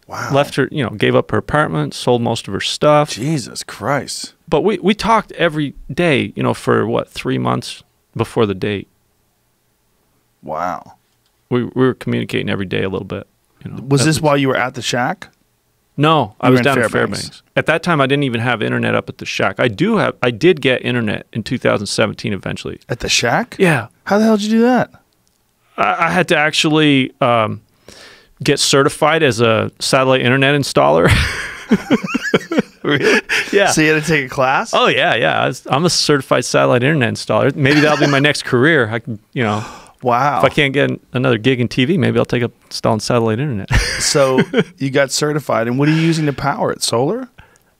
Wow. left her, you know, gave up her apartment, sold most of her stuff. Jesus Christ. But we talked every day, you know, for what, 3 months before the date. Wow. We were communicating every day a little bit. You know. Was this while you were at the shack? No, I You were was in down in Fairbanks. Fairbanks. At that time, I didn't even have internet up at the shack. I did get internet in 2017 eventually. At the shack? Yeah. How the hell did you do that? I had to actually get certified as a satellite internet installer. Really? Yeah. So you had to take a class? Oh, yeah. I'm a certified satellite internet installer. Maybe that'll be my next career. I can, you know, Wow. if I can't get another gig in TV, maybe I'll take up installing satellite internet. So you got certified, and what are you using to power it? Solar?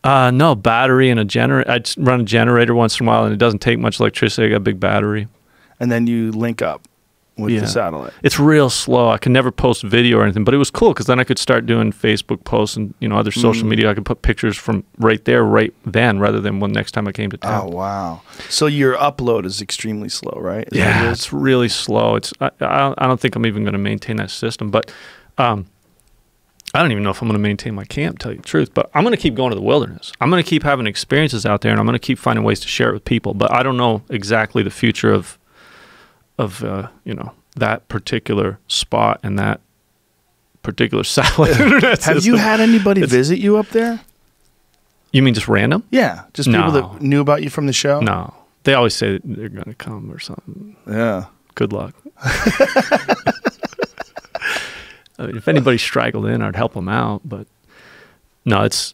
No, battery and a generator. I just run a generator once in a while, and it doesn't take much electricity. I got a big battery. And then you link up with Yeah. the satellite. It's real slow. I can never post video or anything, but it was cool because then I could start doing Facebook posts and, you know, other social media. I could put pictures from right there, right then, rather than when next time I came to Oh, town. wow. So your upload is extremely slow, right? Is that what Yeah, it it's is? really slow. I don't think I'm even going to maintain that system, but I don't even know if I'm going to maintain my camp, to tell you the truth, but I'm going to keep going to the wilderness. I'm going to keep having experiences out there, and I'm going to keep finding ways to share it with people, but I don't know exactly the future of you know, that particular spot and that particular satellite internet Have you system. had anybody visit you up there? You mean just random? Yeah, just people that knew about you from the show. No, they always say that they're going to come or something. Yeah. Good luck. I mean, if anybody straggled in, I'd help them out. But no, it's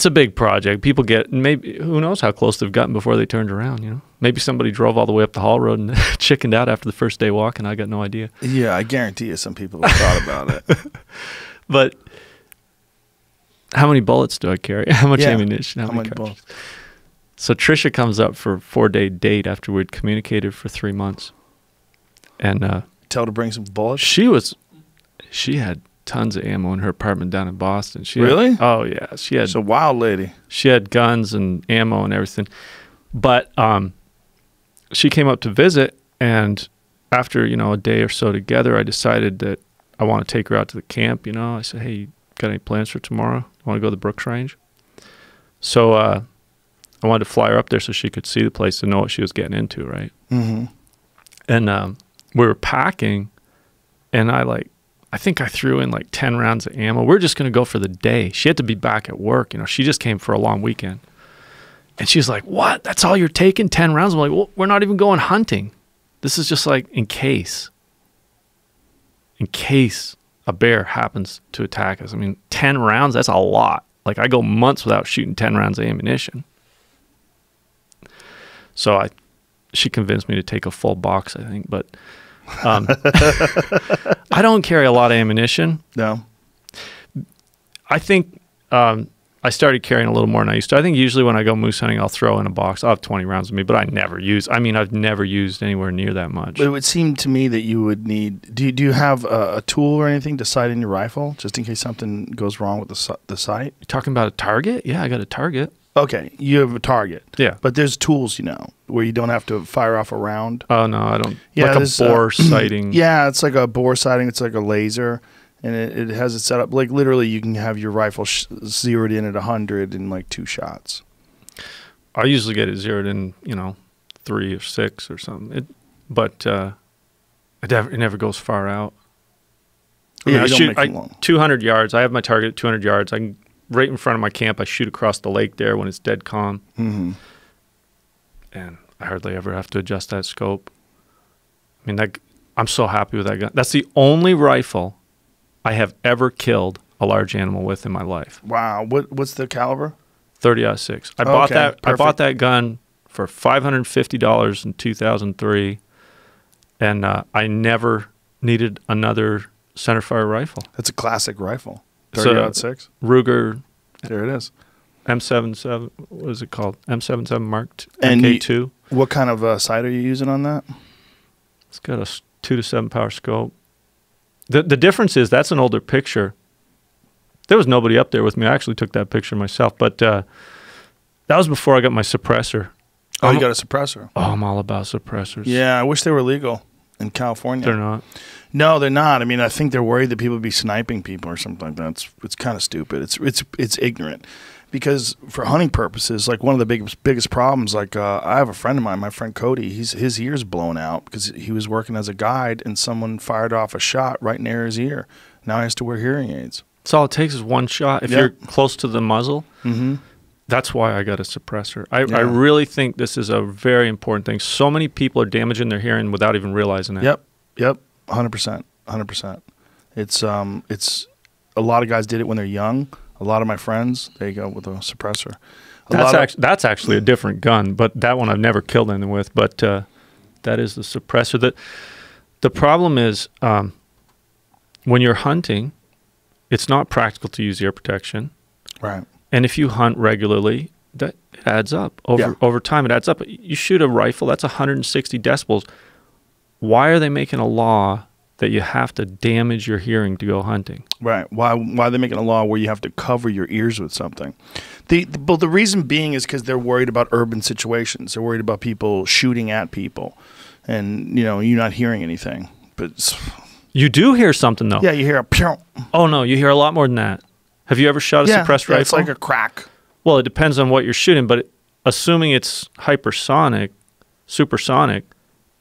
a big project. People get, maybe, who knows how close they've gotten before they turned around, you know? Maybe somebody drove all the way up the Hall Road and chickened out after the first day walking. I got no idea. Yeah, I guarantee you some people have thought about it. But how many bullets do I carry? How much Yeah. ammunition? How many bullets? So Trisha comes up for a 4-day date after we'd communicated for 3 months. And Tell her to bring some bullets. she had tons of ammo in her apartment down in Boston. Really? Oh yeah, she had. She's a wild lady. She had guns and ammo and everything. But she came up to visit, and after, you know, a day or so together, I decided that I want to take her out to the camp. You know, I said, "Hey, you got any plans for tomorrow? Want to go to the Brooks Range?" So I wanted to fly her up there so she could see the place and know what she was getting into, right? Mm-hmm. And we were packing, and I think I threw in like 10 rounds of ammo. We're just going to go for the day. She had to be back at work. You know, she just came for a long weekend. And she's like, "What? That's all you're taking? 10 rounds?" I'm like, "Well, we're not even going hunting. This is just like in case a bear happens to attack us." I mean, 10 rounds, that's a lot. Like, I go months without shooting 10 rounds of ammunition. So she convinced me to take a full box, I think. But I don't carry a lot of ammunition. No. I think I started carrying a little more than I used to. I think usually when I go moose hunting, I'll throw in a box. I'll have 20 rounds with me, but I've never used anywhere near that much. But it would seem to me that you would need. Do you have a tool or anything to sight in your rifle, just in case something goes wrong with the sight? You're talking about a target? Yeah, I got a target. Okay, you have a target. Yeah. But there's tools, you know, where you don't have to fire off a round. Oh, no, I don't. Yeah, like a bore sighting. Yeah, it's like a bore sighting. It's like a laser, and it has it set up. Like, literally, you can have your rifle zeroed in at 100 in like 2 shots. I usually get it zeroed in, you know, 3 or 6 or something. But it never goes far out. I mean, Yeah, I you don't shoot make it long. 200 yards. I have my target at 200 yards. I can, right in front of my camp, I shoot across the lake there when it's dead calm. Mm-hmm. And I hardly ever have to adjust that scope. I mean, I'm so happy with that gun. That's the only rifle I have ever killed a large animal with in my life. Wow, what's the caliber? 30-06. I bought that gun for $550 in 2003, and I never needed another centerfire rifle. That's a classic rifle. So, 30-06. Ruger There it is. M77. What is it called? M77 Mark And MK2. What kind of sight are you using on that? It's got a 2 to 7 power scope. The difference is that's an older picture. There was nobody up there with me. I actually took that picture myself, but that was before I got my suppressor. Oh, you got a suppressor. Oh, I'm all about suppressors. Yeah, I wish they were legal in California. They're not. No, they're not. I mean, I think they're worried that people would be sniping people or something like that. It's kind of stupid. It's ignorant. Because for hunting purposes, like one of the biggest problems, like I have a friend of mine, my friend Cody, his ear's blown out because he was working as a guide and someone fired off a shot right near his ear. Now he has to wear hearing aids. So all it takes is one shot. If you're close to the muzzle, Mm-hmm. that's why I got a suppressor. I really think this is a very important thing. So many people are damaging their hearing without even realizing it. Yep, 100%. It's a lot of guys did it when they're young. A lot of my friends, they go with a suppressor. That's actually a different gun, but that one I've never killed anything with. But that is the suppressor. The problem is when you're hunting, it's not practical to use ear protection. Right. And if you hunt regularly, that adds up. Over time, it adds up. You shoot a rifle, that's 160 decibels. Why are they making a law that you have to damage your hearing to go hunting? Right. Why are they making a law where you have to cover your ears with something? The reason being is because they're worried about urban situations. They're worried about people shooting at people, and you're not hearing anything. But you do hear something though. Yeah, you hear a pew. Oh no, you hear a lot more than that. Have you ever shot a suppressed rifle? It's like a crack. Well, it depends on what you're shooting, but assuming it's hypersonic, supersonic,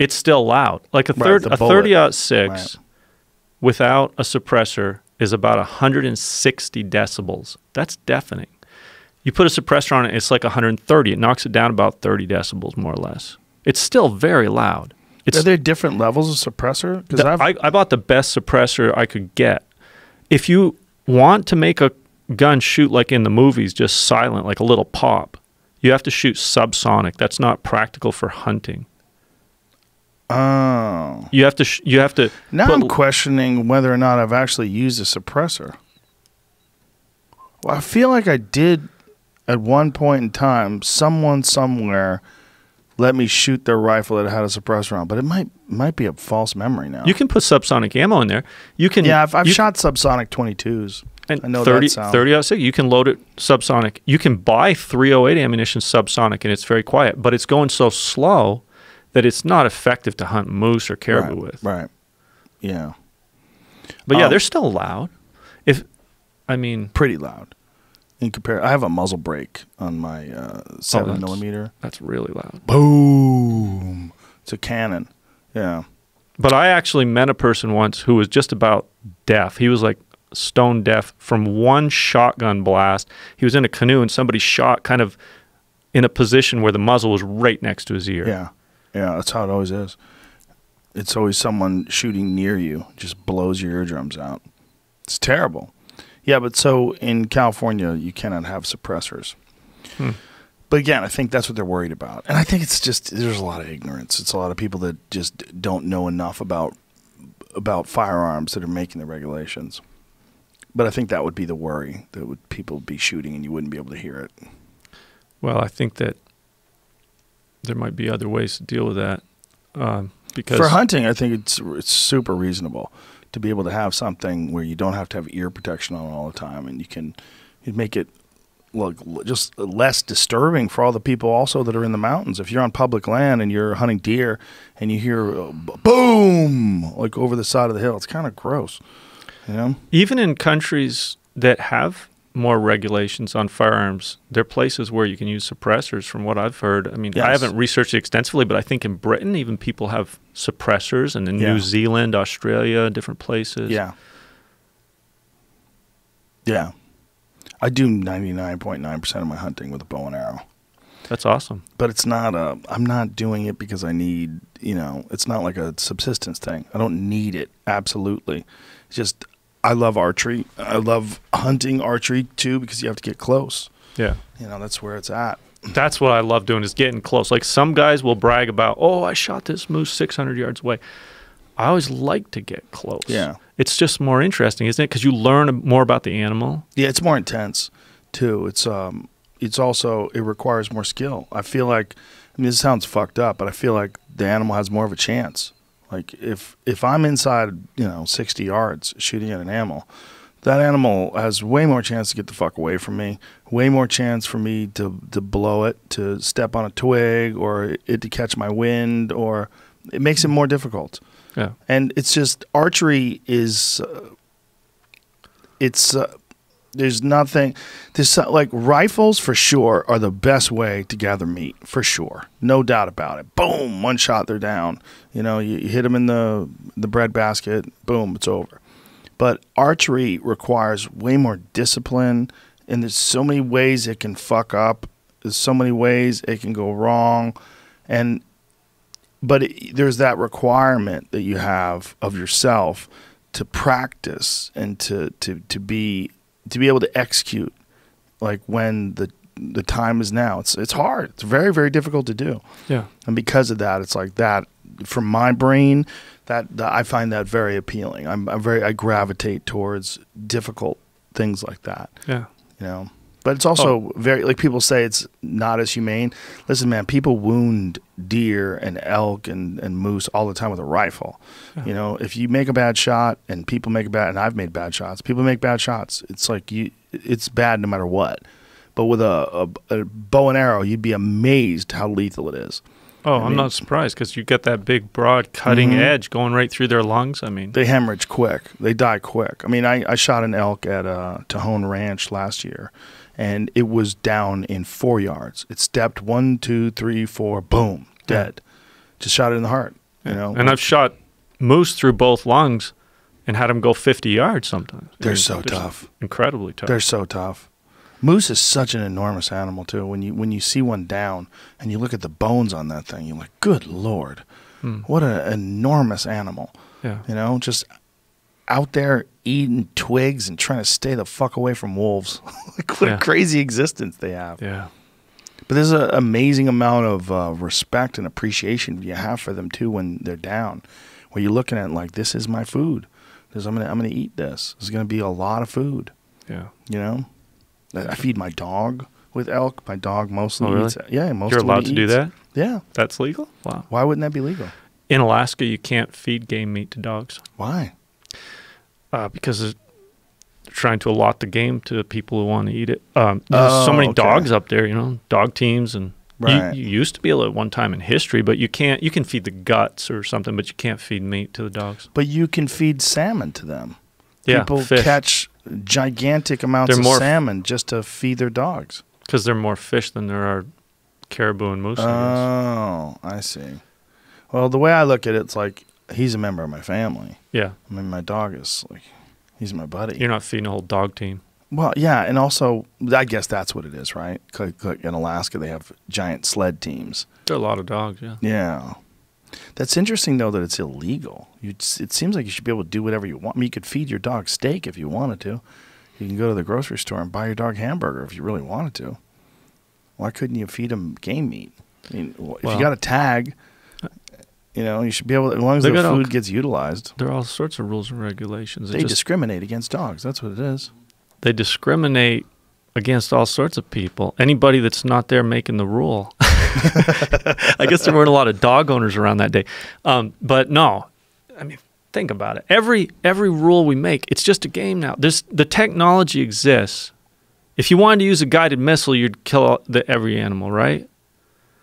it's still loud. Like a 30-06 without a suppressor is about 160 decibels. That's deafening. You put a suppressor on it, it's like 130. It knocks it down about 30 decibels, more or less. It's still very loud. Are there different levels of suppressor? Because I bought the best suppressor I could get. If you want to make a gun shoot like in the movies, just silent, like a little pop, you have to shoot subsonic. That's not practical for hunting. Oh. You have to. Now I'm questioning whether or not I've actually used a suppressor. Well, I feel like I did at one point in time. Someone somewhere let me shoot their rifle that had a suppressor on, but it might be a false memory now. You can put subsonic ammo in there. You can. Yeah, I've shot subsonic 22s. And I know 30, that sound. 30-06, you can load it subsonic. You can buy 308 ammunition subsonic, and it's very quiet, but it's going so slow that it's not effective to hunt moose or caribou with. Right. Yeah. But yeah, they're still loud. Pretty loud. I have a muzzle brake on my 7mm. That's really loud. Boom. It's a cannon. Yeah. But I actually met a person once who was just about deaf. He was like stone deaf from one shotgun blast. He was in a canoe and somebody shot kind of in a position where the muzzle was right next to his ear. Yeah. Yeah, that's how it always is. It's always someone shooting near you, just blows your eardrums out. It's terrible. Yeah, but so in California, you cannot have suppressors. But again, I think that's what they're worried about. And I think it's just, there's a lot of ignorance. It's a lot of people that just don't know enough about firearms that are making the regulations. But I think that would be the worry, that people would be shooting and you wouldn't be able to hear it. Well, I think that there might be other ways to deal with that. Because for hunting, I think it's super reasonable to be able to have something where you don't have to have ear protection on all the time, and you'd make it look just less disturbing for all the people also that are in the mountains. If you're on public land and you're hunting deer and you hear boom like over the side of the hill, it's kind of gross. You know? Even in countries that have more regulations on firearms, there are places where you can use suppressors, from what I've heard. I mean, yes. I haven't researched it extensively, but I think in Britain, even people have suppressors, and in New Zealand, Australia, different places. Yeah. Yeah. I do 99.9% of my hunting with a bow and arrow. That's awesome. But it's not I'm not doing it because I need, it's not like a subsistence thing. I don't need it, absolutely. It's just, I love archery. I love hunting archery too, because you have to get close. Yeah. That's where it's at. That's what I love doing, is getting close. Like some guys will brag about, oh, I shot this moose 600 yards away. I always like to get close. Yeah. It's just more interesting, isn't it? Because you learn more about the animal. Yeah, it's more intense too. It's also, it requires more skill. I feel like, this sounds fucked up, but I feel like the animal has more of a chance. Like if I'm inside, 60 yards shooting at an animal, that animal has way more chance to get the fuck away from me, way more chance for me to blow it, to step on a twig, or it to catch my wind, or it makes it more difficult. Yeah. And it's just, archery is, there's nothing, like rifles for sure are the best way to gather meat, for sure. No doubt about it. Boom, one shot, they're down. You hit them in the bread basket, boom, it's over. But archery requires way more discipline, and there's so many ways it can fuck up. There's so many ways it can go wrong. But there's that requirement that you have of yourself to practice and to be able to execute, like when the time is now. It's hard. It's very, very difficult to do. Yeah. And because of that, it's like that. From my brain, that I find that very appealing. I gravitate towards difficult things like that. Yeah. But it's also very, like people say, it's not as humane. Listen, man, people wound deer and elk and moose all the time with a rifle. Yeah. If you make a bad shot, and people make and I've made bad shots, people make bad shots. It's like it's bad no matter what. But with a bow and arrow, you'd be amazed how lethal it is. Oh, I'm not surprised, because you get that big, broad, cutting edge going right through their lungs. They hemorrhage quick. They die quick. I shot an elk at Tejon Ranch last year, and it was down in 4 yards. It stepped 1, 2, 3, 4, boom, dead. Just shot it in the heart. And I've shot moose through both lungs and had them go 50 yards sometimes. They're so tough. Incredibly tough. They're so tough. Moose is such an enormous animal too. When you see one down and you look at the bones on that thing, you're like, good Lord, what an enormous animal. Yeah. You know, just out there eating twigs and trying to stay the fuck away from wolves. Like, what a crazy existence they have. Yeah. But there's an amazing amount of respect and appreciation you have for them too when they're down, where you're looking at it like, this is my food. I'm gonna eat this. There's gonna be a lot of food. Yeah. You know, I feed my dog with elk. My dog mostly eats. Yeah, You're allowed to do that? Yeah. That's legal? Wow. Why wouldn't that be legal? In Alaska, you can't feed game meat to dogs. Why? Because they're trying to allot the game to people who want to eat it. There's so many dogs up there, you know, dog teams. And right. you used to be able to at one time in history, but you can't. You can feed the guts or something, but you can't feed meat to the dogs. But you can feed salmon to them. Yeah, people fish. catch gigantic amounts of salmon just to feed their dogs. Because there are more fish than there are caribou and moose. Oh, I see. Well, the way I look at it, it's like he's a member of my family. Yeah. I mean, my dog is like, he's my buddy. You're not feeding a whole dog team. Well, yeah, and also, I guess that's what it is, right? Like in Alaska, they have giant sled teams. There are a lot of dogs, yeah. Yeah. That's interesting, though, that it's illegal. It seems like you should be able to do whatever you want. I mean, you could feed your dog steak if you wanted to. You can go to the grocery store and buy your dog hamburger if you really wanted to. Why couldn't you feed him game meat? I mean, if you got a tag, you know, you should be able to, as long as the food gets utilized. There are all sorts of rules and regulations. They discriminate against dogs. That's what it is. They discriminate against all sorts of people. Anybody that's not there making the rule. I guess there weren't a lot of dog owners around that day. But no, I mean, think about it. Every rule we make, it's just a game now. The technology exists. If you wanted to use a guided missile, you'd kill every animal, right?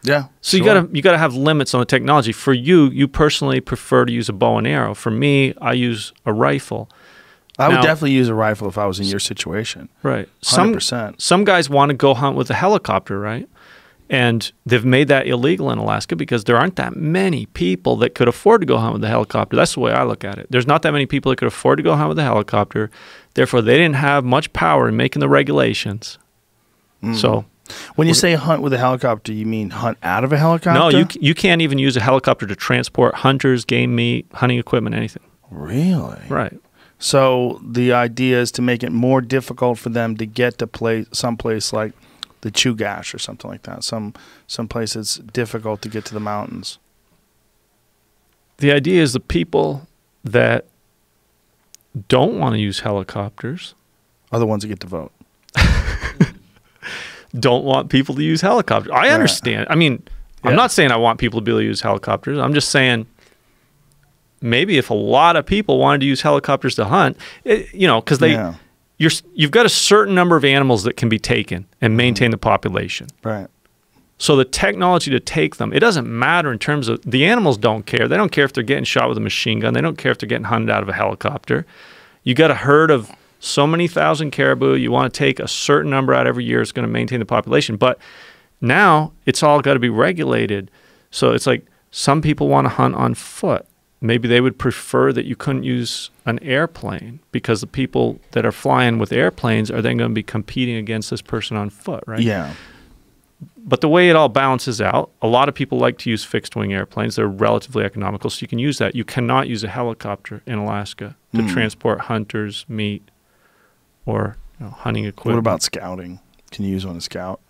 Yeah. So you gotta have limits on the technology. For you personally prefer to use a bow and arrow. For me, I use a rifle. I would definitely use a rifle if I was in your situation. Right. 100%. Some guys want to go hunt with a helicopter, right? And they've made that illegal in Alaska because there aren't that many people that could afford to go hunt with a helicopter. That's the way I look at it. There's not that many people that could afford to go hunt with a helicopter. Therefore, they didn't have much power in making the regulations. So, when you say hunt with a helicopter, you mean hunt out of a helicopter? No, you can't even use a helicopter to transport hunters, game meat, hunting equipment, anything. Really? Right. So the idea is to make it more difficult for them to get to someplace like the Chugach or something like that. Some place that's difficult to get to the mountains. The idea is the people that don't want to use helicopters are the ones that get to vote. Don't want people to use helicopters. I understand. I mean, I'm not saying I want people to be able to use helicopters. I'm just saying maybe if a lot of people wanted to use helicopters to hunt, because you've got a certain number of animals that can be taken and maintain the population. Right. So the technology to take them, it doesn't matter in terms of the animals don't care. They don't care if they're getting shot with a machine gun. They don't care if they're getting hunted out of a helicopter. You got a herd of so many thousand caribou. You want to take a certain number out every year. It's going to maintain the population. But now it's all got to be regulated. So it's like some people want to hunt on foot. Maybe they would prefer that you couldn't use an airplane because the people that are flying with airplanes are then going to be competing against this person on foot, right? Yeah. But the way it all balances out, a lot of people like to use fixed-wing airplanes. They're relatively economical, so you can use that. You cannot use a helicopter in Alaska to transport hunters, meat, or hunting equipment. What about scouting? Can you use one to scout?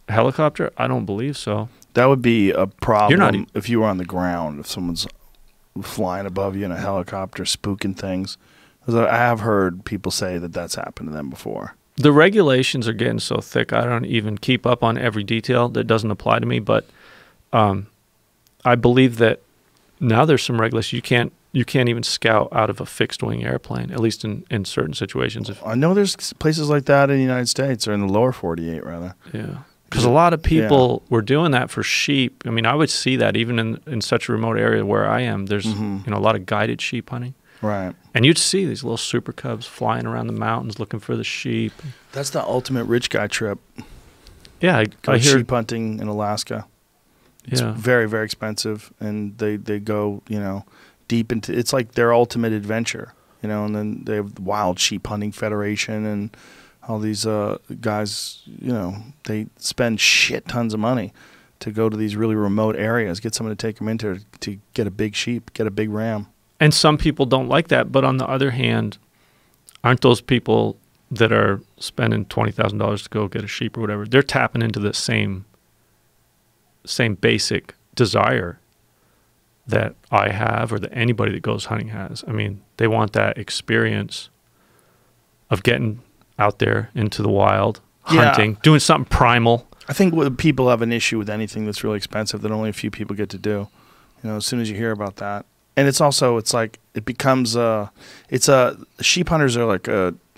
A helicopter? I don't believe so. That would be a problem if you were on the ground, if someone's flying above you in a helicopter, spooking things. I have heard people say that that's happened to them before. The regulations are getting so thick, I don't even keep up on every detail that doesn't apply to me. But I believe that now there's some regulations. You can't even scout out of a fixed-wing airplane, at least in certain situations. I know there's places like that in the United States, or in the lower 48, rather. Yeah. Because a lot of people were doing that for sheep. I mean, I would see that even in such a remote area where I am. There's a lot of guided sheep hunting. Right. And you'd see these little super cubs flying around the mountains looking for the sheep. That's the ultimate rich guy trip. Yeah. I hear sheep hunting in Alaska. It's very, very expensive. And they go, deep into, it's like their ultimate adventure. you know, and then they have the Wild Sheep Hunting Federation and all these guys, you know, they spend shit tons of money to go to these really remote areas, get someone to take them into to get a big sheep, get a big ram. And some people don't like that, but on the other hand, aren't those people that are spending $20,000 to go get a sheep or whatever, they're tapping into the same basic desire that I have or that anybody that goes hunting has. I mean, they want that experience of getting out there into the wild, hunting, doing something primal. I think what people have an issue with anything that's really expensive that only a few people get to do. You know, as soon as you hear about that. And it's also, it's like, it becomes sheep hunters are like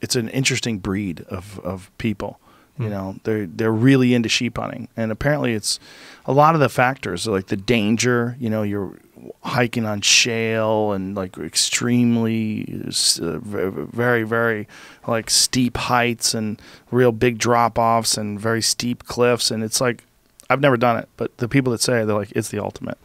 it's an interesting breed of people. You know, they're really into sheep hunting. And apparently it's a lot of the factors, like the danger, you know, you're hiking on shale and like extremely very, very like steep heights and real big drop-offs and very steep cliffs. And it's like, I've never done it, but the people that say it, they're like, it's the ultimate.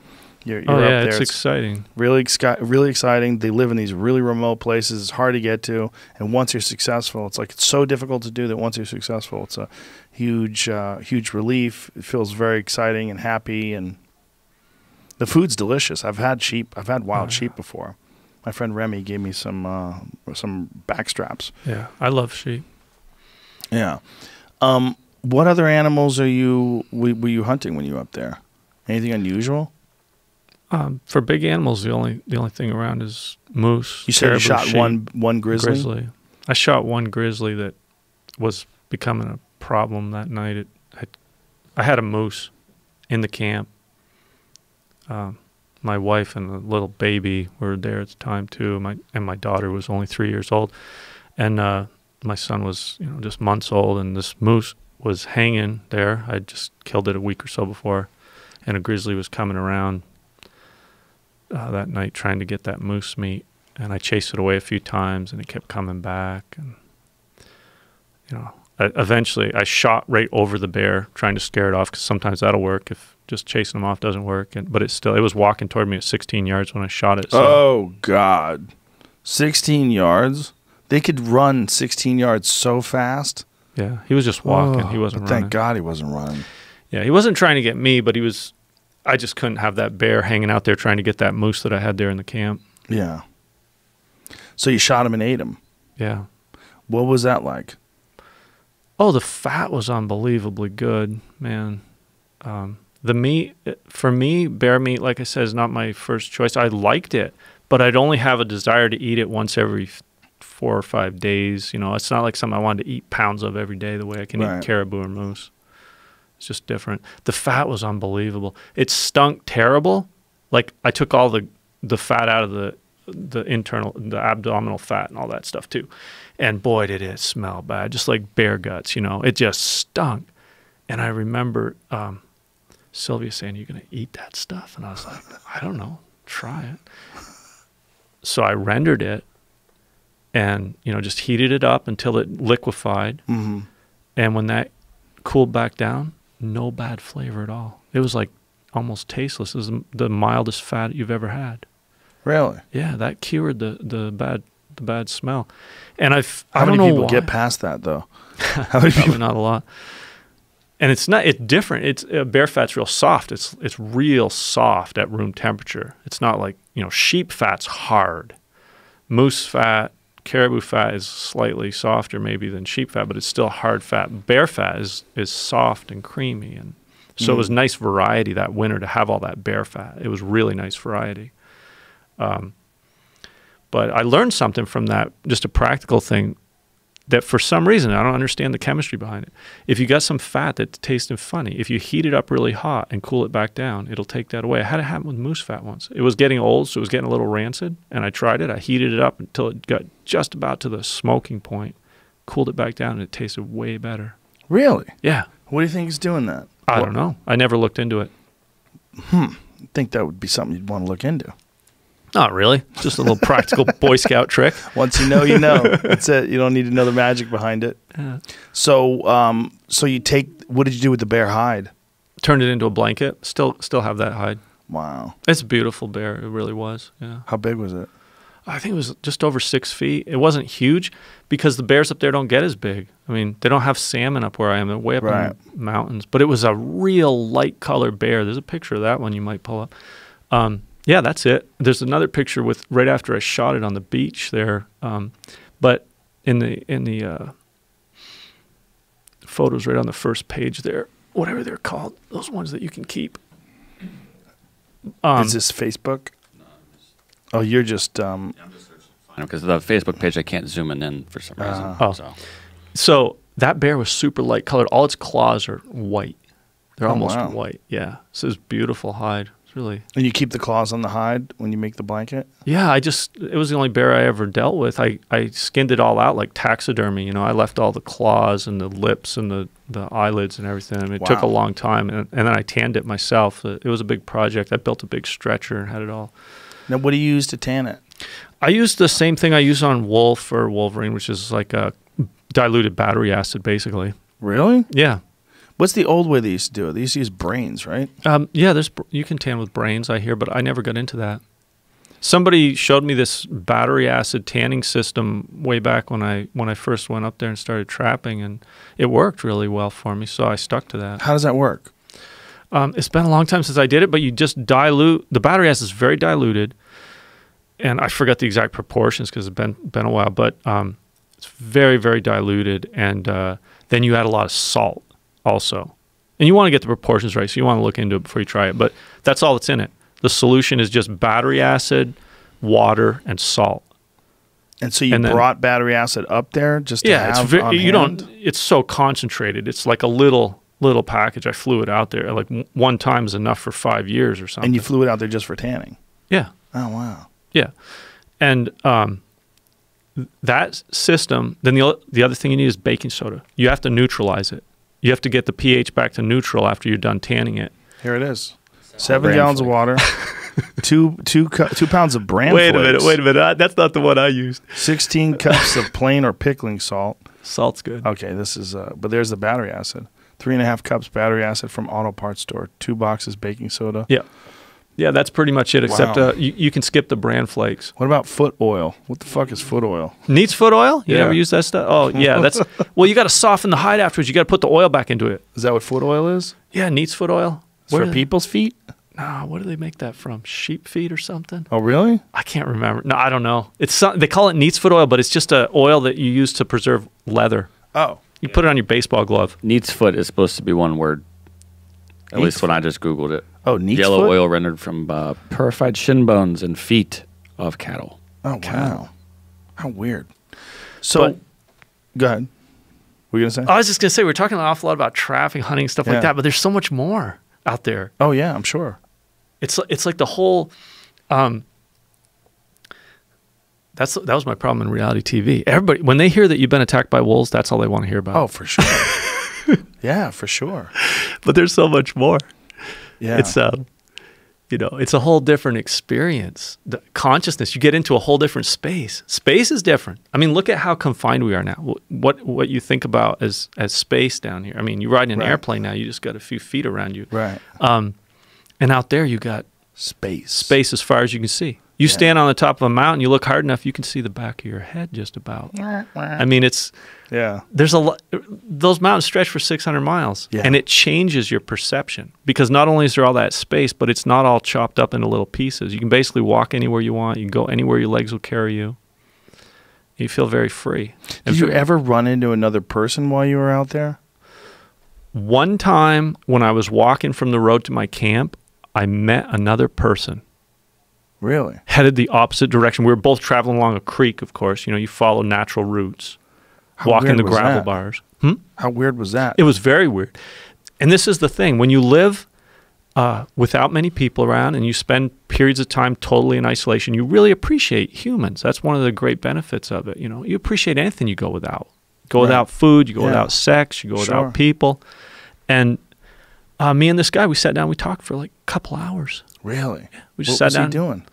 You're oh, yeah, up there. it's exciting. Really exciting. They live in these really remote places. It's hard to get to. And once you're successful, it's like it's so difficult to do that once you're successful, it's a huge relief. It feels very exciting and happy. And the food's delicious. I've had sheep. I've had wild sheep before. My friend Remy gave me some backstraps. Yeah, I love sheep. Yeah. What other animals were you hunting when you were up there? Anything unusual? For big animals, the only thing around is moose. You said you shot sheep, one grizzly? I shot one grizzly that was becoming a problem that night. I had a moose in the camp. My wife and the little baby were there at the time too. My daughter was only 3 years old, and my son was just months old. And this moose was hanging there. I just killed it a week or so before, and a grizzly was coming around that night trying to get that moose meat, and I chased it away a few times, and it kept coming back. And eventually I shot right over the bear trying to scare it off, because sometimes that'll work if just chasing them off doesn't work. But it was walking toward me at 16 yards when I shot it. So. Oh God, 16 yards! They could run 16 yards so fast. Yeah, he was just walking. He wasn't running. Thank God he wasn't running. Yeah, he wasn't trying to get me, but he was. I just couldn't have that bear hanging out there trying to get that moose that I had there in the camp. Yeah. So you shot him and ate him. Yeah. What was that like? Oh, the fat was unbelievably good, man. The meat, for me, bear meat, like I said, is not my first choice. I liked it, but I'd only have a desire to eat it once every 4 or 5 days. It's not like something I wanted to eat pounds of every day the way I can eat caribou or moose. It's just different. The fat was unbelievable. It stunk terrible. Like I took all the fat out of the abdominal fat and all that stuff too. And boy, did it smell bad. Just like bear guts, It just stunk. And I remember Sylvia saying, "You're going to eat that stuff?" And I was like, "I don't know. Try it." So I rendered it and, just heated it up until it liquefied. Mm-hmm. And when that cooled back down, no bad flavor at all. It was like almost tasteless. It was the mildest fat you've ever had. Really? Yeah, that cured the bad smell. And I don't know why. How many people get past that though? Probably not a lot. And it's different. It's bear fat's real soft. It's real soft at room temperature. It's not like sheep fat's hard. Moose fat, caribou fat is slightly softer maybe than sheep fat, but it's still hard fat. Bear fat is soft and creamy, and so it was nice variety that winter to have all that bear fat. It was really nice variety. But I learned something from that, just a practical thing, that for some reason, I don't understand the chemistry behind it. If you got some fat that's tasting funny, if you heat it up really hot and cool it back down, it'll take that away. I had it happen with moose fat once. It was getting old, so it was getting a little rancid, and I tried it. I heated it up until it got just about to the smoking point, cooled it back down, and it tasted way better. Really? Yeah. What do you think is doing that? I don't know. I never looked into it. I think that would be something you'd want to look into. Not really. Just a little practical Boy Scout trick. Once you know, you know. That's it. You don't need to know the magic behind it. Yeah. So, what did you do with the bear hide? Turned it into a blanket. Still have that hide. Wow. It's a beautiful bear. It really was. Yeah. How big was it? I think it was just over 6 feet. It wasn't huge because the bears up there don't get as big. I mean, they don't have salmon up where I am. They're way up in the mountains. But it was a real light colored bear. There's a picture of that one you might pull up. Yeah, that's it. There's another picture with right after I shot it on the beach there. But in the photos right on the first page there, whatever they're called, those ones that you can keep. Is this Facebook? Oh, you're just because the Facebook page I can't zoom in for some reason. So that bear was super light colored. All its claws are white. They're almost white. Yeah. So it's beautiful hide. It's really. And you keep the claws on the hide when you make the blanket? Yeah, it was the only bear I ever dealt with. I skinned it all out like taxidermy. You know, I left all the claws and the lips and the eyelids and everything. I mean, it took a long time, and then I tanned it myself. It was a big project. I built a big stretcher and had it all. Now, what do you use to tan it? I use the same thing I use on Wolf or Wolverine, which is like a diluted battery acid, basically. Really? Yeah. What's the old way they used to do it? They used to use brains, right? Yeah, you can tan with brains, I hear, but I never got into that. Somebody showed me this battery acid tanning system way back when I first went up there and started trapping, and it worked really well for me, so I stuck to that. How does that work? It's been a long time since I did it, but you just dilute. The battery acid is very diluted, and I forgot the exact proportions because it's been a while, but it's very, very diluted, and then you add a lot of salt also. And you want to get the proportions right, so you want to look into it before you try it, but that's all that's in it. The solution is just battery acid, water, and salt. And so you brought battery acid up there just to have on hand? It's so concentrated. It's like a little package. I flew it out there. Like one time is enough for 5 years or something. And you flew it out there just for tanning? Yeah. Oh, wow. Yeah. And that system, then the other thing you need is baking soda. You have to neutralize it. You have to get the pH back to neutral after you're done tanning it. Here it is. 7 gallons of water, 2 pounds of bran flakes. Wait a minute. That's not the one I used. 16 cups of plain or pickling salt. Salt's good. Okay, this is, but there's the battery acid. 3.5 cups battery acid from Auto Parts Store. 2 boxes baking soda. Yeah. Yeah, that's pretty much it, except you can skip the bran flakes. What about foot oil? What the fuck is foot oil? Needs foot oil? You never use that stuff? Oh, yeah. Well, you got to soften the hide afterwards. You got to put the oil back into it. Is that what foot oil is? Yeah, needs foot oil. It's for people's feet? No, what do they make that from? Sheep feet or something? Oh, really? I can't remember. No, I don't know. They call it neats foot oil, but it's just an oil that you use to preserve leather. Oh. You put it on your baseball glove. Neats foot is supposed to be one word. At least when I just Googled it. Oh, neats Yellow foot? oil rendered from purified shin bones and feet of cattle. Oh, wow. How weird. So, go ahead. What were you going to say? I was just going to say, we're talking an awful lot about trapping, hunting, stuff like that, but there's so much more out there. Oh, yeah, I'm sure. It's like the whole... that was my problem in reality TV. Everybody, when they hear that you've been attacked by wolves, that's all they want to hear about. Oh, for sure. Yeah, for sure. But there's so much more. Yeah. It's it's a whole different experience. The consciousness, you get into a whole different space. Space is different. I mean, look at how confined we are now. What you think about as space down here. I mean, you ride in an airplane now, you just got a few feet around you. Right. And out there you got space as far as you can see. You stand on the top of a mountain, you look hard enough, you can see the back of your head just about. I mean, there's a lot. Those mountains stretch for 600 miles, and it changes your perception because not only is there all that space, but it's not all chopped up into little pieces. You can basically walk anywhere you want. You can go anywhere your legs will carry you. You feel very free. Did you ever run into another person while you were out there? One time when I was walking from the road to my camp, I met another person. Really? Headed the opposite direction. We were both traveling along a creek, of course. You follow natural routes. Walking the gravel bars. How weird was that? It was very weird. And this is the thing. When you live without many people around and you spend periods of time totally in isolation, you really appreciate humans. That's one of the great benefits of it. You appreciate anything you go without. Go without food. You go without sex. You go without people. And me and this guy, we sat down. We talked for like a couple hours. Really? Yeah, we just sat down. What was he doing?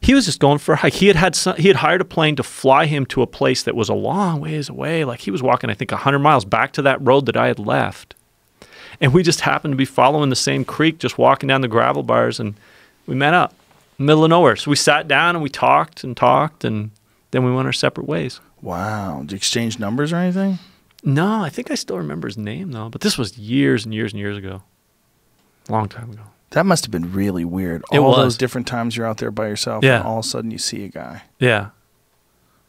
He was just going for a hike. He had hired a plane to fly him to a place that was a long ways away. Like he was walking, I think, 100 miles back to that road that I had left. And we just happened to be following the same creek, just walking down the gravel bars, and we met up. Middle of nowhere. So we sat down and we talked, and then we went our separate ways. Wow. Did you exchange numbers or anything? No, I think I still remember his name, though. But this was years and years and years ago. Long time ago. That must have been really weird. It All was. those different times you're out there by yourself, Yeah. and all of a sudden you see a guy. Yeah.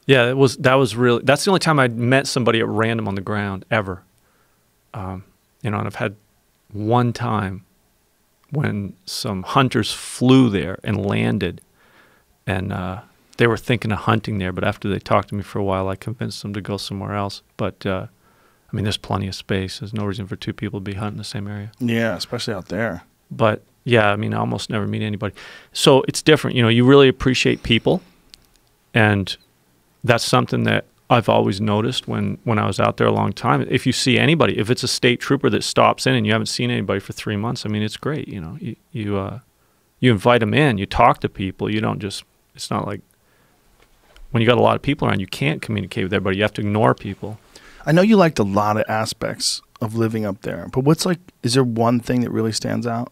Yeah, that was really, that's the only time I'd met somebody at random on the ground ever. You know, and I've had one time when some hunters flew there and landed, and they were thinking of hunting there, but after they talked to me for a while, I convinced them to go somewhere else. But, I mean, there's plenty of space. There's no reason for two people to be hunting the same area. Yeah, especially out there. But, yeah, I mean, I almost never meet anybody. So it's different. You know, you really appreciate people, and that's something that I've always noticed when I was out there a long time. If you see anybody, if it's a state trooper that stops in and you haven't seen anybody for 3 months, I mean, it's great. You know, you invite them in, you talk to people. You don't just, it's not like when you got a lot of people around, you can't communicate with everybody. You have to ignore people. I know you liked a lot of aspects of living up there, but what's like, is there one thing that really stands out?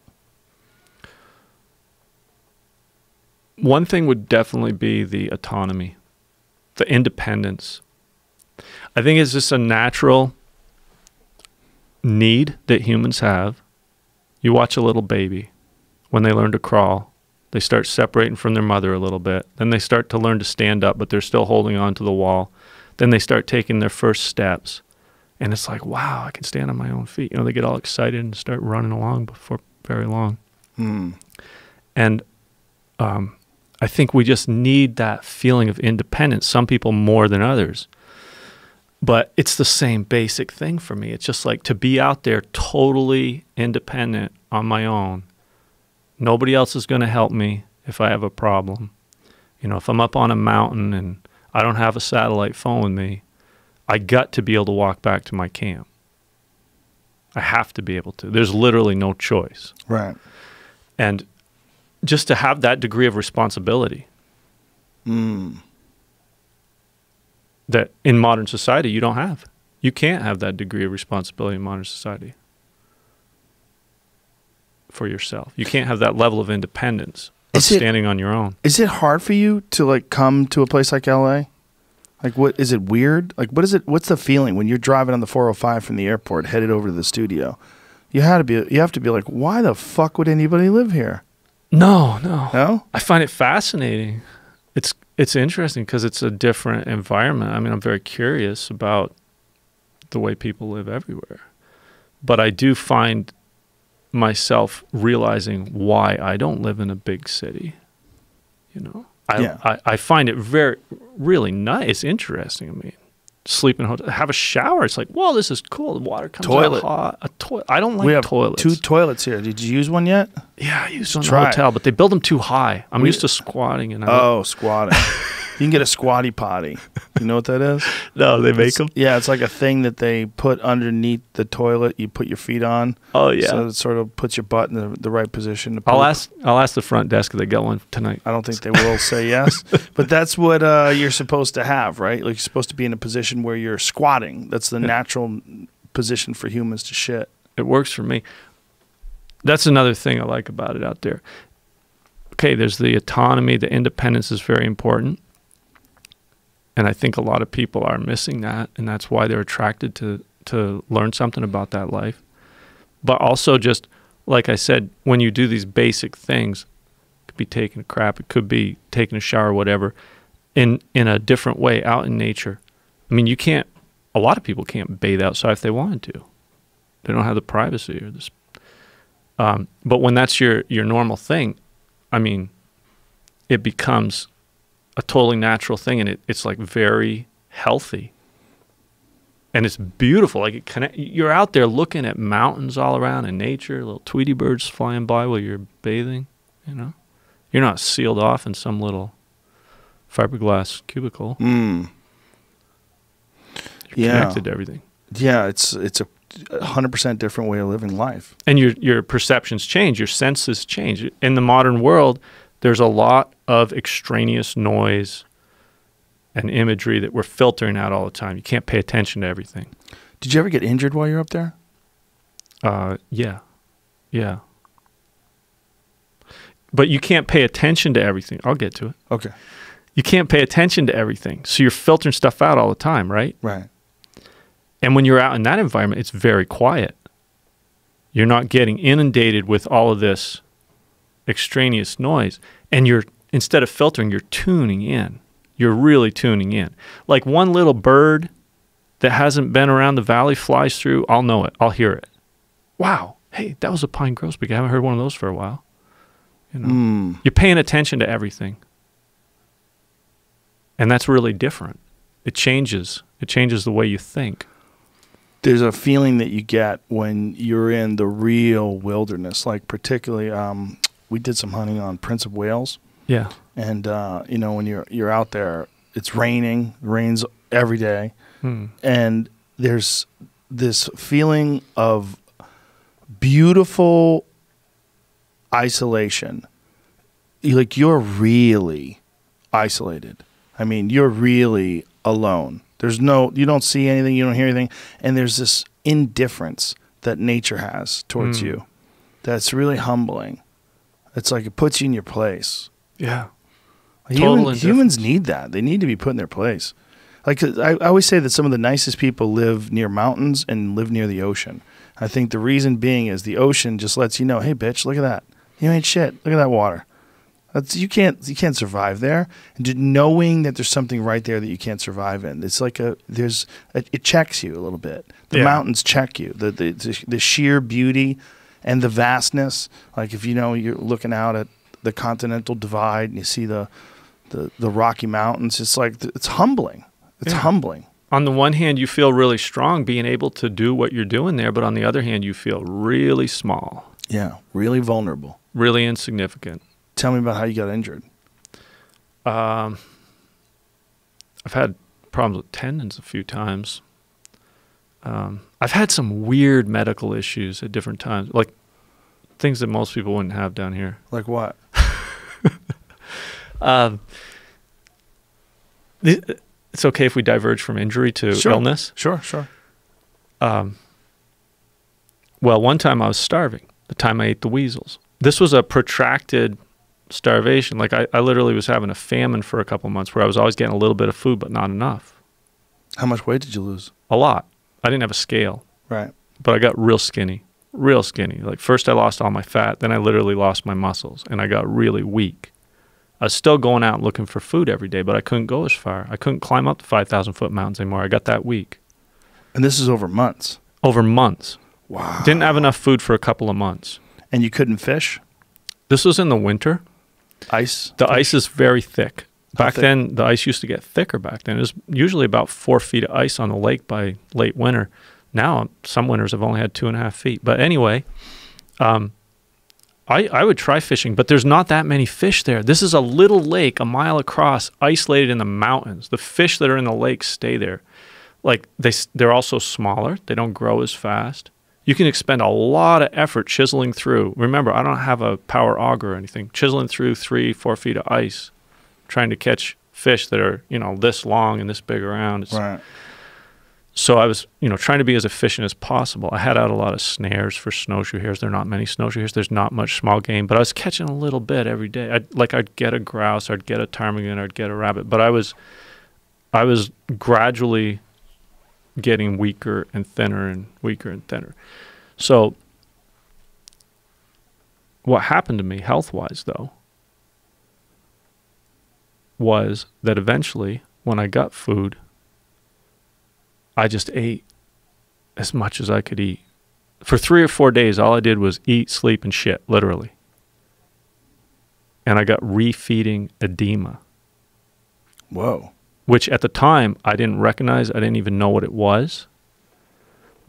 One thing would definitely be the autonomy, the independence. I think it's just a natural need that humans have. You watch a little baby. When they learn to crawl, they start separating from their mother a little bit. Then they start to learn to stand up, but they're still holding on to the wall. Then they start taking their first steps. And it's like, wow, I can stand on my own feet. You know, they get all excited and start running along before very long. And I think we just need that feeling of independence, some people more than others. But it's the same basic thing for me. It's just like to be out there totally independent on my own. Nobody else is going to help me if I have a problem. You know, if I'm up on a mountain and I don't have a satellite phone with me, I got to be able to walk back to my camp. I have to be able to. There's literally no choice. Right. And just to have that degree of responsibility that in modern society you don't have. You can't have that degree of responsibility in modern society for yourself. You can't have that level of independence of standing on your own. Is it hard for you to like come to a place like LA? Like, what is it weird? Like, what is it? What's the feeling when you're driving on the 405 from the airport headed over to the studio? You have to be like, why the fuck would anybody live here? No. I find it fascinating. It's interesting because it's a different environment. I mean, I'm very curious about the way people live everywhere. But I do find myself realizing why I don't live in a big city. You know? I find it really nice. It's interesting. I mean, sleep in a hotel, have a shower. It's like, whoa, this is cool. The water comes out hot. A toilet. I don't like we have toilets. 2 toilets here. Did you use one yet? Yeah, I used one in the hotel, but they build them too high. I'm used to squatting. And squatting. You can get a squatty potty. You know what that is? No, they make them? Yeah, it's like a thing that they put underneath the toilet. You put your feet on. Oh, yeah. So it sort of puts your butt in the right position. To I'll ask the front desk if they got one tonight. I don't think they will say yes. But that's what you're supposed to have, right? Like, you're supposed to be in a position where you're squatting. That's the natural position for humans to shit. It works for me. That's another thing I like about it out there. Okay, there's the autonomy. The independence is very important. And I think a lot of people are missing that, and that's why they're attracted to learn something about that life. But also just, like I said, when you do these basic things, it could be taking a crap, it could be taking a shower, whatever, in a different way, out in nature. I mean, a lot of people can't bathe outside if they wanted to. They don't have the privacy or this. But when that's your normal thing, I mean, it becomes a totally natural thing, and it's like very healthy, and it's beautiful. Like you're out there looking at mountains all around and nature, little Tweety birds flying by while you're bathing. You know, you're not sealed off in some little fiberglass cubicle. You're connected to everything. Yeah, it's a 100% different way of living life, and your perceptions change, your senses change. In the modern world, there's a lot of extraneous noise and imagery that we're filtering out all the time. You can't pay attention to everything. Did you ever get injured while you're up there? Yeah. but you can't pay attention to everything. I'll get to it. Okay. You can't pay attention to everything. So you're filtering stuff out all the time, right? Right. And when you're out in that environment, it's very quiet. You're not getting inundated with all of this extraneous noise. And instead of filtering, you're tuning in. You're really tuning in. Like one little bird that hasn't been around the valley flies through, I'll know it. I'll hear it. Wow. Hey, that was a pine grosbeak. I haven't heard one of those for a while. You know, You're paying attention to everything. And that's really different. It changes. It changes the way you think. There's a feeling that you get when you're in the real wilderness, like particularly we did some hunting on Prince of Wales. Yeah. And you know, when you're out there, it's raining, rains every day. And there's this feeling of beautiful isolation. You're really isolated. I mean, you're really alone. You don't see anything, you don't hear anything, and there's this indifference that nature has towards you that's really humbling. It's like it puts you in your place. Yeah. Humans need that. They need to be put in their place. Like I always say that some of the nicest people live near mountains and live near the ocean. I think the reason being is the ocean just lets you know, hey, bitch, look at that. You ain't shit. Look at that water. You can't survive there. And knowing that there's something right there that you can't survive in, it's like it checks you a little bit. The mountains check you. The sheer beauty and the vastness. Like if you're looking out at the Continental Divide and you see the Rocky Mountains, it's like it's humbling. It's humbling. On the one hand, you feel really strong being able to do what you're doing there, but on the other hand, you feel really small. Yeah, really vulnerable. Really insignificant. Tell me about how you got injured. I've had problems with tendons a few times. I've had some weird medical issues at different times, like things that most people wouldn't have down here. Like what? It's okay if we diverge from injury to illness. Sure. Well, one time I was starving, the time I ate the weasels. This was a protracted starvation. Like I literally was having a famine for a couple months where I was always getting a little bit of food, but not enough. How much weight did you lose? A lot. I didn't have a scale. Right. But I got real skinny. Like first I lost all my fat, then I literally lost my muscles, and I got really weak. I was still going out looking for food every day, but I couldn't go as far. I couldn't climb up the 5,000-foot mountains anymore. I got that weak. And this is over months? Over months. Wow. Didn't have enough food for a couple of months. And you couldn't fish? This was in the winter. Ice? The ice is very thick. Back then, the ice used to get thicker back then. It was usually about 4 feet of ice on the lake by late winter. Now, some winters have only had 2.5 feet. But anyway, I would try fishing, but there's not that many fish there. This is a little lake a mile across, isolated in the mountains. The fish that are in the lake stay there. Like they're also smaller. They don't grow as fast. You can expend a lot of effort chiseling through. Remember, I don't have a power auger or anything. Chiseling through 3-4 feet of ice, trying to catch fish that are, this long and this big around. Right. So I was, trying to be as efficient as possible. I had out a lot of snares for snowshoe hares. There are not many snowshoe hares. There's not much small game, but I was catching a little bit every day. I'd get a grouse, I'd get a ptarmigan, I'd get a rabbit, but I was gradually getting weaker and thinner and weaker and thinner. So what happened to me health-wise, though, was that eventually when I got food, I just ate as much as I could eat. For 3 or 4 days, all I did was eat, sleep, and shit, literally. And I got refeeding edema. Whoa. Which at the time, I didn't recognize. I didn't even know what it was.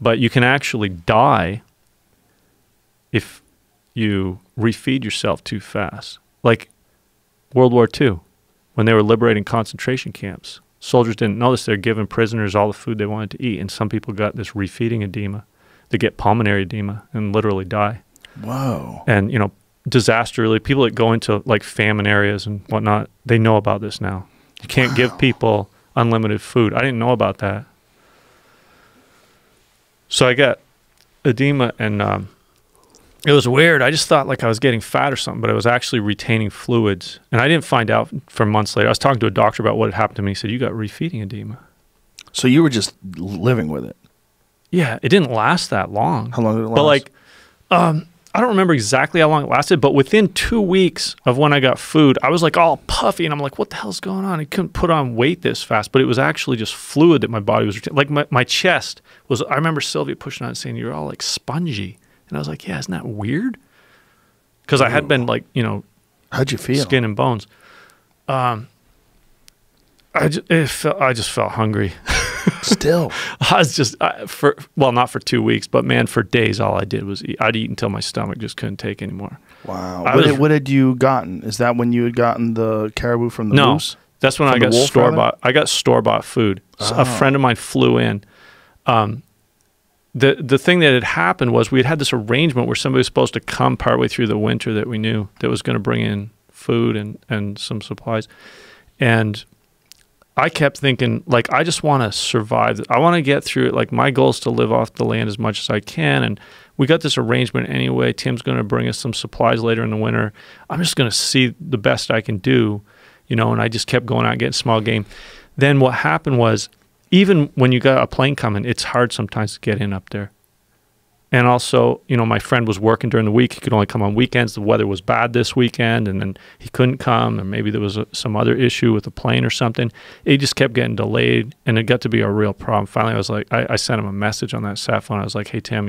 But you can actually die if you refeed yourself too fast. Like World War II, when they were liberating concentration camps. Soldiers didn't notice they're giving prisoners all the food they wanted to eat, and some people got this refeeding edema. They get pulmonary edema and literally die. Whoa. And, disaster relief, people that go into like famine areas and whatnot, they know about this now. You can't give people unlimited food. I didn't know about that. So I got edema, and It was weird. I just thought like I was getting fat or something, but I was actually retaining fluids. And I didn't find out for months later. I was talking to a doctor about what had happened to me. He said, you got refeeding edema. So you were just living with it. Yeah, it didn't last that long. How long did it last? But like, I don't remember exactly how long it lasted, but within 2 weeks of when I got food, I was like all puffy, and I'm like, what the hell's going on? I couldn't put on weight this fast, but it was actually just fluid that my body was like my chest was. I remember Sylvia pushing on it saying, "You're all like spongy," and I was like, "Yeah, isn't that weird?" Because I had been like, how'd you feel? Skin and bones. I just felt hungry. Still, I was just not for 2 weeks, but man, for days, all I did was eat. I'd eat until my stomach just couldn't take anymore. Wow. What had you gotten? Is that when you had gotten the caribou from the moose? That's when I got store bought. I got store bought food. Oh. A friend of mine flew in. The thing that had happened was we had this arrangement where somebody was supposed to come partway through the winter that we knew that was going to bring in food and some supplies, and I kept thinking, like, I just want to survive. I want to get through it. Like, my goal is to live off the land as much as I can. And we got this arrangement anyway. Tim's going to bring us some supplies later in the winter. I'm just going to see the best I can do, and I just kept going out and getting small game. Then what happened was, even when you got a plane coming, it's hard sometimes to get in up there. And also, my friend was working during the week. He could only come on weekends. The weather was bad this weekend, and then he couldn't come, or maybe there was some other issue with the plane or something. It just kept getting delayed, and it got to be a real problem. Finally, I was like, I sent him a message on that sat phone. I was like, hey, Tim,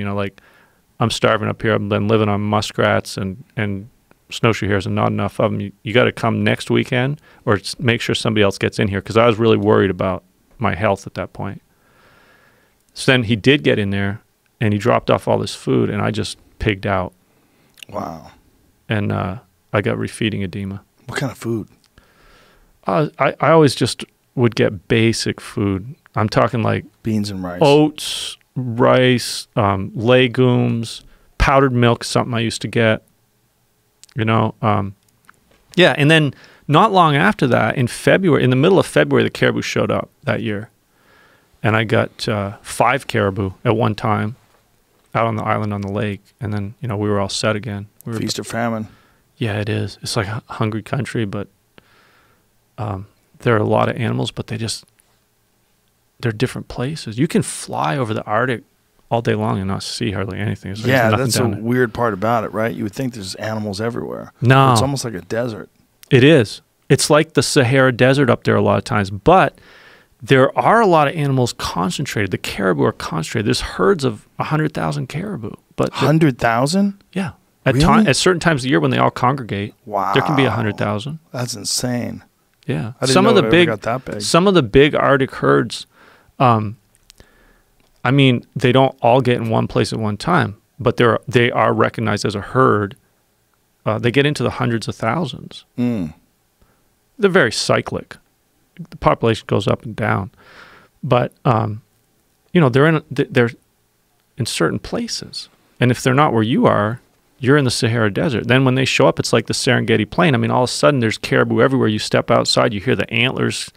I'm starving up here. I've been living on muskrats and snowshoe hares and not enough of them. You got to come next weekend or make sure somebody else gets in here, because I was really worried about my health at that point. So then he did get in there, and he dropped off all this food, and I just pigged out. Wow. And I got refeeding edema. What kind of food? I always just would get basic food. I'm talking like beans and rice. Oats, rice, legumes, powdered milk, something I used to get. Yeah, and then not long after that, in the middle of February, the caribou showed up that year. And I got 5 caribou at one time out on the island on the lake. And then, we were all set again. Feast or famine. Yeah, it is. It's like a hungry country, but there are a lot of animals, but they're different places. You can fly over the Arctic all day long and not see hardly anything. That's a weird part about it, right? You would think there's animals everywhere. No. It's almost like a desert. It is. It's like the Sahara Desert up there a lot of times, but there are a lot of animals concentrated. The caribou are concentrated. There's herds of 100,000 caribou. 100,000? Yeah. Really? At certain times of the year when they all congregate, wow, there can be 100,000. That's insane. Yeah. I didn't know it got that big. Some of the big Arctic herds, they don't all get in one place at one time, but they are recognized as a herd. They get into the hundreds of thousands. Mm. They're very cyclic. The population goes up and down, but they're in certain places, and if they're not where you are, you're in the Sahara Desert. Then when they show up, it's like the Serengeti Plain. All of a sudden there's caribou everywhere. You step outside, you hear the antlers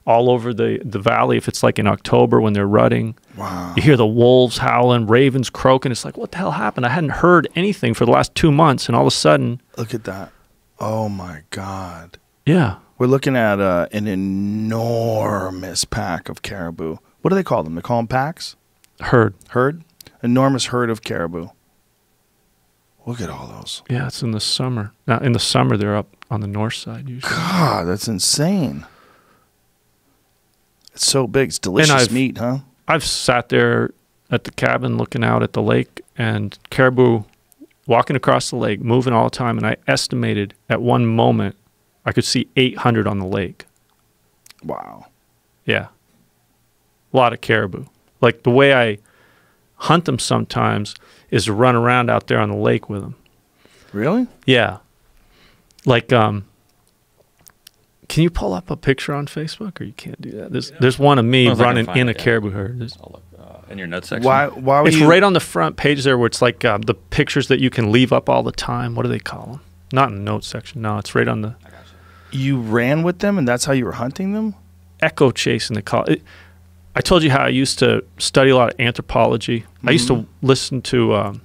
all over the valley. If it's like in October when they're rutting, wow, you hear the wolves howling, ravens croaking. It's like, what the hell happened? I hadn't heard anything for the last 2 months, and all of a sudden, look at that! Oh my God! Yeah. We're looking at an enormous pack of caribou. What do they call them? They call them packs? Herd. Enormous herd of caribou. Look at all those. Yeah, it's in the summer. Now, in the summer, they're up on the north side usually. God, that's insane. It's so big. It's delicious meat, huh? I've sat there at the cabin looking out at the lake, and caribou walking across the lake, moving all the time, and I estimated at one moment I could see 800 on the lake. Wow. Yeah. A lot of caribou. Like the way I hunt them sometimes is to run around out there on the lake with them. Really? Yeah. Like, can you pull up a picture on Facebook, or you can't do that? There's one of me running in a caribou herd. I'll look, in your notes section. Why would it's right on the front page there where it's like the pictures that you can leave up all the time. What do they call them? Not in the notes section. No, it's right on the... You ran with them, and that's how you were hunting them? Echo chasing, they call it. I told you how I used to study a lot of anthropology. Mm-hmm. I used to listen to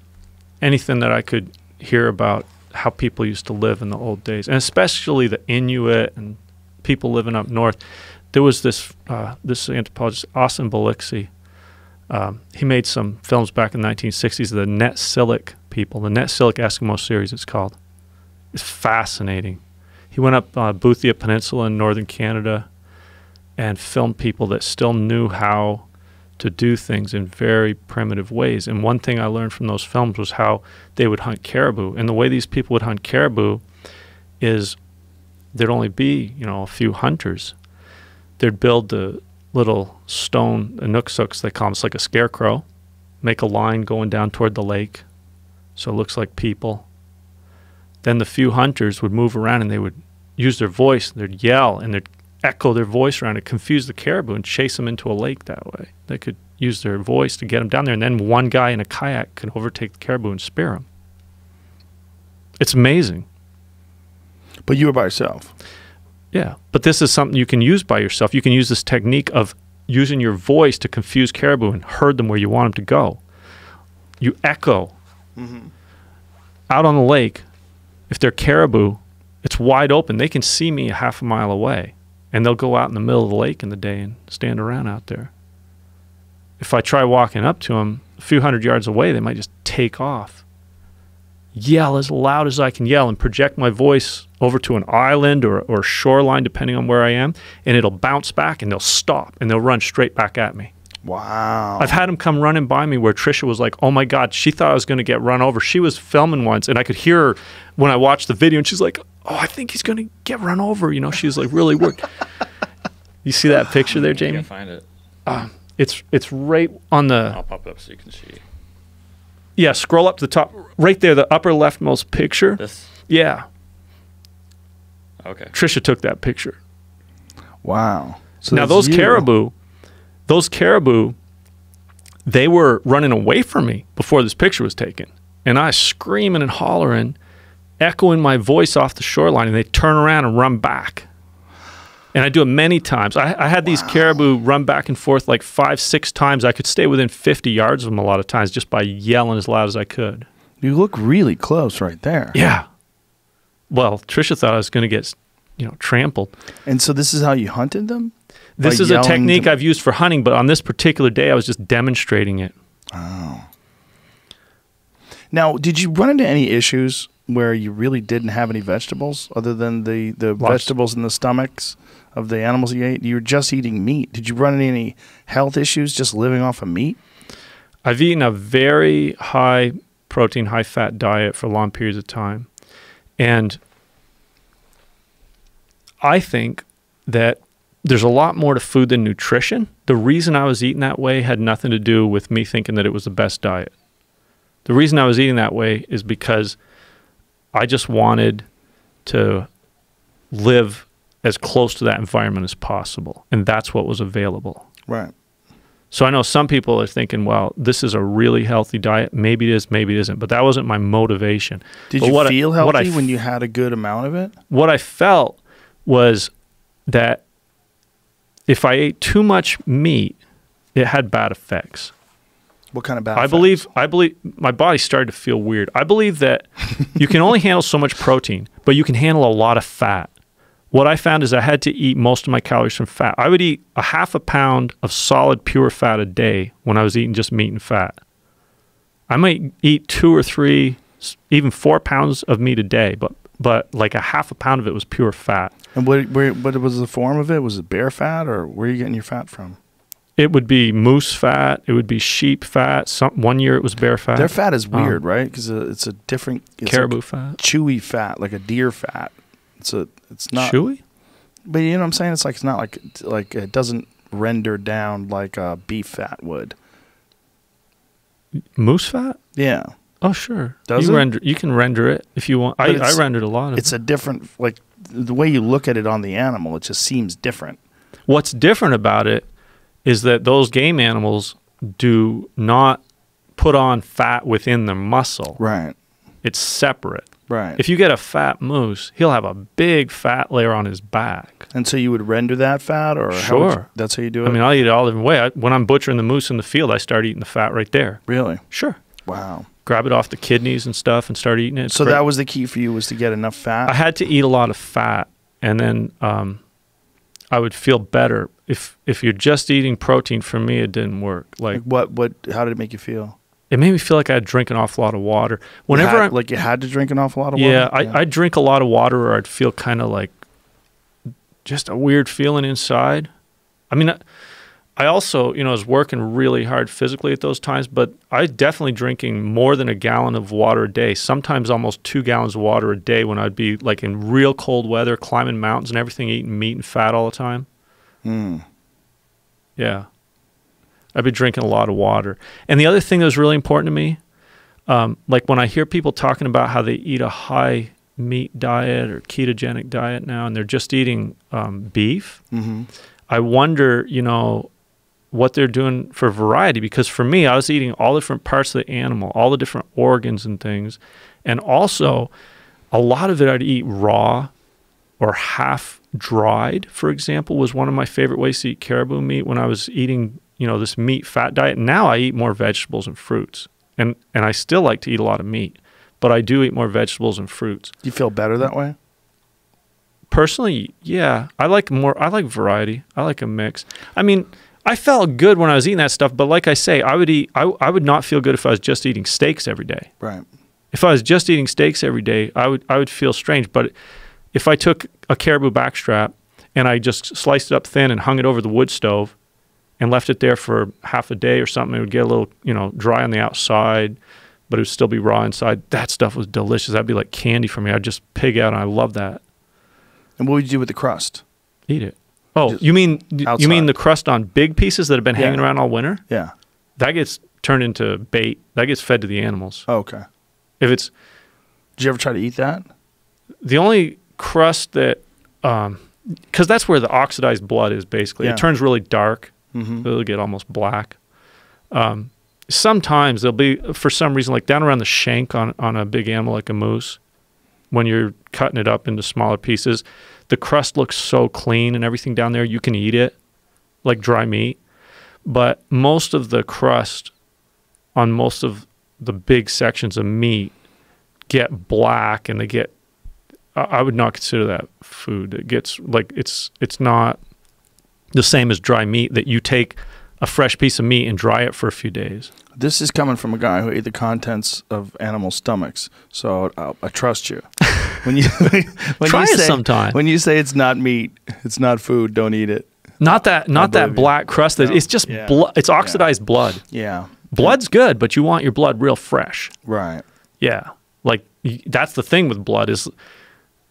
anything that I could hear about how people used to live in the old days, and especially the Inuit and people living up north. There was this anthropologist, Austin Belixi. He made some films back in the 1960s, the Netsilik people, the Netsilik Eskimo series it's called. It's fascinating. He went up Boothia Peninsula in northern Canada and filmed people that still knew how to do things in very primitive ways. And one thing I learned from those films was how they would hunt caribou. And the way these people would hunt caribou is there'd only be, a few hunters. They'd build the little stone, a nooksooks, they call them, it's like a scarecrow, make a line going down toward the lake so it looks like people. Then the few hunters would move around and they would use their voice, they'd yell and they'd echo their voice around to confuse the caribou and chase them into a lake that way. They could use their voice to get them down there, and then one guy in a kayak could overtake the caribou and spear them. It's amazing. But you were by yourself. Yeah, but this is something you can use by yourself. You can use this technique of using your voice to confuse caribou and herd them where you want them to go. You echo. Out on the lake, if they're caribou, it's wide open. They can see me a half a mile away, and they'll go out in the middle of the lake in the day and stand around out there. If I try walking up to them a few hundred yards away, they might just take off. Yell as loud as I can yell and project my voice over to an island or shoreline, depending on where I am, and it'll bounce back and they'll stop and they'll run straight back at me. Wow. I've had them come running by me where Trisha was like, oh my God, she thought I was going to get run over. She was filming once and I could hear her when I watched the video and she's like, oh, I think he's going to get run over. She's like really worried. You see that picture there, Jamie? I can't find it. It's right on the... I'll pop it up so you can see. Yeah, scroll up to the top. Right there, the upper leftmost picture. This? Yeah. Okay. Trisha took that picture. Wow. So now those caribou, they were running away from me before this picture was taken. And I screaming and hollering, echoing my voice off the shoreline, and they turn around and run back. And I do it many times. I had these caribou run back and forth like 5-6 times. I could stay within 50 yards of them a lot of times just by yelling as loud as I could. You look really close right there. Yeah. Well, Trisha thought I was going to get, trampled. And so this is how you hunted them? This is a technique I've used for hunting, but on this particular day, I was just demonstrating it. Oh. Now, did you run into any issues where you really didn't have any vegetables other than the vegetables in the stomachs of the animals you ate? You were just eating meat. Did you run into any health issues just living off of meat? I've eaten a very high protein, high fat diet for long periods of time. And I think that there's a lot more to food than nutrition. The reason I was eating that way had nothing to do with me thinking that it was the best diet. The reason I was eating that way is because I just wanted to live as close to that environment as possible. And that's what was available. Right. So I know some people are thinking, well, this is a really healthy diet. Maybe it is, maybe it isn't. But that wasn't my motivation. Did you feel healthy when you had a good amount of it? What I felt was that if I ate too much meat, it had bad effects. What kind of bad effects? I believe my body started to feel weird. I believe that you can only handle so much protein, but you can handle a lot of fat. What I found is I had to eat most of my calories from fat. I would eat a half a pound of solid pure fat a day when I was eating just meat and fat. I might eat 2 or 3, even 4 pounds of meat a day, but like a half a pound of it was pure fat. And what was the form of it? Was it bear fat, or where are you getting your fat from? It would be moose fat. It would be sheep fat. One year it was bear fat. Their fat is weird, right? Because it's a different caribou fat, chewy fat, like a deer fat. It's not chewy. But you know what I'm saying? It's not like it doesn't render down like beef fat would. Moose fat? Yeah. Oh sure. Does it? You can render it if you want. I rendered a lot of it. It's a different, like the way you look at it on the animal. It just seems different. What's different about it is that those game animals do not put on fat within their muscle. Right. It's separate. Right. If you get a fat moose, he'll have a big fat layer on his back. And so you would render that fat, or sure, that's how you do it? I mean, I'll eat it all different way. When I'm butchering the moose in the field, I start eating the fat right there. Really? Sure. Wow. grab it off the kidneys and stuff and start eating it. It's So great. that was the key for you, was to get enough fat? I had to eat a lot of fat, and then I would feel better. If you're just eating protein, for me, it didn't work. Like how did it make you feel? it made me feel like I had drank an awful lot of water. Whenever You had to drink an awful lot of water? yeah, I'd drink a lot of water, or I'd feel kind of like just a weird feeling inside. I mean, I also, was working really hard physically at those times, but I was definitely drinking more than a gallon of water a day, sometimes almost 2 gallons of water a day when I'd be like in real cold weather, climbing mountains and everything, eating meat and fat all the time. Yeah. I'd be drinking a lot of water. And the other thing that was really important to me, like when I hear people talking about how they eat a high meat diet or ketogenic diet now, and they're just eating beef, I wonder, what they're doing for variety. Because for me, I was eating all different parts of the animal, all the different organs and things. And also, a lot of it I'd eat raw or half dried, for example, was one of my favorite ways to eat caribou meat when I was eating, this meat fat diet. Now I eat more vegetables and fruits. And I still like to eat a lot of meat, but I do eat more vegetables and fruits. Do you feel better that way? Personally, yeah. I like variety. I like a mix. I mean, I felt good when I was eating that stuff, but like I say, I would not feel good if I was just eating steaks every day. Right. If I was just eating steaks every day, I would feel strange. But if I took a caribou backstrap and I just sliced it up thin and hung it over the wood stove and left it there for half a day or something, it would get a little, dry on the outside, but it would still be raw inside. That stuff was delicious. That'd be like candy for me. I'd just pig out, and I love that. And what would you do with the crust? Eat it. Oh, Just you mean outside. the crust on big pieces that have been hanging around all winter? Yeah. That gets turned into bait. That gets fed to the animals. Oh, okay. If it's Did you ever try to eat that? the only crust that, because that's where the oxidized blood is basically. Yeah. It turns really dark. Mm-hmm. It'll get almost black. Sometimes there'll be, for some reason, like down around the shank on a big animal like a moose, when you're cutting it up into smaller pieces, the crust looks so clean and everything down there, you can eat it like dry meat. But most of the crust on most of the big sections of meat get black, and they get, I would not consider that food. It gets like, it's not the same as dry meat that you take a fresh piece of meat and dry it for a few days. This is coming from a guy who ate the contents of animal stomachs, so I trust you. When you Try it sometime. When you say it's not meat, it's not food, don't eat it. Not that believe you. black crust. No. It's just Yeah. blood. It's oxidized blood. Yeah. Blood's good, but you want your blood real fresh. Right. Yeah, like that's the thing with blood is,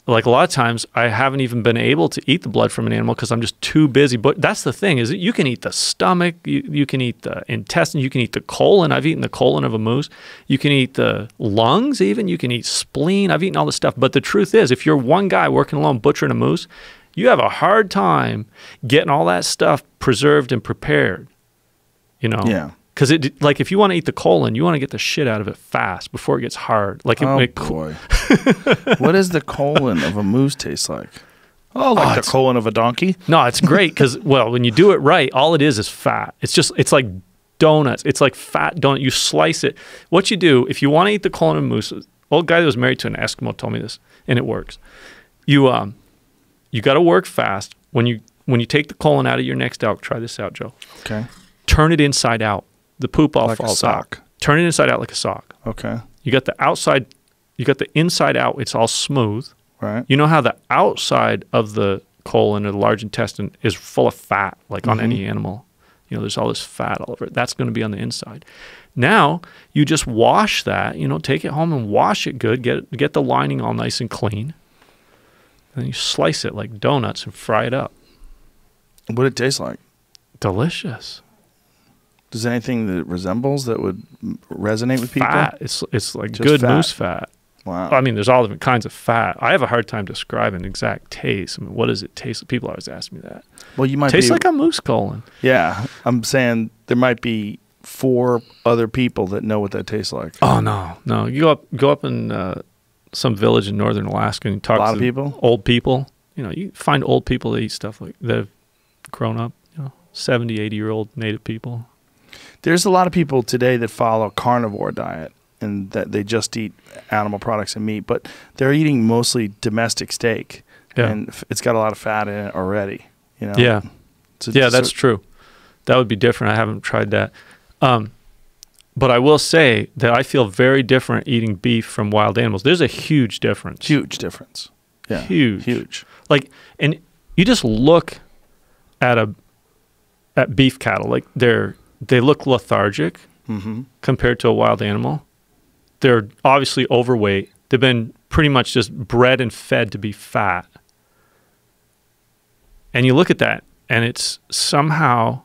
like a lot of times I haven't even been able to eat the blood from an animal because I'm just too busy. But that's the thing is that you can eat the stomach, you can eat the intestine, you can eat the colon. I've eaten the colon of a moose. You can eat the lungs even. You can eat spleen. I've eaten all this stuff. But the truth is, if you're one guy working alone butchering a moose, you have a hard time getting all that stuff preserved and prepared. Yeah. Because if you want to eat the colon, you want to get the shit out of it fast before it gets hard. Like Oh boy. What does the colon of a moose taste like? Oh, like the it's- colon of a donkey? No, it's great because, well, when you do it right, all it is fat. It's like donuts. It's like fat donut. You slice it. What you do, if you want to eat the colon of a moose, old guy that was married to an Eskimo told me this, and it works. You got to work fast. When you take the colon out of your next elk, try this out, Joe. Okay. Turn it inside out. The poop all Like a falls sock. out. Turn it inside out like a sock. Okay. You got the outside, you got the inside out. It's all smooth. Right. You know how the outside of the colon or the large intestine is full of fat, like on any animal. There's all this fat all over it. That's going to be on the inside. Now, you just wash that, take it home and wash it good, get the lining all nice and clean. Then you slice it like donuts and fry it up. What it tastes like? Delicious. Does anything that it resembles that would resonate with people? Fat. It's like Just good fat. moose fat. Wow. I mean, there's all different kinds of fat. I have a hard time describing exact taste. I mean, what does it taste like? People always ask me that. Well, you might Tastes be like a moose colon. Yeah, I'm saying there might be 4 other people that know what that tastes like. Oh no. You go up in some village in northern Alaska and you talk A lot to of people? old people. You find old people that eat stuff like that have grown up. 70, 80-year-old native people. There's a lot of people today that follow a carnivore diet, and that they just eat animal products and meat, but they're eating mostly domestic steak, and it's got a lot of fat in it already. You know. Yeah. That's true. That would be different. I haven't tried that. But I will say that I feel very different eating beef from wild animals. There's a huge difference. Huge difference. Yeah. Huge. Like, and you just look at beef cattle. Like they look lethargic compared to a wild animal. They're obviously overweight. They've been pretty much just bred and fed to be fat. And you look at that, and it's somehow,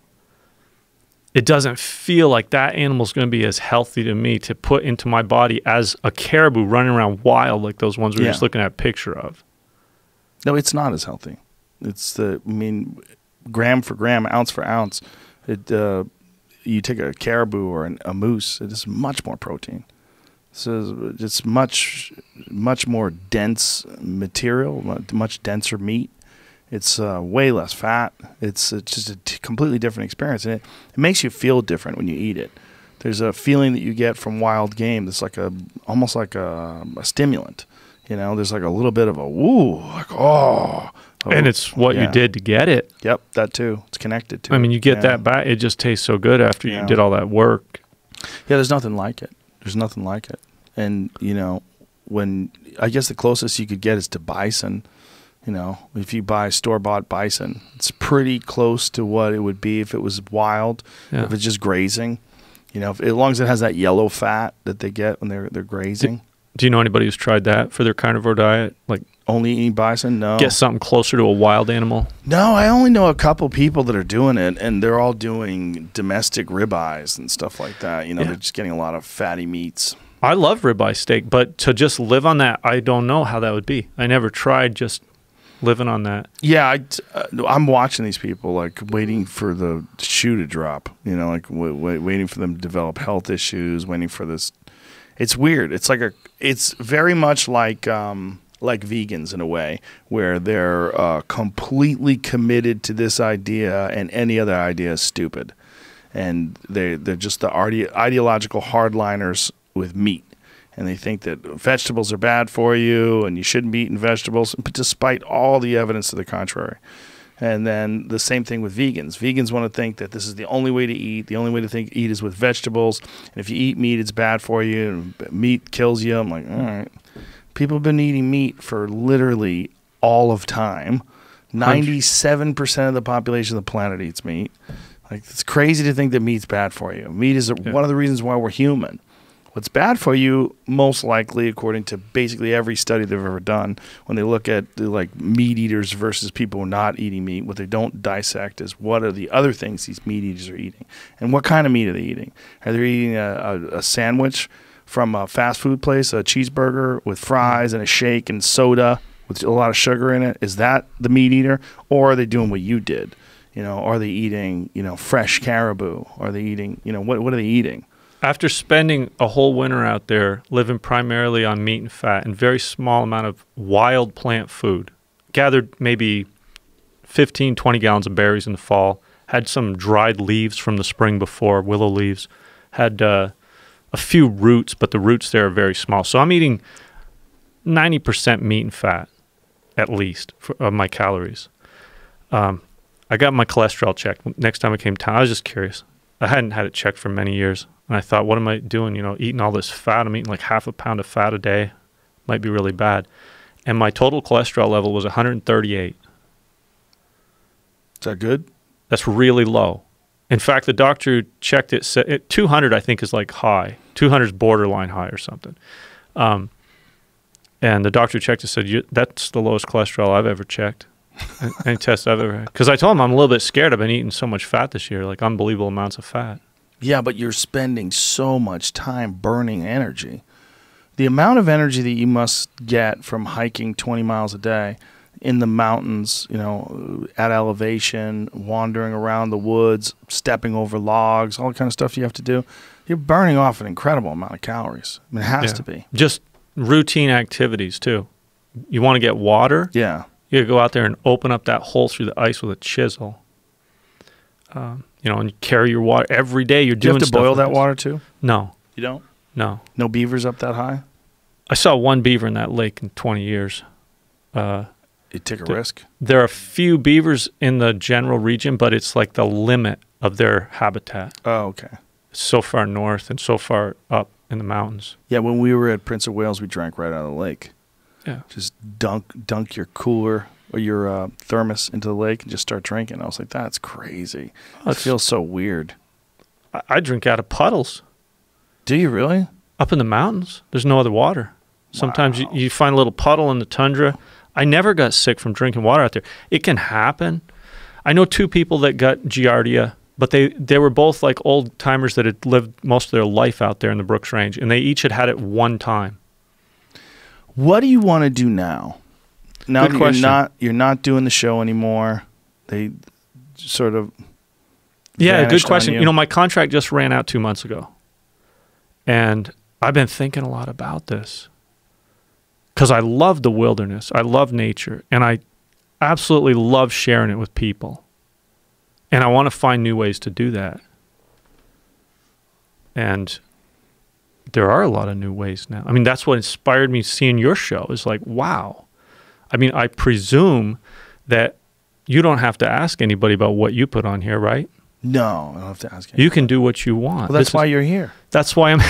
it doesn't feel like that animal's going to be as healthy to me to put into my body as a caribou running around wild like those ones we were just looking at a picture of. No, it's not as healthy. It's gram for gram, ounce for ounce. You take a caribou or a moose, it is much more protein. So it's much more dense material, much denser meat. It's way less fat. It's just a completely different experience, and it makes you feel different when you eat it. There's a feeling that you get from wild game that's like almost like a stimulant. You know, there's like a little bit of a woo, like and it's what you did to get it. Yep, that too. It's connected to. I mean, you get that back. It just tastes so good after you did all that work. Yeah, there's nothing like it. There's nothing like it. And you know, when I guess the closest you could get is to bison. You know, if you buy store-bought bison, it's pretty close to what it would be if it was wild, if it's just grazing. You know, as long as it has that yellow fat that they get when they're grazing. Do you know anybody who's tried that for their carnivore diet? Like only eating bison? No. Get something closer to a wild animal? No, I only know a couple people that are doing it, and they're all doing domestic ribeyes and stuff like that. You know, they're just getting a lot of fatty meats. I love ribeye steak, but to just live on that, I don't know how that would be. I never tried just living on that. Yeah, I'm watching these people, like waiting for the shoe to drop. You know, like waiting for them to develop health issues, waiting for this. It's weird. It's very much like vegans in a way, where they're completely committed to this idea, and any other idea is stupid, and they're just the ideological hardliners with meat. And they think that vegetables are bad for you and you shouldn't be eating vegetables, but despite all the evidence to the contrary. And then the same thing with vegans. Vegans want to think that this is the only way to eat. The only way to eat is with vegetables. And if you eat meat, it's bad for you. And meat kills you. I'm like, all right. People have been eating meat for literally all of time. 97% of the population of the planet eats meat. Like, it's crazy to think that meat's bad for you. Meat is one of the reasons why we're human. What's bad for you, most likely, according to basically every study they've ever done, when they look at like meat eaters versus people who are not eating meat, what they don't dissect is what are the other things these meat eaters are eating, and what kind of meat are they eating? Are they eating a sandwich from a fast food place, a cheeseburger with fries and a shake and soda with a lot of sugar in it? Is that the meat eater, or are they doing what you did? You know, are they eating fresh caribou? Are they eating what are they eating? After spending a whole winter out there living primarily on meat and fat and very small amount of wild plant food, gathered maybe 15, 20 gallons of berries in the fall, had some dried leaves from the spring before, willow leaves, had a few roots, but the roots there are very small. So I'm eating 90% meat and fat, at least, of my calories. I got my cholesterol checked next time I came to town. I was just curious. I hadn't had it checked for many years. And I thought, what am I doing? Eating all this fat. I'm eating like half a pound of fat a day. Might be really bad. And my total cholesterol level was 138. Is that good? That's really low. In fact, the doctor who checked it said 200, I think, is like high. 200 is borderline high or something. And the doctor who checked it said, that's the lowest cholesterol I've ever checked. Any test I've ever had. Because I told him I'm a little bit scared. I've been eating so much fat this year, like unbelievable amounts of fat. Yeah, but you're spending so much time burning energy. The amount of energy that you must get from hiking 20 miles a day in the mountains, at elevation, wandering around the woods, stepping over logs, all the kind of stuff you have to do, you're burning off an incredible amount of calories. I mean, it has to be. Just routine activities, too. You want to get water? Yeah. You go out there and open up that hole through the ice with a chisel. And carry your water every day. You're doing. Do you have to boil that water too? No, you don't. No. No beavers up that high? I saw one beaver in that lake in 20 years. You take a risk? There are a few beavers in the general region, but it's like the limit of their habitat. Oh, okay. It's so far north and so far up in the mountains. Yeah, when we were at Prince of Wales, we drank right out of the lake. Yeah. Just dunk your cooler or your thermos into the lake and just start drinking. I was like, that's crazy. It feels so weird. I drink out of puddles. Do you really? Up in the mountains, there's no other water. Sometimes Wow. you find a little puddle in the tundra. I never got sick from drinking water out there. It can happen. I know 2 people that got Giardia, but they were both like old timers that had lived most of their life out there in the Brooks Range, and they each had it one time. What do you want to do now? Now Good that question. you're not doing the show anymore. They sort of Yeah, vanished good on question. you. You know, my contract just ran out 2 months ago, and I've been thinking a lot about this because I love the wilderness. I love nature, and I absolutely love sharing it with people. And I want to find new ways to do that. And there are a lot of new ways now. I mean, that's what inspired me seeing your show is like, wow. I mean, I presume that you don't have to ask anybody about what you put on here, right? No, I don't have to ask you. You can do what you want. Well, that's why you're here. That's why I'm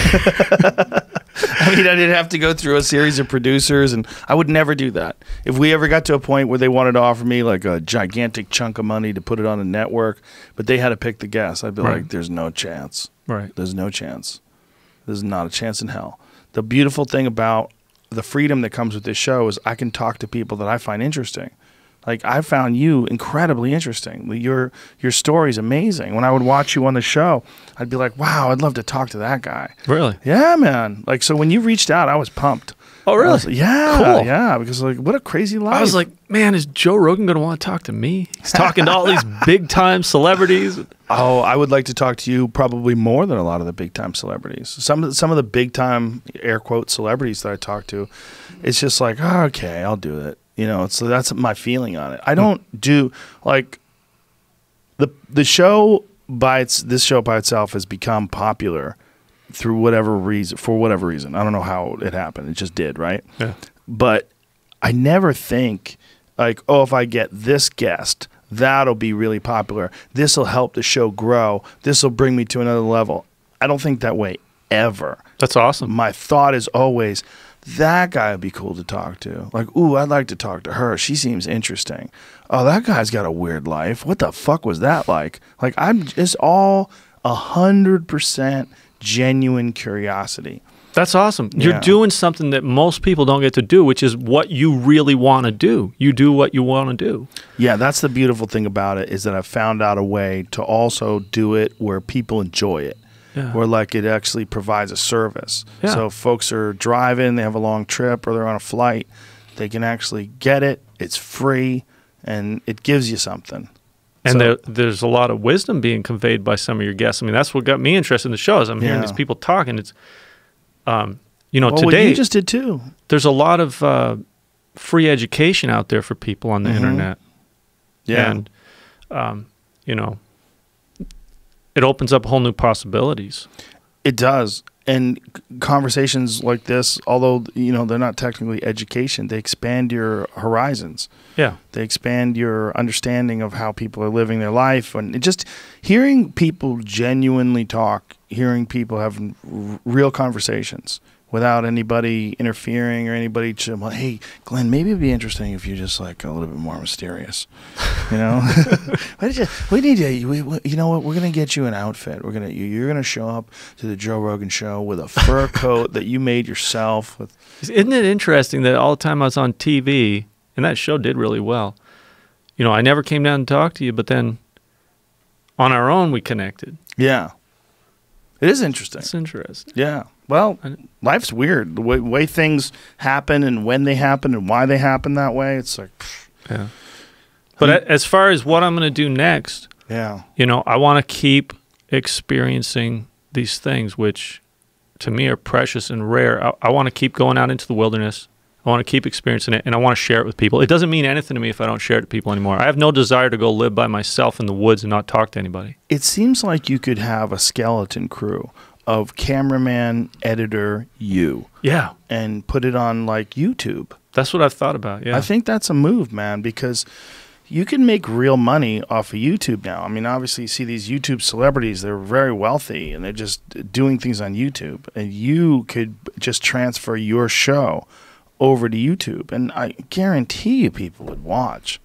I mean, I didn't have to go through a series of producers, and I would never do that. If we ever got to a point where they wanted to offer me like a gigantic chunk of money to put it on a network, but they had to pick the guests, I'd be Right. like, there's no chance. right. There's no chance. There's not a chance in hell. The beautiful thing about the freedom that comes with this show is I can talk to people that I find interesting. Like, I found you incredibly interesting. Your story's amazing. When I would watch you on the show, I'd be like, wow, I'd love to talk to that guy. Really? Yeah, man. Like, so when you reached out, I was pumped. Oh, I really? was like, yeah, Cool. yeah. Because, like, what a crazy life. I was like, man, is Joe Rogan going to want to talk to me? He's talking to all these big time celebrities. oh, I would like to talk to you probably more than a lot of the big time celebrities. Some of the big time air quote celebrities that I talk to, it's just like, oh, okay, I'll do it. You know, so that's my feeling on it. I don't do like the show this show by itself has become popular through whatever reason, for whatever reason. I don't know how it happened. It just did, right? Yeah. But I never think like, oh, if I get this guest, that'll be really popular. This will help the show grow. This will bring me to another level. I don't think that way ever. That's awesome. My thought is always, that guy would be cool to talk to. Like, ooh, I'd like to talk to her. She seems interesting. Oh, that guy's got a weird life. What the fuck was that like? Like, it's all 100% genuine curiosity. That's awesome. Yeah. You're doing something that most people don't get to do, which is what you really want to do. You do what you want to do. Yeah, that's the beautiful thing about it, is that I've found out a way to also do it where people enjoy it. Yeah. Where like it actually provides a service. Yeah. So if folks are driving, they have a long trip, or they're on a flight, they can actually get it. It's free, and it gives you something. And So- there's a lot of wisdom being conveyed by some of your guests. I mean, that's what got me interested in the show. Is I'm hearing Yeah. these people talking. It's, you know, well, today you just did too. there's a lot of free education out there for people on the internet. Yeah. And, you know, it opens up whole new possibilities. It does. And conversations like this, although, you know, they're not technically education, they expand your horizons. Yeah. They expand your understanding of how people are living their life. And it just hearing people genuinely talk, hearing people having real conversations without anybody interfering or anybody well, hey, Glenn, maybe it'd be interesting if you're just like a little bit more mysterious. You know? we need to, you know what, we're going to get you an outfit. You're going to show up to the Joe Rogan show with a fur coat that you made yourself. Isn't it interesting that all the time I was on TV, and that show did really well, you know, I never came down and talked to you, but then on our own we connected. Yeah. It is interesting. It's interesting. Yeah. Well, life's weird. The way things happen and when they happen and why they happen that way, it's like, Yeah. But as far as what I'm going to do next, yeah. you know, I want to keep experiencing these things, which to me are precious and rare. I want to keep going out into the wilderness. I want to keep experiencing it, and I want to share it with people. It doesn't mean anything to me if I don't share it to people anymore. I have no desire to go live by myself in the woods and not talk to anybody. It seems like you could have a skeleton crew of cameraman, editor, you, Yeah. and put it on like YouTube. That's what I've thought about. Yeah. I think that's a move, man, because you can make real money off of YouTube now. I mean, obviously, you see these YouTube celebrities, they're very wealthy, and they're just doing things on YouTube. And you could just transfer your show over to YouTube, and I guarantee you people would watch.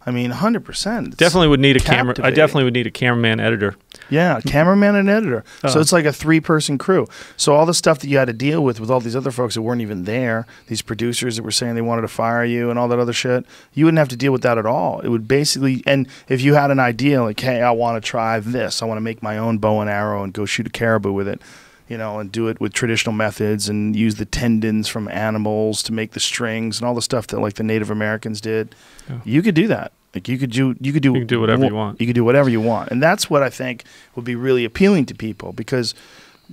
I mean, 100%. Definitely would need a camera. I captivating. definitely would need a cameraman editor. Yeah, cameraman and editor. So Oh. it's like a 3-person crew. So all the stuff that you had to deal with all these other folks that weren't even there, these producers that were saying they wanted to fire you and all that other shit, you wouldn't have to deal with that at all. It would basically, and if you had an idea like, hey, I want to try this, I want to make my own bow and arrow and go shoot a caribou with it, you know, and do it with traditional methods and use the tendons from animals to make the strings and all the stuff that like the Native Americans did, Yeah. you could do that. Like you could do whatever you want. You could do whatever you want, and that's what I think would be really appealing to people. Because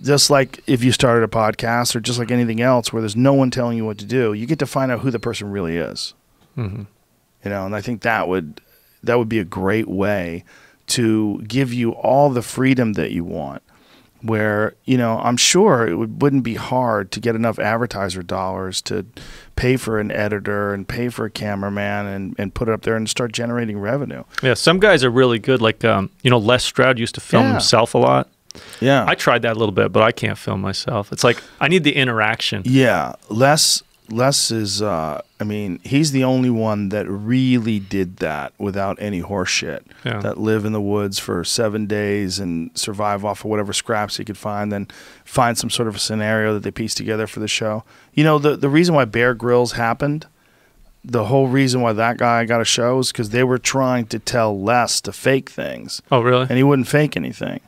just like if you started a podcast or just like anything else, where there's no one telling you what to do, you get to find out who the person really is. Mm-hmm. You know, and I think that would be a great way to give you all the freedom that you want. Where, you know, I'm sure it wouldn't be hard to get enough advertiser dollars to pay for an editor and pay for a cameraman and put it up there and start generating revenue. Yeah. Some guys are really good. Like, you know, Les Stroud used to film Yeah. himself a lot. Yeah. I tried that a little bit, but I can't film myself. It's like I need the interaction. Yeah. Les is, I mean, he's the only one that really did that without any horse shit. Yeah. That live in the woods for 7 days and survive off of whatever scraps he could find, then find some sort of a scenario that they piece together for the show. You know, the reason why Bear Grylls happened, the whole reason why that guy got a show is because they were trying to tell Les to fake things, Oh, really? and he wouldn't fake anything.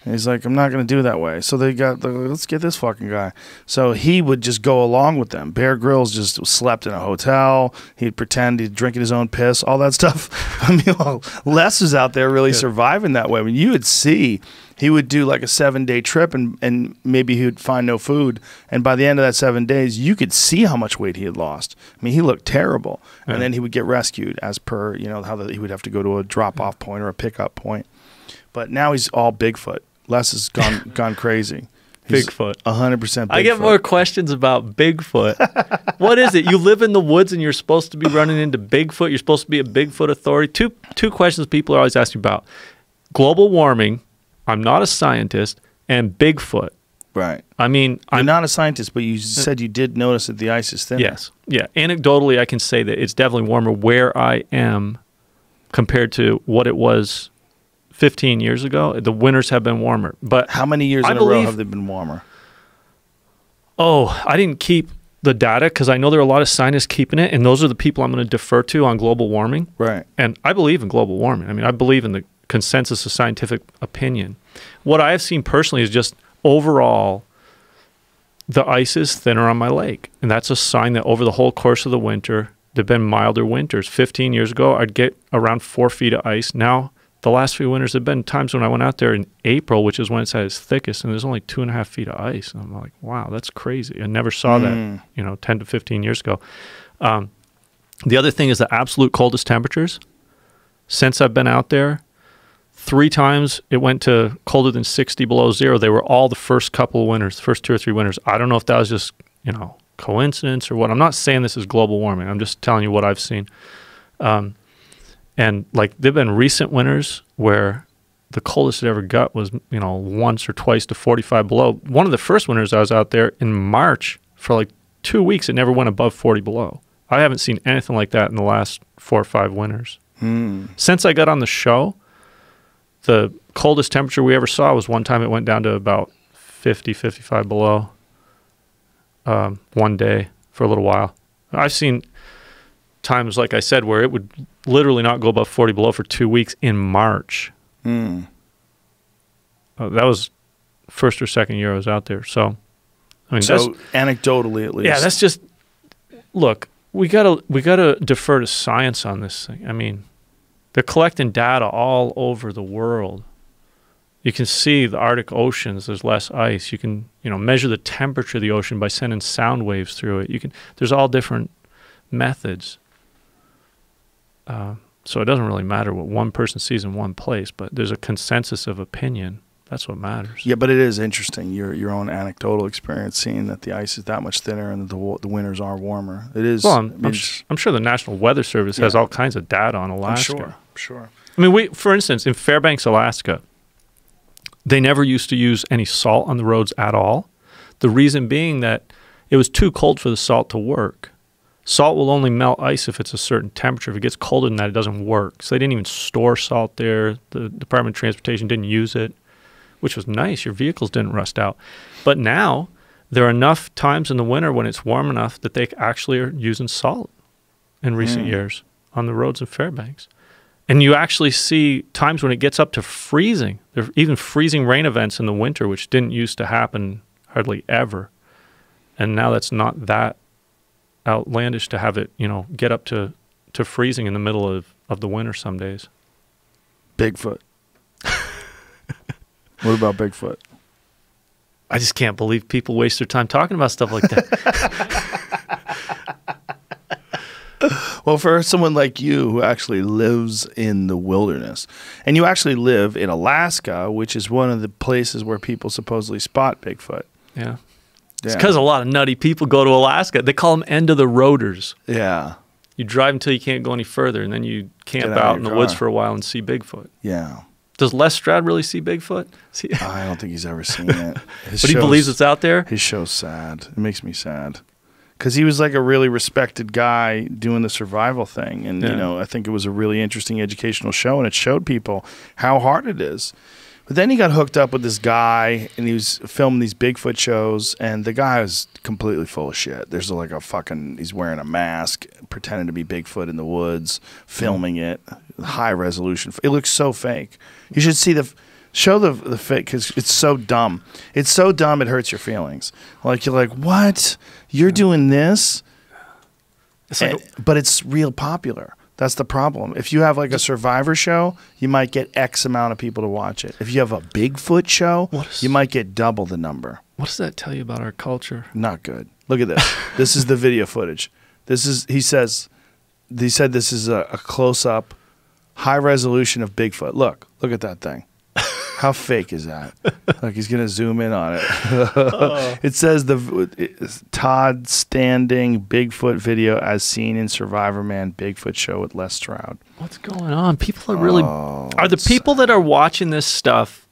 And he's like, I'm not going to do that way. So they got, let's get this fucking guy. So he would just go along with them. Bear Grylls just slept in a hotel. He'd pretend he'd drinking his own piss, all that stuff. I mean, well, Les was out there really surviving that way. I mean, you would see he would do like a 7-day trip and maybe he would find no food. And by the end of that 7 days, you could see how much weight he had lost. I mean, he looked terrible. Yeah. And then he would get rescued as per, you know, he would have to go to a drop-off point or a pickup point. But now he's all Bigfoot. Les has gone crazy. He's Bigfoot. 100% Bigfoot. I get more questions about Bigfoot. What is it? You live in the woods and you're supposed to be running into Bigfoot. You're supposed to be a Bigfoot authority. Two questions people are always asking about. Global warming, I'm not a scientist, and Bigfoot. Right. I mean, You're I'm not a scientist, but you said you did notice that the ice is thinner. Yes. Yeah. Anecdotally, I can say that it's definitely warmer where I am compared to what it was 15 years ago. The winters have been warmer. But How many years I in a row believe- have they been warmer? Oh, I didn't keep the data because I know there are a lot of scientists keeping it, and those are the people I'm going to defer to on global warming. Right. And I believe in global warming. I mean, I believe in the consensus of scientific opinion. What I have seen personally is just overall the ice is thinner on my lake. And that's a sign that over the whole course of the winter, there have been milder winters. 15 years ago, I'd get around 4 feet of ice. Now, the last few winters have been times when I went out there in April, which is when it's at its thickest, and there's only 2.5 feet of ice. And I'm like, wow, that's crazy. I never saw that, 10 to 15 years ago. The other thing is the absolute coldest temperatures. Since I've been out there, 3 times it went to colder than 60 below zero. They were all the first couple of winters, the first 2 or 3 winters. I don't know if that was just, coincidence or what. I'm not saying this is global warming. I'm just telling you what I've seen. And like there've been recent winters where the coldest it ever got was, once or twice to 45 below. One of the first winters I was out there in March for like 2 weeks, it never went above 40 below. I haven't seen anything like that in the last 4 or 5 winters. Since I got on the show, the coldest temperature we ever saw was one time it went down to about 50, 55 below one day for a little while. I've seen times, like I said, where it would literally not go above 40 below for 2 weeks in March. That was first or second year I was out there. So, I mean, So anecdotally, at least. yeah, that's just, look, we gotta defer to science on this thing. I mean, they're collecting data all over the world. You can see the Arctic oceans, there's less ice. You can, measure the temperature of the ocean by sending sound waves through it. There's all different methods. So it doesn't really matter what one person sees in one place, but there's a consensus of opinion That's what matters. Yeah, but it is interesting, your own anecdotal experience, seeing that the ice is that much thinner and that the winters are warmer. It is. Well, I'm sure the National Weather Service has all kinds of data on Alaska. I'm sure. I mean, for instance, in Fairbanks, Alaska, they never used to use any salt on the roads at all. The reason being that it was too cold for the salt to work. Salt will only melt ice if it's a certain temperature. If it gets colder than that, it doesn't work. So they didn't even store salt there. The Department of Transportation didn't use it, which was nice. Your vehicles didn't rust out. But now there are enough times in the winter when it's warm enough that they actually are using salt in recent years on the roads in Fairbanks. And you actually see times when it gets up to freezing. There are even freezing rain events in the winter, which didn't used to happen hardly ever. And now that's not that outlandish to have it, get up to freezing in the middle of the winter some days. Bigfoot. What about Bigfoot? I just can't believe people waste their time talking about stuff like that. Well, for someone like you who actually lives in the wilderness, and you actually live in Alaska, which is one of the places where people supposedly spot Bigfoot. Yeah. It's because a lot of nutty people go to Alaska. They call them end of the roaders. Yeah. You drive until you can't go any further, and then you camp out in the woods for a while and see Bigfoot. Yeah. Does Les Stroud really see Bigfoot? I don't think he's ever seen it. But he believes it's out there? His show's sad. It makes me sad. Because he was like a really respected guy doing the survival thing. And, I think it was a really interesting educational show, and it showed people how hard it is. But then he got hooked up with this guy, and he was filming these Bigfoot shows, and the guy was completely full of shit. There's like he's wearing a mask, pretending to be Bigfoot in the woods, filming it, high resolution. It looks so fake. You should see show the fake, because it's so dumb. It's so dumb it hurts your feelings. Like, you're like, what? You're doing this? But it's real popular. That's the problem. If you have like a Survivor show, you might get X amount of people to watch it. If you have a Bigfoot show, you might get double the number. What does that tell you about our culture? Not good. Look at this. This is the video footage. He said this is a close-up, high resolution of Bigfoot. Look at that thing. How fake is that? Look, he's going to zoom in on it. It says Todd Standing Bigfoot video as seen in Survivor Man Bigfoot show with Les Stroud. What's going on? People are really... are the people that are watching this stuff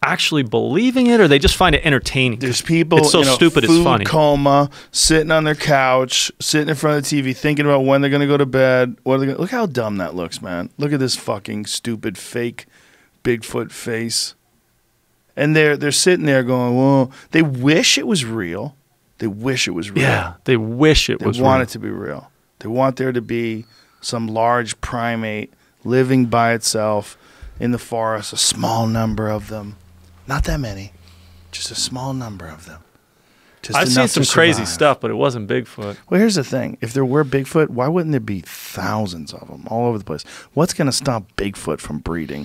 actually believing it, or they just find it entertaining? There's people, it's so stupid it's funny. Coma, sitting on their couch, sitting in front of the TV, thinking about when they're going to go to bed. Look how dumb that looks, man. Look at this fucking stupid fake Bigfoot face. And they're sitting there going, whoa. They wish it was real. They wish it was real. Yeah, they wish it was real. They want it to be real. They want there to be some large primate living by itself in the forest, a small number of them. Not that many. Just a small number of them. I've seen some crazy stuff, but it wasn't Bigfoot. Well, here's the thing. If there were Bigfoot, why wouldn't there be thousands of them all over the place? What's going to stop Bigfoot from breeding?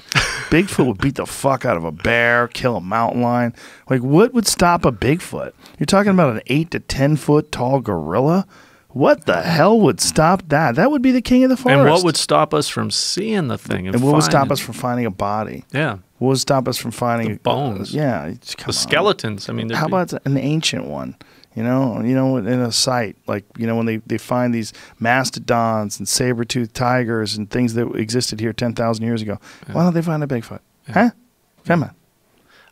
Bigfoot would beat the fuck out of a bear, kill a mountain lion. Like, what would stop a Bigfoot? You're talking about an 8 to 10 foot tall gorilla? What the hell would stop that? That would be the king of the forest. And what would stop us from seeing the thing? And what would stop us from finding a body? Yeah. What would stop us from finding the bones? The skeletons. I mean, how about an ancient one? In a site like when they find these mastodons and saber-toothed tigers and things that existed here 10,000 years ago. Yeah. Why don't they find a Bigfoot? Yeah. Huh? Come on.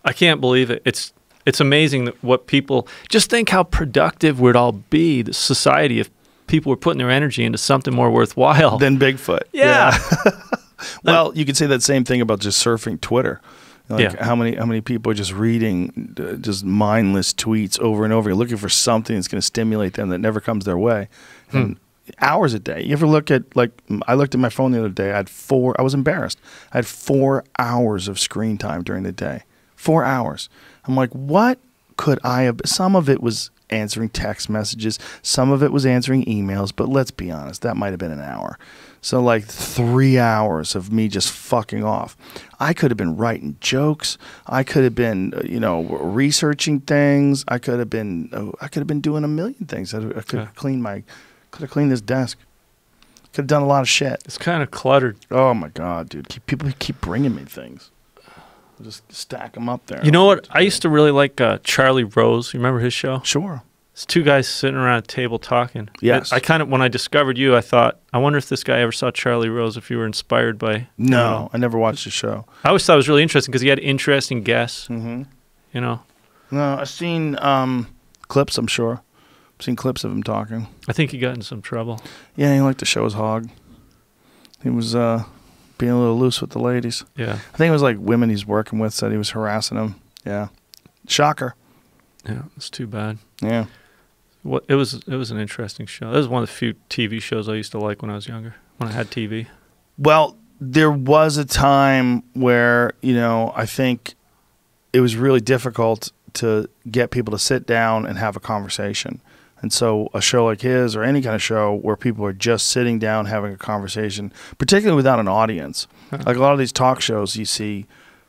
I can't believe it. It's amazing that what people just think how productive would all be the society if people were putting their energy into something more worthwhile than Bigfoot. Yeah. Well, you could say that same thing about just surfing Twitter. How many people are just reading just mindless tweets over and over, looking for something that's going to stimulate them that never comes their way. And hours a day. You ever look at, I looked at my phone the other day. I was embarrassed. I had 4 hours of screen time during the day. 4 hours. I'm like, what could I have? Some of it was answering text messages. Some of it was answering emails. But let's be honest, that might have been an hour. So 3 hours of me just fucking off. I could have been writing jokes. I could have been, researching things. I could have been doing a million things. I could have cleaned this desk. Could have done a lot of shit. It's kind of cluttered. Oh my God, dude! People keep bringing me things. Just stack them up there. You know what? I used to really like Charlie Rose. You remember his show? Sure. It's two guys sitting around a table talking. Yes. I kind of, when I discovered you, I thought, I wonder if this guy ever saw Charlie Rose, if you were inspired by. No, I never watched the show. I always thought it was really interesting because he had interesting guests. Mm-hmm. You know, No, I've seen clips, I'm sure. I've seen clips of him talking. I think he got in some trouble. Yeah, he liked to show his hog. He was being a little loose with the ladies. Yeah. I think it was like women he's working with said he was harassing them. Yeah. Shocker. Yeah, it's too bad. Yeah. It was an interesting show. It was one of the few TV shows I used to like when I was younger, when I had TV. Well, there was a time where, I think it was really difficult to get people to sit down and have a conversation. And so a show like his or any kind of show where people are just sitting down having a conversation, particularly without an audience, like a lot of these talk shows you see,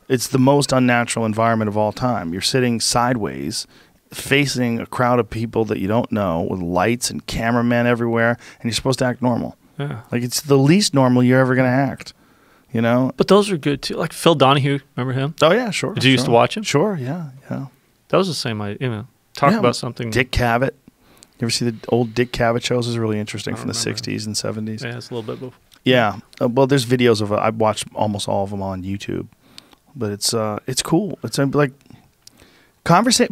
it's the most unnatural environment of all time. You're sitting sideways facing a crowd of people that you don't know with lights and cameramen everywhere, and you're supposed to act normal. Yeah. Like it's the least normal you're ever going to act, But those are good too. Like Phil Donahue, remember him? Oh, yeah, sure. Did you used to watch him? Sure, yeah. That was the same idea. Talk about something. Dick Cavett. You ever see the old Dick Cavett shows? It was really interesting I from the don't remember 60s and 70s. Yeah, it's a little bit before. Yeah. Well, there's videos of it. I've watched almost all of them on YouTube. But it's cool. It's like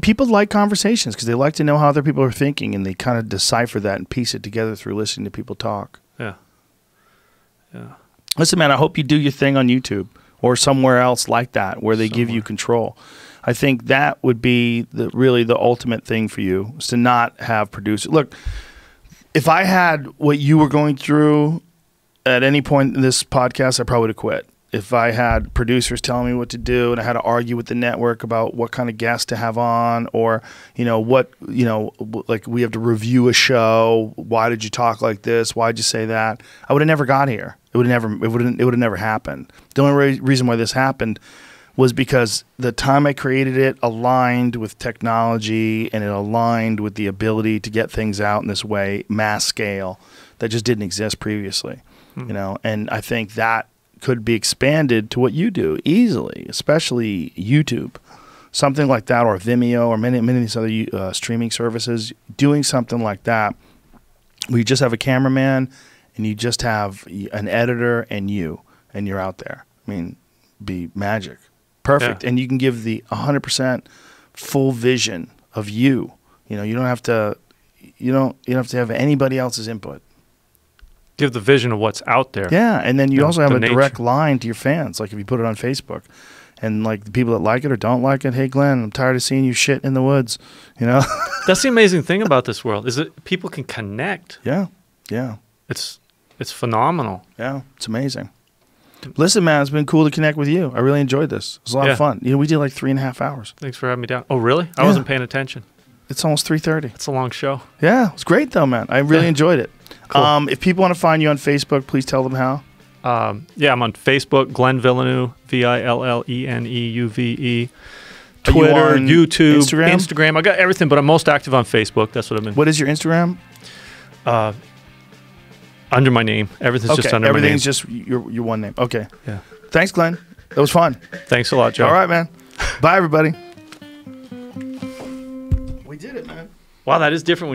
people like conversations because they like to know how other people are thinking, and they kind of decipher that and piece it together through listening to people talk. Yeah. Yeah. Listen, man, I hope you do your thing on YouTube or somewhere else like that where they give you control. I think that would be really the ultimate thing for you, is to not have producers. Look, if I had what you were going through at any point in this podcast, I probably would have quit. If I had producers telling me what to do and I had to argue with the network about what kind of guests to have on, or like we have to review a show, why did you talk like this, why did you say that, I would have never got here. It would have never happened. The only reason why this happened was because the time I created it aligned with technology, and it aligned with the ability to get things out in this way, mass scale, that just didn't exist previously. And I think that could be expanded to what you do easily, especially YouTube, something like that, or Vimeo, or many of these other streaming services. Doing something like that, where you just have a cameraman and you just have an editor and you're out there. I mean, be magic, perfect, and you can give the 100% full vision of you. You don't have to have anybody else's input. Give the vision of what's out there. Yeah, and then you also have a nature. direct line to your fans. Like if you put it on Facebook, and like the people that like it or don't like it, hey Glenn, I'm tired of seeing you shit in the woods. That's the amazing thing about this world, is that people can connect. Yeah. It's phenomenal. Yeah, it's amazing. Listen, man, it's been cool to connect with you. I really enjoyed this. It was a lot of fun. We did like 3.5 hours. Thanks for having me down. Oh, really? I wasn't paying attention. It's almost 3:30. It's a long show. Yeah, it was great though, man. I really enjoyed it. Cool. If people want to find you on Facebook, please tell them how. I'm on Facebook, Glenn Villeneuve, VILLENEUVE. Twitter, YouTube, Instagram. I got everything, but I'm most active on Facebook. That's what I've been. What is your Instagram? Under my name. Everything's just under my name. Everything's just your one name. Okay. Yeah. Thanks, Glenn. That was fun. Thanks a lot, Joe. All right, man. Bye, everybody. We did it, man. Wow, that is different when you